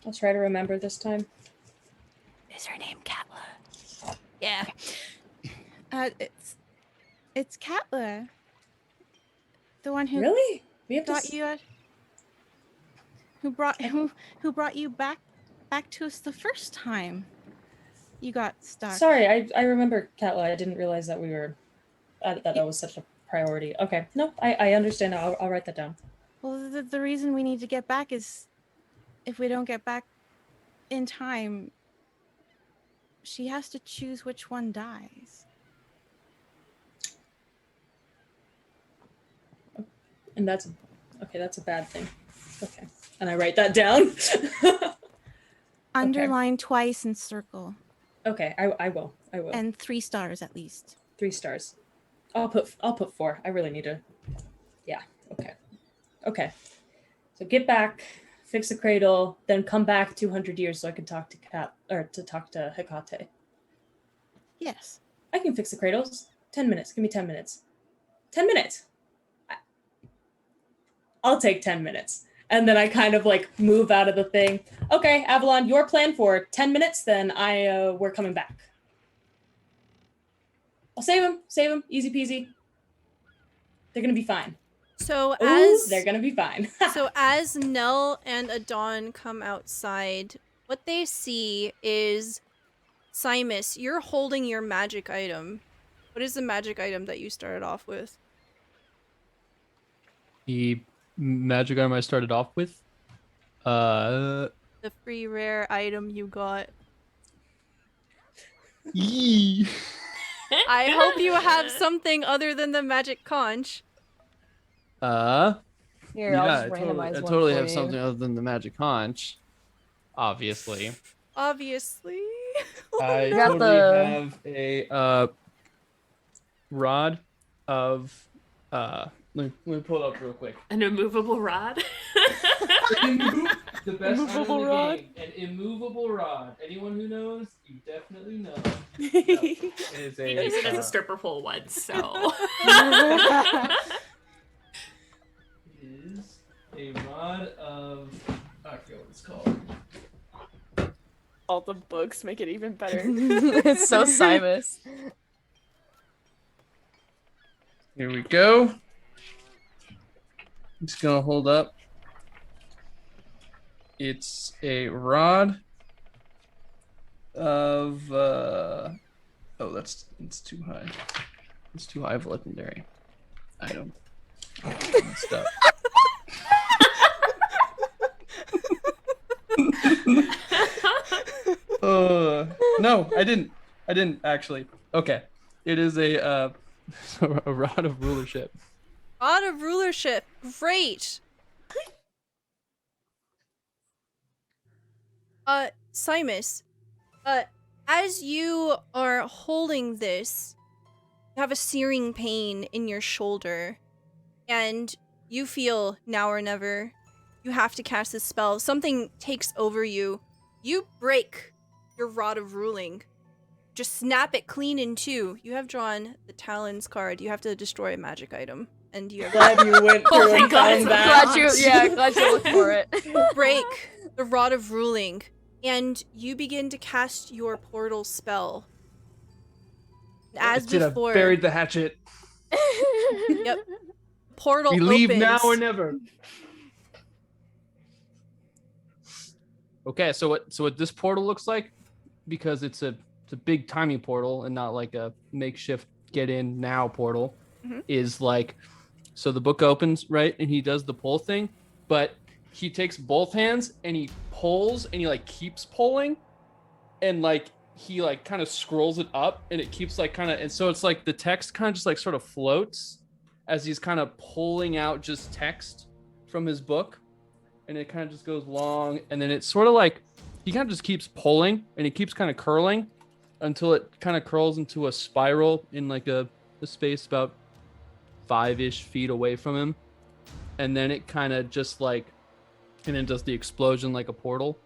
I'll try to remember this time. Is her name Katla? Yeah. It's Katla. The one who really? We have got you who brought you back to us the first time you got stuck. Sorry, I remember Katla. I didn't realize that we were that was such a priority. Okay, no, I understand now. I'll write that down. Well, the reason we need to get back is if we don't get back in time, she has to choose which one dies. And that's a bad thing. Okay. And I write that down. Underline twice and circle. Okay, I will. And 3 stars at least. 3 stars. I'll put 4. I really need to. Yeah. Okay. So get back, fix the cradle, then come back 200 years so I can talk to Hecate. Yes. I can fix the cradles. 10 minutes. Give me 10 minutes. 10 minutes. I'll take 10 minutes. And then I kind of like move out of the thing. Okay, Avalon, your plan for 10 minutes, then we're coming back. I'll save him, easy peasy. They're gonna be fine. So they're gonna be fine. So as Nell and Adon come outside, what they see is Simus, you're holding your magic item. What is the magic item that you started off with? The magic item I started off with? The free rare item you got. Yee. I hope you have something other than the magic conch. Here, I'll yeah, just I randomize one totally for have you. something other than the magic conch. Obviously. Obviously. I got totally have a rod of let me pull it up real quick. An immovable rod. The best Immovable item in the rod. game, an immovable rod. Anyone who knows, you definitely know. It is You used it as a a stripper pole once, so. is a rod of I forget what it's called. All the books make it even better. It's so Simus. Here we go. I'm just gonna hold up. It's a rod of it's too high. It's too high of a legendary item. Messed up. No, I didn't actually. Okay. It is a rod of rulership. Rod of rulership. Great. Simus, as you are holding this, you have a searing pain in your shoulder, and you feel now or never you have to cast this spell. Something takes over you. You break your rod of ruling. Just snap it clean in two. You have drawn the Talons card. You have to destroy a magic item. And you have Glad you went Oh through my and God, found it's that. Glad you looked for it. break the rod of ruling, and you begin to cast your portal spell. As That's it, before, I've buried the hatchet. Yep. Portal We leave opens. now or never. Okay, so what this portal looks like, because it's a big timey portal and not like a makeshift get in now portal, is like, so the book opens, right, and he does the pull thing, but he takes both hands and he pulls and he like keeps pulling, and like he like kind of scrolls it up and it keeps like kind of, and so it's like the text kind of just like sort of floats as he's kind of pulling out just text from his book, and it kind of just goes long, and then it's sort of like he kind of just keeps pulling and it keeps kind of curling until it kind of curls into a spiral in like a space about 5-ish feet away from him, and then it kind of just like, and then does the explosion like a portal,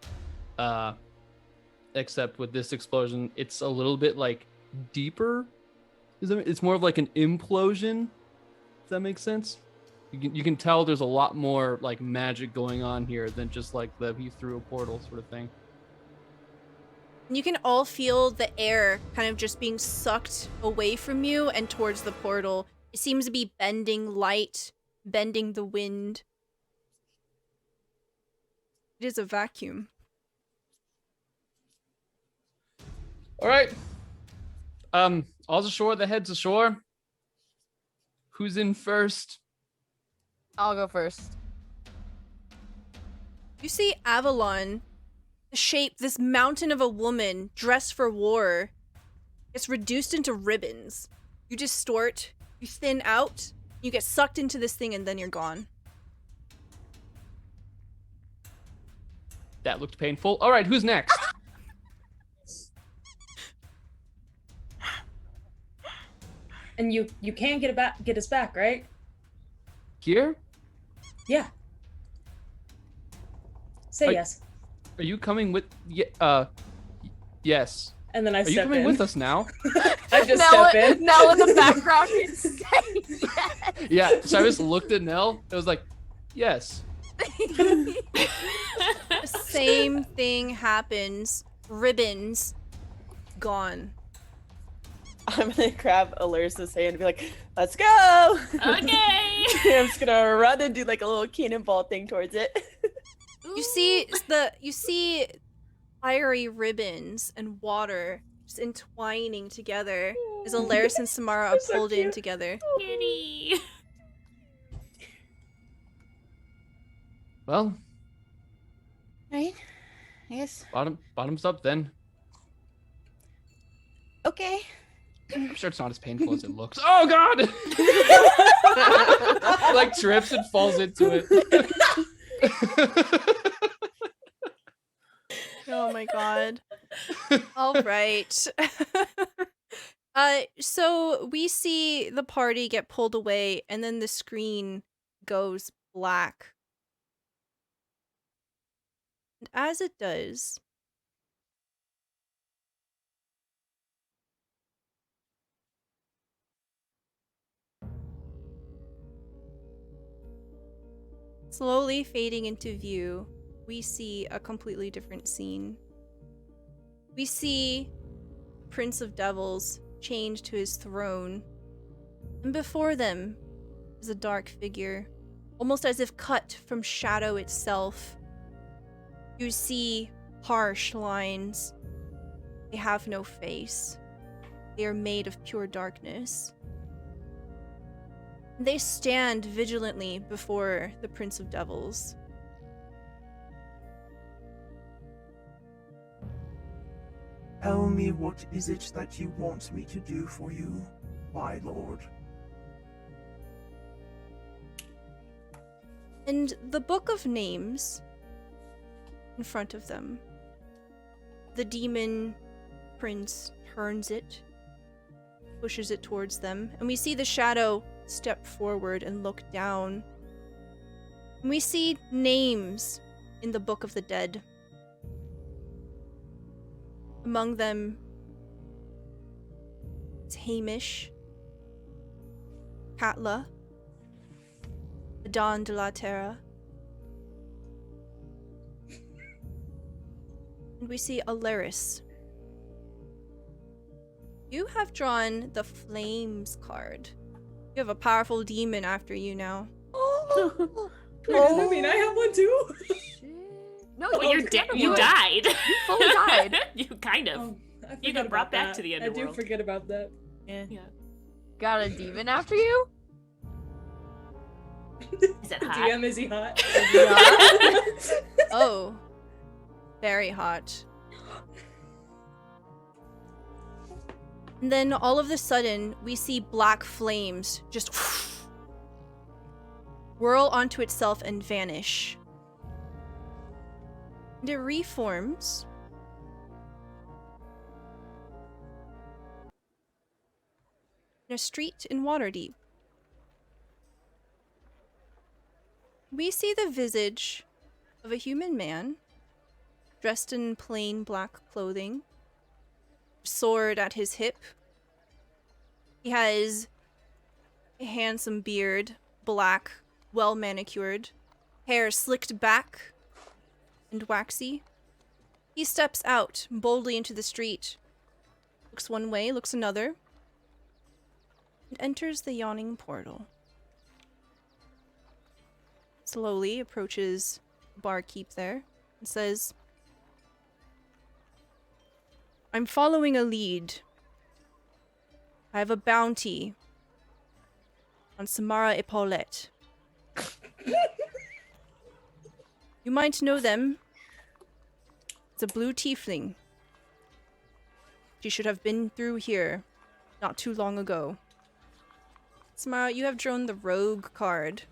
except with this explosion it's a little bit like deeper. It's more of like an implosion. Does that make sense? You can tell there's a lot more like magic going on here than just like he threw a portal sort of thing. You can all feel the air kind of just being sucked away from you and towards the portal. It seems to be bending light, bending the wind. It is a vacuum. All right. All's ashore, the head's ashore. Who's in first? I'll go first. You see Avalon, the shape, this mountain of a woman dressed for war. It's reduced into ribbons. You distort, you thin out, You get sucked into this thing and then you're gone. That looked painful. All right, who's next? And you can get us back, right? Here? Yeah. Say yes. Are you coming with? Yes. And then I Are you step coming in. with us now? I just step in. Nell in the background is saying yes. Yeah. Cyrus looked at Nell. It was like, yes. The same thing happens. Ribbons gone. I'm gonna grab Alaris's hand and be like, let's go! Okay. I'm just gonna run and do like a little cannonball thing towards it. You see fiery ribbons and water just entwining together as Alaris and Samara are so pulled in cute. together. Kitty. Well, Right? I guess. bottoms up then. Okay. I'm sure it's not as painful as it looks. Oh God! Like trips and falls into it. Oh my god. All right. So we see the party get pulled away and then the screen goes black. And as it does, slowly fading into view, we see a completely different scene. We see Prince of Devils chained to his throne, and before them is a dark figure, almost as if cut from shadow itself. You see harsh lines. They have no face. They are made of pure darkness. They stand vigilantly before the Prince of Devils. Tell me, what is it that you want me to do for you, my lord? And the book of names in front of them. The demon prince turns it, pushes it towards them, and we see the shadow step forward and look down. And we see names in the book of the dead. Among them is Hamish, Katla, Adon de la Terra, and we see Alaris. You have drawn the Flames card. You have a powerful demon after you now. Does that mean I have one too? No, Well, you died. You fully died. You kind of. Oh, I You forgot got brought about back that. to the I underworld. do forget about that. Yeah. Got a demon after you? Is it hot? DM, is he hot? Oh, very hot. And then all of a sudden, we see black flames just whirl onto itself and vanish. And it reforms. In a street in Waterdeep. We see the visage of a human man, dressed in plain black clothing, sword at his hip. He has a handsome beard, black, well manicured, hair slicked back and waxy. He steps out boldly into the street, looks one way, looks another, and enters the yawning portal. Slowly approaches the barkeep there and says, I'm following a lead. I have a bounty on Samara Epaulette. You might know them. It's a blue tiefling. She should have been through here not too long ago. Samara, you have drawn the rogue card.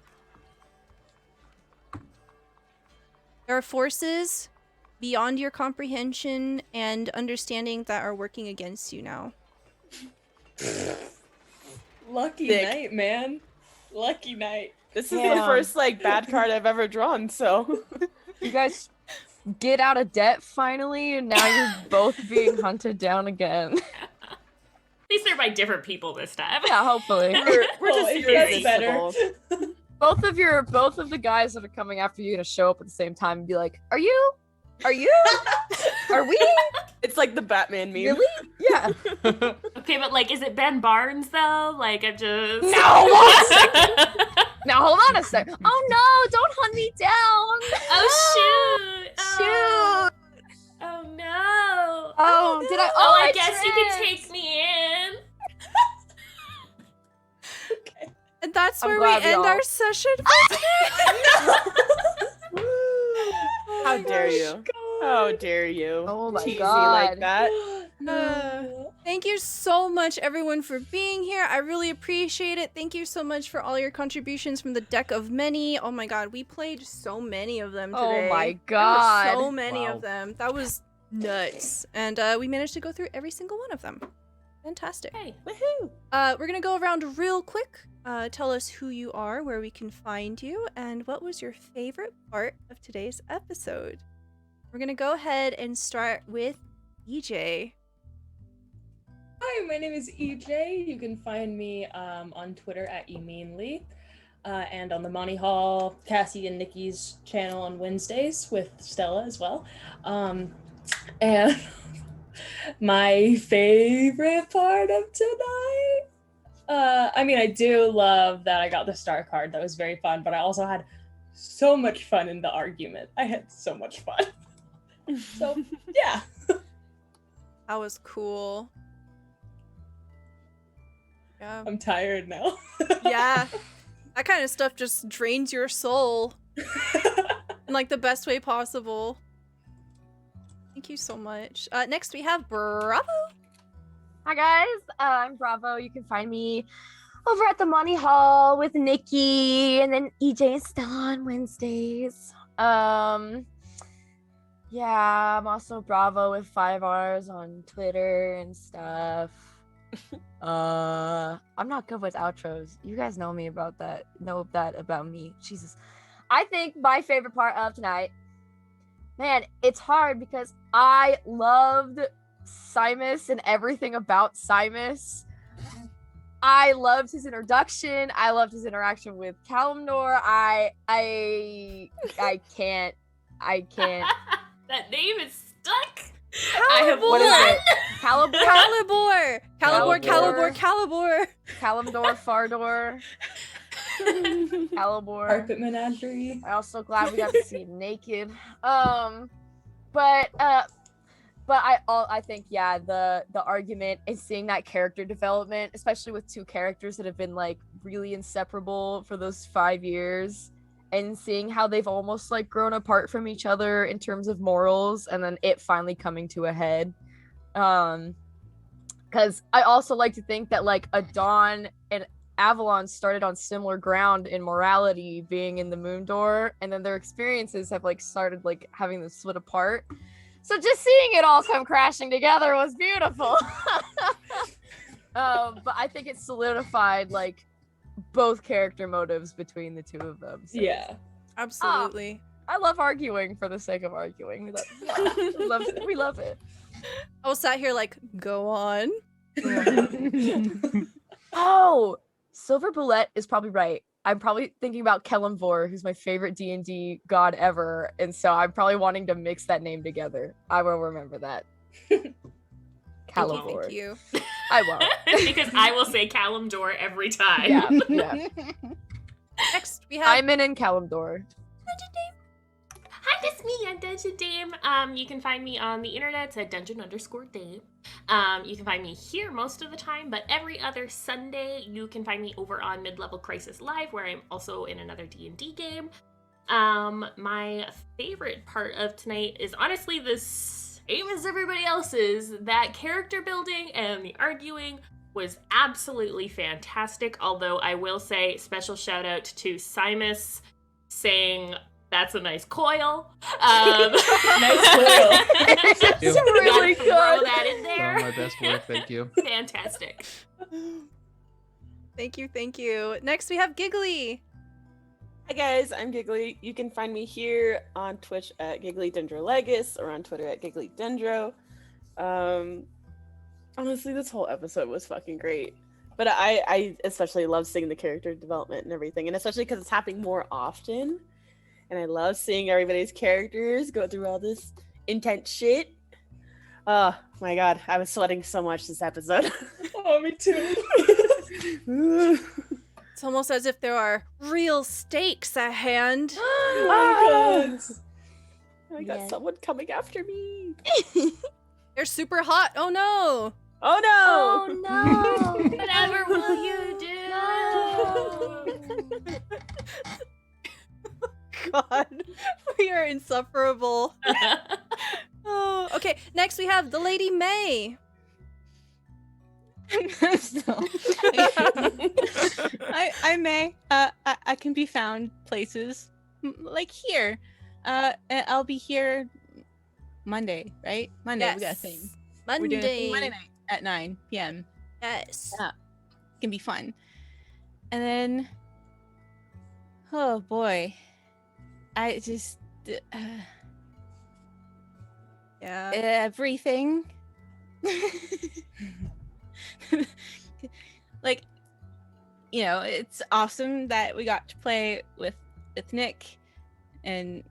There are forces beyond your comprehension and understanding that are working against you now. Lucky Dick. night, man. Lucky night. This is the first like bad card I've ever drawn, so You guys get out of debt finally, and now you're both being hunted down again. At least they're by different people this time. Yeah, hopefully. we're just That's better. irresistible. both of the guys that are coming after you gonna show up at the same time and be like, Are you? Are we? It's like the Batman meme. Really? Yeah. Okay, but like, is it Ben Barnes though? Like, I'm just. No, now hold on a sec. Oh no, don't hunt me down. Oh shoot! Shoot. Oh no! Oh, did I? Oh, I I guess you can tricked. take me in. And that's I'm where we glad end y'all- our session. How dare you? How dare you? Oh my Cheesy God. like that. Thank you so much, everyone, for being here. I really appreciate it. Thank you so much for all your contributions from the deck of many. Oh my god, we played so many of them today. Oh my There God. were so many Wow. of them. That was nuts. And we managed to go through every single one of them. Fantastic. Hey. Woohoo! We're gonna go around real quick. Tell us who you are, where we can find you, and what was your favorite part of today's episode. We're gonna go ahead and start with EJ. Hi, my name is EJ. You can find me on Twitter at emeanly, and on the Monty Hall, Cassie and Nikki's channel on Wednesdays with Stella as well. And my favorite part of tonight, I mean, I do love that I got the star card. That was very fun, but I also had so much fun in the argument. I had so much fun. So, yeah. That was cool. Yeah. I'm tired now. Yeah. That kind of stuff just drains your soul in like the best way possible. Thank you so much. Next we have Bravo. Hi guys, I'm Bravo. You can find me over at the Monty Hall with Nikki, and then EJ and Stella on Wednesdays. Yeah, I'm also Bravo with 5 R's on Twitter and stuff. I'm not good with outros. You guys know me about that. Know that about me. Jesus. I think my favorite part of tonight, man, it's hard because I loved Simus and everything about Simus. I loved his introduction. I loved his interaction with Kalimdor. I can't. That name is stuck. What is it? Calibor? Calibor. Kalimdor, Fardor. Calibor. Carpet menagerie. I'm also glad we got to see him naked. But I think the argument is seeing that character development, especially with 2 characters that have been like really inseparable for those 5 years, and seeing how they've almost like grown apart from each other in terms of morals, and then it finally coming to a head. Because I also like to think that like Adon and Avalon started on similar ground in morality, being in the Moon Door, and then their experiences have like started like having them split apart. So just seeing it all come crashing together was beautiful. But I think it solidified like both character motives between the 2 of them. So Yeah. Absolutely. I love arguing for the sake of arguing. We love it. I was sat here like, go on. Oh, Silver Bullet is probably right. I'm probably thinking about Kalimdor, who's my favorite D&D god ever, and so I'm probably wanting to mix that name together. I will remember that. Kalimdor. Thank you. I won't. Because I will say Kalimdor every time. Yeah. Next we have Simon and Kalimdor. Hi, it's me. I'm Dungeon Dame. You can find me on the internet at dungeon_dame. You can find me here most of the time, but every other Sunday you can find me over on Mid-Level Crisis Live, where I'm also in another D&D game. My favorite part of tonight is honestly the same as everybody else's. That character building and the arguing was absolutely fantastic. Although I will say, special shout out to Simus saying, "That's a nice coil." Nice coil. It's really Throw good. that in Some there. of my best work, thank you. Fantastic. Thank you, thank you. Next we have Giggly. Hi guys, I'm Giggly. You can find me here on Twitch at GigglyDendroLegus or on Twitter at GigglyDendro. Honestly, this whole episode was fucking great. But I especially love seeing the character development and everything, and especially because it's happening more often. And I love seeing everybody's characters go through all this intense shit. Oh my god, I was sweating so much this episode. Oh, me too. It's almost as if there are real stakes at hand. Oh my god. I got Yeah. someone coming after me. They're super hot. Oh no. Oh no! Oh no! Whatever will you do? God. We are insufferable. Oh, okay. Next we have the Lady May. I may. I can be found places like here. And I'll be here Monday, right? Monday. We got a thing. We're doing a thing Monday night at 9 p.m. Yes. Yeah. It can be fun. And then, oh boy, I just Yeah. everything. Like, you know, it's awesome that we got to play with Nick, and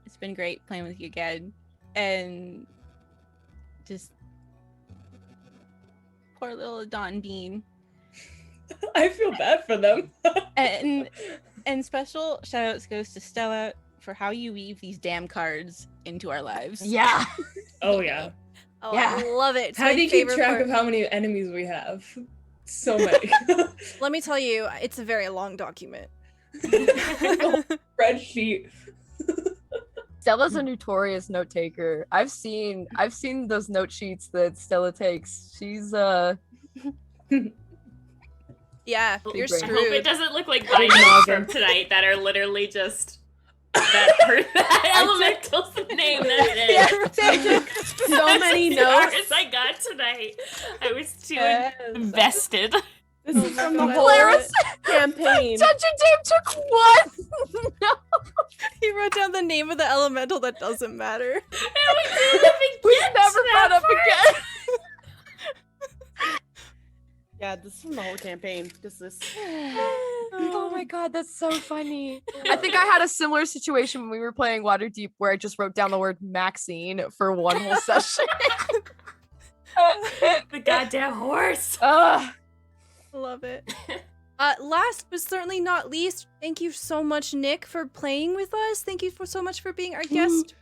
it's been great playing with you again. And just poor little Don Bean. I feel bad for them. And special shout outs goes to Stella for how you weave these damn cards into our lives. Yeah. Oh yeah. Oh, Yeah. I love it. It's How my do you keep favorite track part. of how many enemies we have? So many. Let me tell you, it's a very long document. Spreadsheet. Stella's a notorious note taker. I've seen those note sheets that Stella takes. She's Yeah, Big you're I brain. hope it screwed. doesn't look like Big my notes noggin. from tonight that are literally just that elemental's name. That's it. So many As far notes. as I got tonight. I was too Yes. invested. This is from the my whole Clara's campaign. Dungeon Dame took one. No. He wrote down the name of the elemental that doesn't matter. And we didn't even We've get never to brought that up part. again. Yeah, this is from the whole campaign. Just this. Oh my god, that's so funny. I think I had a similar situation when we were playing Waterdeep where I just wrote down the word Maxine for one whole session. The goddamn horse. Ugh. Love it. Last but certainly not least, thank you so much, Nick, for playing with us. Thank you so much for being our guest.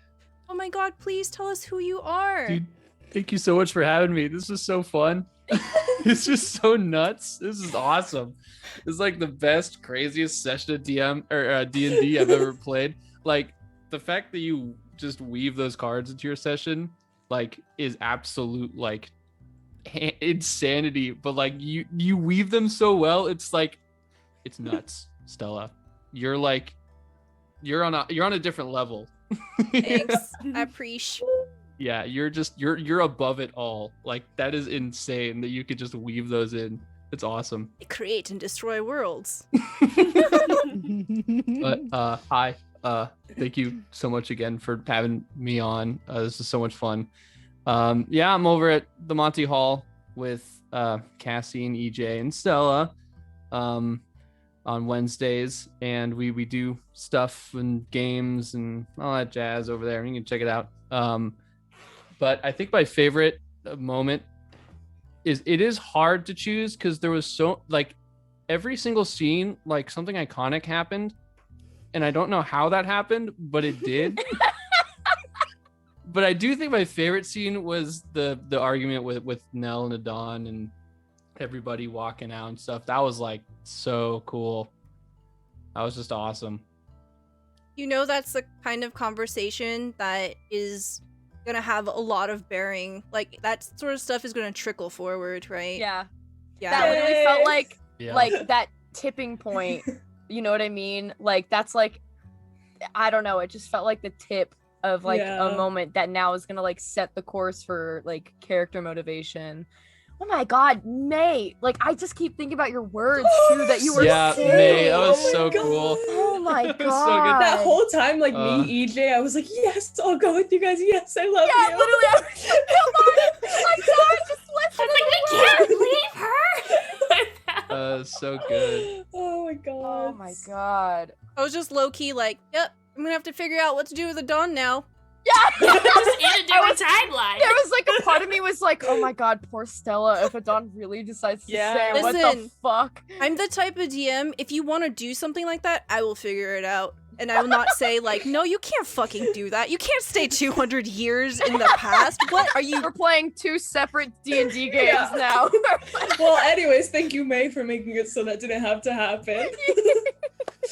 Oh my god, please tell us who you are. Dude, thank you so much for having me. This was so fun. It's just so nuts. This is awesome. It's like the best, craziest session of D&D I've ever played. Like, the fact that you just weave those cards into your session, like, is absolute, like, insanity. But like, you weave them so well. It's like, it's nuts, Stella. You're like, you're on a different level. Thanks. I appreciate. Yeah, you're above it all. Like, that is insane that you could just weave those in. It's awesome. Create and destroy worlds. But hi. Thank you so much again for having me on. This is so much fun. Yeah, I'm over at the Monty Hall with Cassie and EJ and Stella on Wednesdays, and we do stuff and games and all that jazz over there. You can check it out. But I think my favorite moment is hard to choose because there was so, like, every single scene, like, something iconic happened, and I don't know how that happened, but it did. But I do think my favorite scene was the argument with Nell and Adon and everybody walking out and stuff. That was like so cool. That was just awesome. You know, that's the kind of conversation that is gonna have a lot of bearing. Like that sort of stuff is gonna trickle forward, right? Yeah. Yeah. That literally felt like Yeah. like that tipping point. You know what I mean? Like that's like, I don't know. It just felt like the tip of like a moment that now is gonna like set the course for like character motivation. Oh my god, May! Like I just keep thinking about your words too that you were saying. May, that was so cool. Oh my It god! was so good. That whole time, like me, EJ, I was like, yes, I'll go with you guys. Yes, I love you. Yeah, literally. I was like, come on! My god, just listen to We the can't words. leave her. So good. Oh my god. Oh my god. I was just low key like, yep, I'm gonna have to figure out what to do with the Dawn now. Yeah. Just in a different timeline. There was like a part of me was like, oh my god, poor Stella. If Adon really decides to say, what the Listen, fuck? I'm the type of DM, if you want to do something like that, I will figure it out. And I will not say like, no, you can't fucking do that. You can't stay 200 years in the past. What are you? We're playing 2 separate D&D games now. Well, anyways, thank you, May, for making it so that didn't have to happen.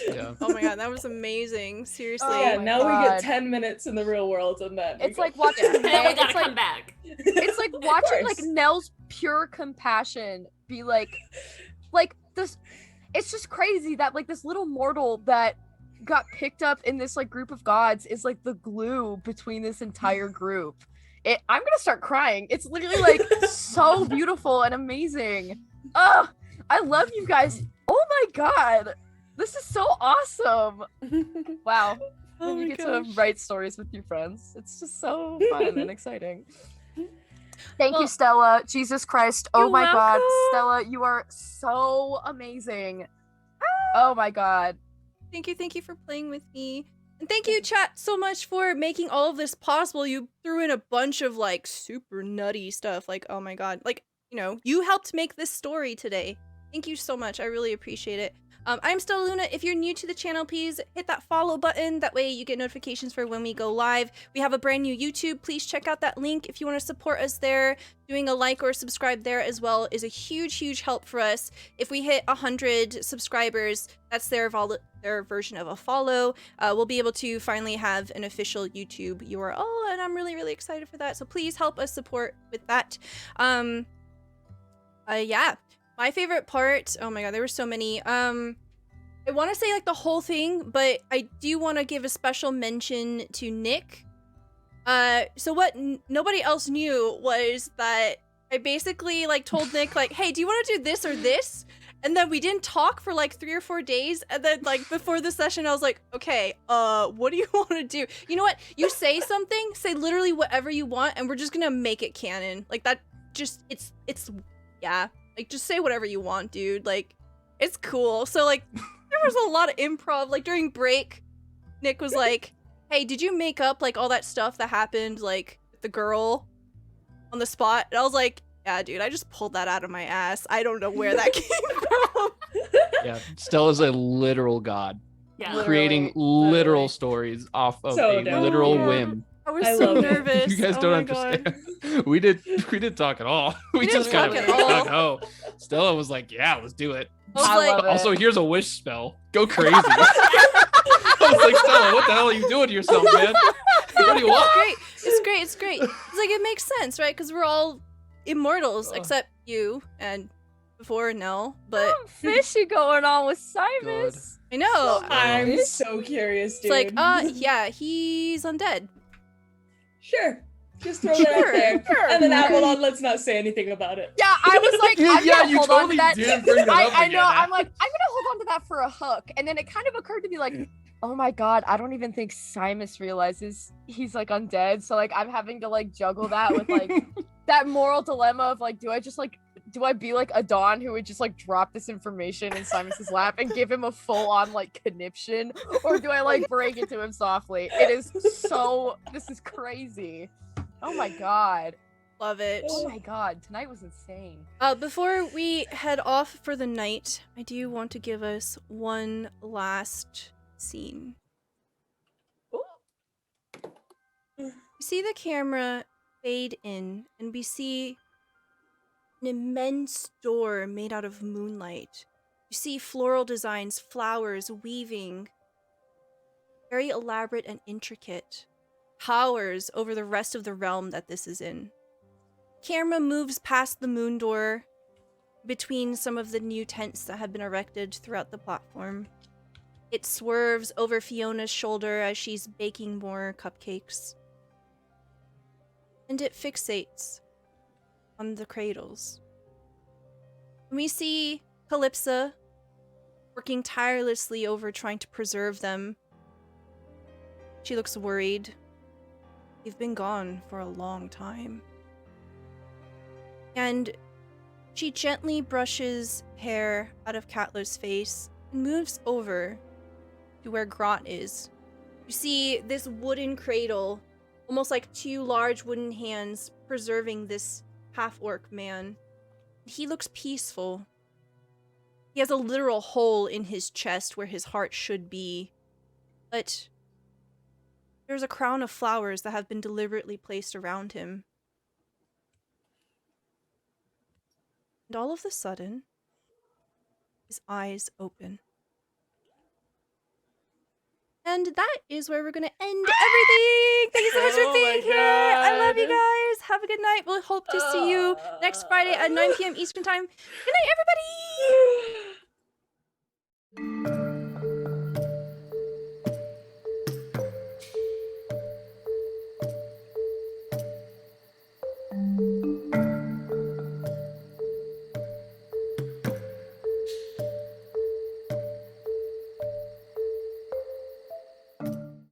Yeah. Oh my god, that was amazing. Seriously. Oh Yeah, my now we get God. 10 minutes in the real world and then It's we like go. watching And then we Nell. gotta It's like, come back. it's like watching like course. Nell's pure compassion be like this. It's just crazy that like this little mortal that got picked up in this like group of gods is like the glue between this entire group. I'm gonna start crying. It's literally like so beautiful and amazing. Ugh, I love you guys. Oh my god, this is so awesome. Wow. Oh And you my get gosh. to write stories with your friends. It's just so fun and exciting. Thank Well, you, Stella. Jesus Christ. Oh you're my god. welcome. Stella, you are so amazing. Oh my god. Thank you for playing with me. And thank you, chat, so much for making all of this possible. You threw in a bunch of, like, super nutty stuff. Like, oh my god. Like, you know, you helped make this story today. Thank you so much. I really appreciate it. I'm Stella Luna. If you're new to the channel, please hit that follow button. That way you get notifications for when we go live. We have a brand new YouTube. Please check out that link if you want to support us there. Doing a like or subscribe there as well is a huge, huge help for us. If we hit 100 subscribers, that's their version of a follow. We'll be able to finally have an official YouTube URL, and I'm really, really excited for that. So please help us support with that. Yeah. My favorite part, oh my god, there were so many. I want to say like the whole thing, but I do want to give a special mention to Nick. So what nobody else knew was that I basically like told Nick like, hey, do you want to do this or this? And then we didn't talk for like 3 or 4 days. And then like before the session, I was like, okay, what do you want to do? You know what? You say something, say literally whatever you want, and we're just gonna make it canon. Like that just, it's, yeah. Like, just say whatever you want, dude. Like, it's cool. So, like, there was a lot of improv. Like, during break, Nick was like, hey, did you make up, like, all that stuff that happened, like, with the girl on the spot? And I was like, yeah, dude, I just pulled that out of my ass. I don't know where that came from. Yeah. Stella's a literal god. Yeah. Creating Literally. literal stories off of So a dope. literal Yeah. whim. I was I so love it. nervous. You guys Oh don't my God. understand. We didn't talk at all. We didn't just kind talk of at all. no. Stella was like, "Yeah, let's do it." I was I like, love it. Also, here's a wish spell. Go crazy. I was like, Stella, what the hell are you doing to yourself, man? What do you want? It's great. It's like, it makes sense, right? Because we're all immortals, except you and before Nell. But Something fishy going on with Simus. I know. I'm so curious, It's dude. like, yeah, he's undead. Sure. Just throw that out Sure. there. And then Avalon, let's not say anything about it. Yeah, I was like, I'm Yeah, gonna you hold on to totally that. did bring that up I again. know. I'm like, I'm gonna hold on to that for a hook, and then it kind of occurred to me like, oh my god, I don't even think Simus realizes he's like undead. So like, I'm having to like juggle that with like that moral dilemma of like, do I be like a Dawn who would just like drop this information in Simus's lap and give him a full on like conniption, or do I like break it to him softly? This is crazy. Oh my god. Love it. Oh my god, tonight was insane. Before we head off for the night, I do want to give us one last scene. We see the camera fade in, and we see an immense door made out of moonlight. You see floral designs, flowers, weaving. Very elaborate and intricate. towers over the rest of the realm that this is in. Camera moves past the moon door between some of the new tents that have been erected throughout the platform. It swerves over Fiona's shoulder as she's baking more cupcakes. And it fixates on the cradles. We see Calypsa working tirelessly over trying to preserve them. She looks worried. You've been gone for a long time. And she gently brushes hair out of Katla's face and moves over to where Grot is. You see this wooden cradle, almost like two large wooden hands preserving this half-orc man. He looks peaceful. He has a literal hole in his chest where his heart should be. But there's a crown of flowers that have been deliberately placed around him. And all of a sudden, his eyes open. And that is where we're going to end everything. Thank you so much for being here. I love you guys. Have a good night. We'll hope to see you next Friday at 9 p.m. Eastern Time. Good night, everybody.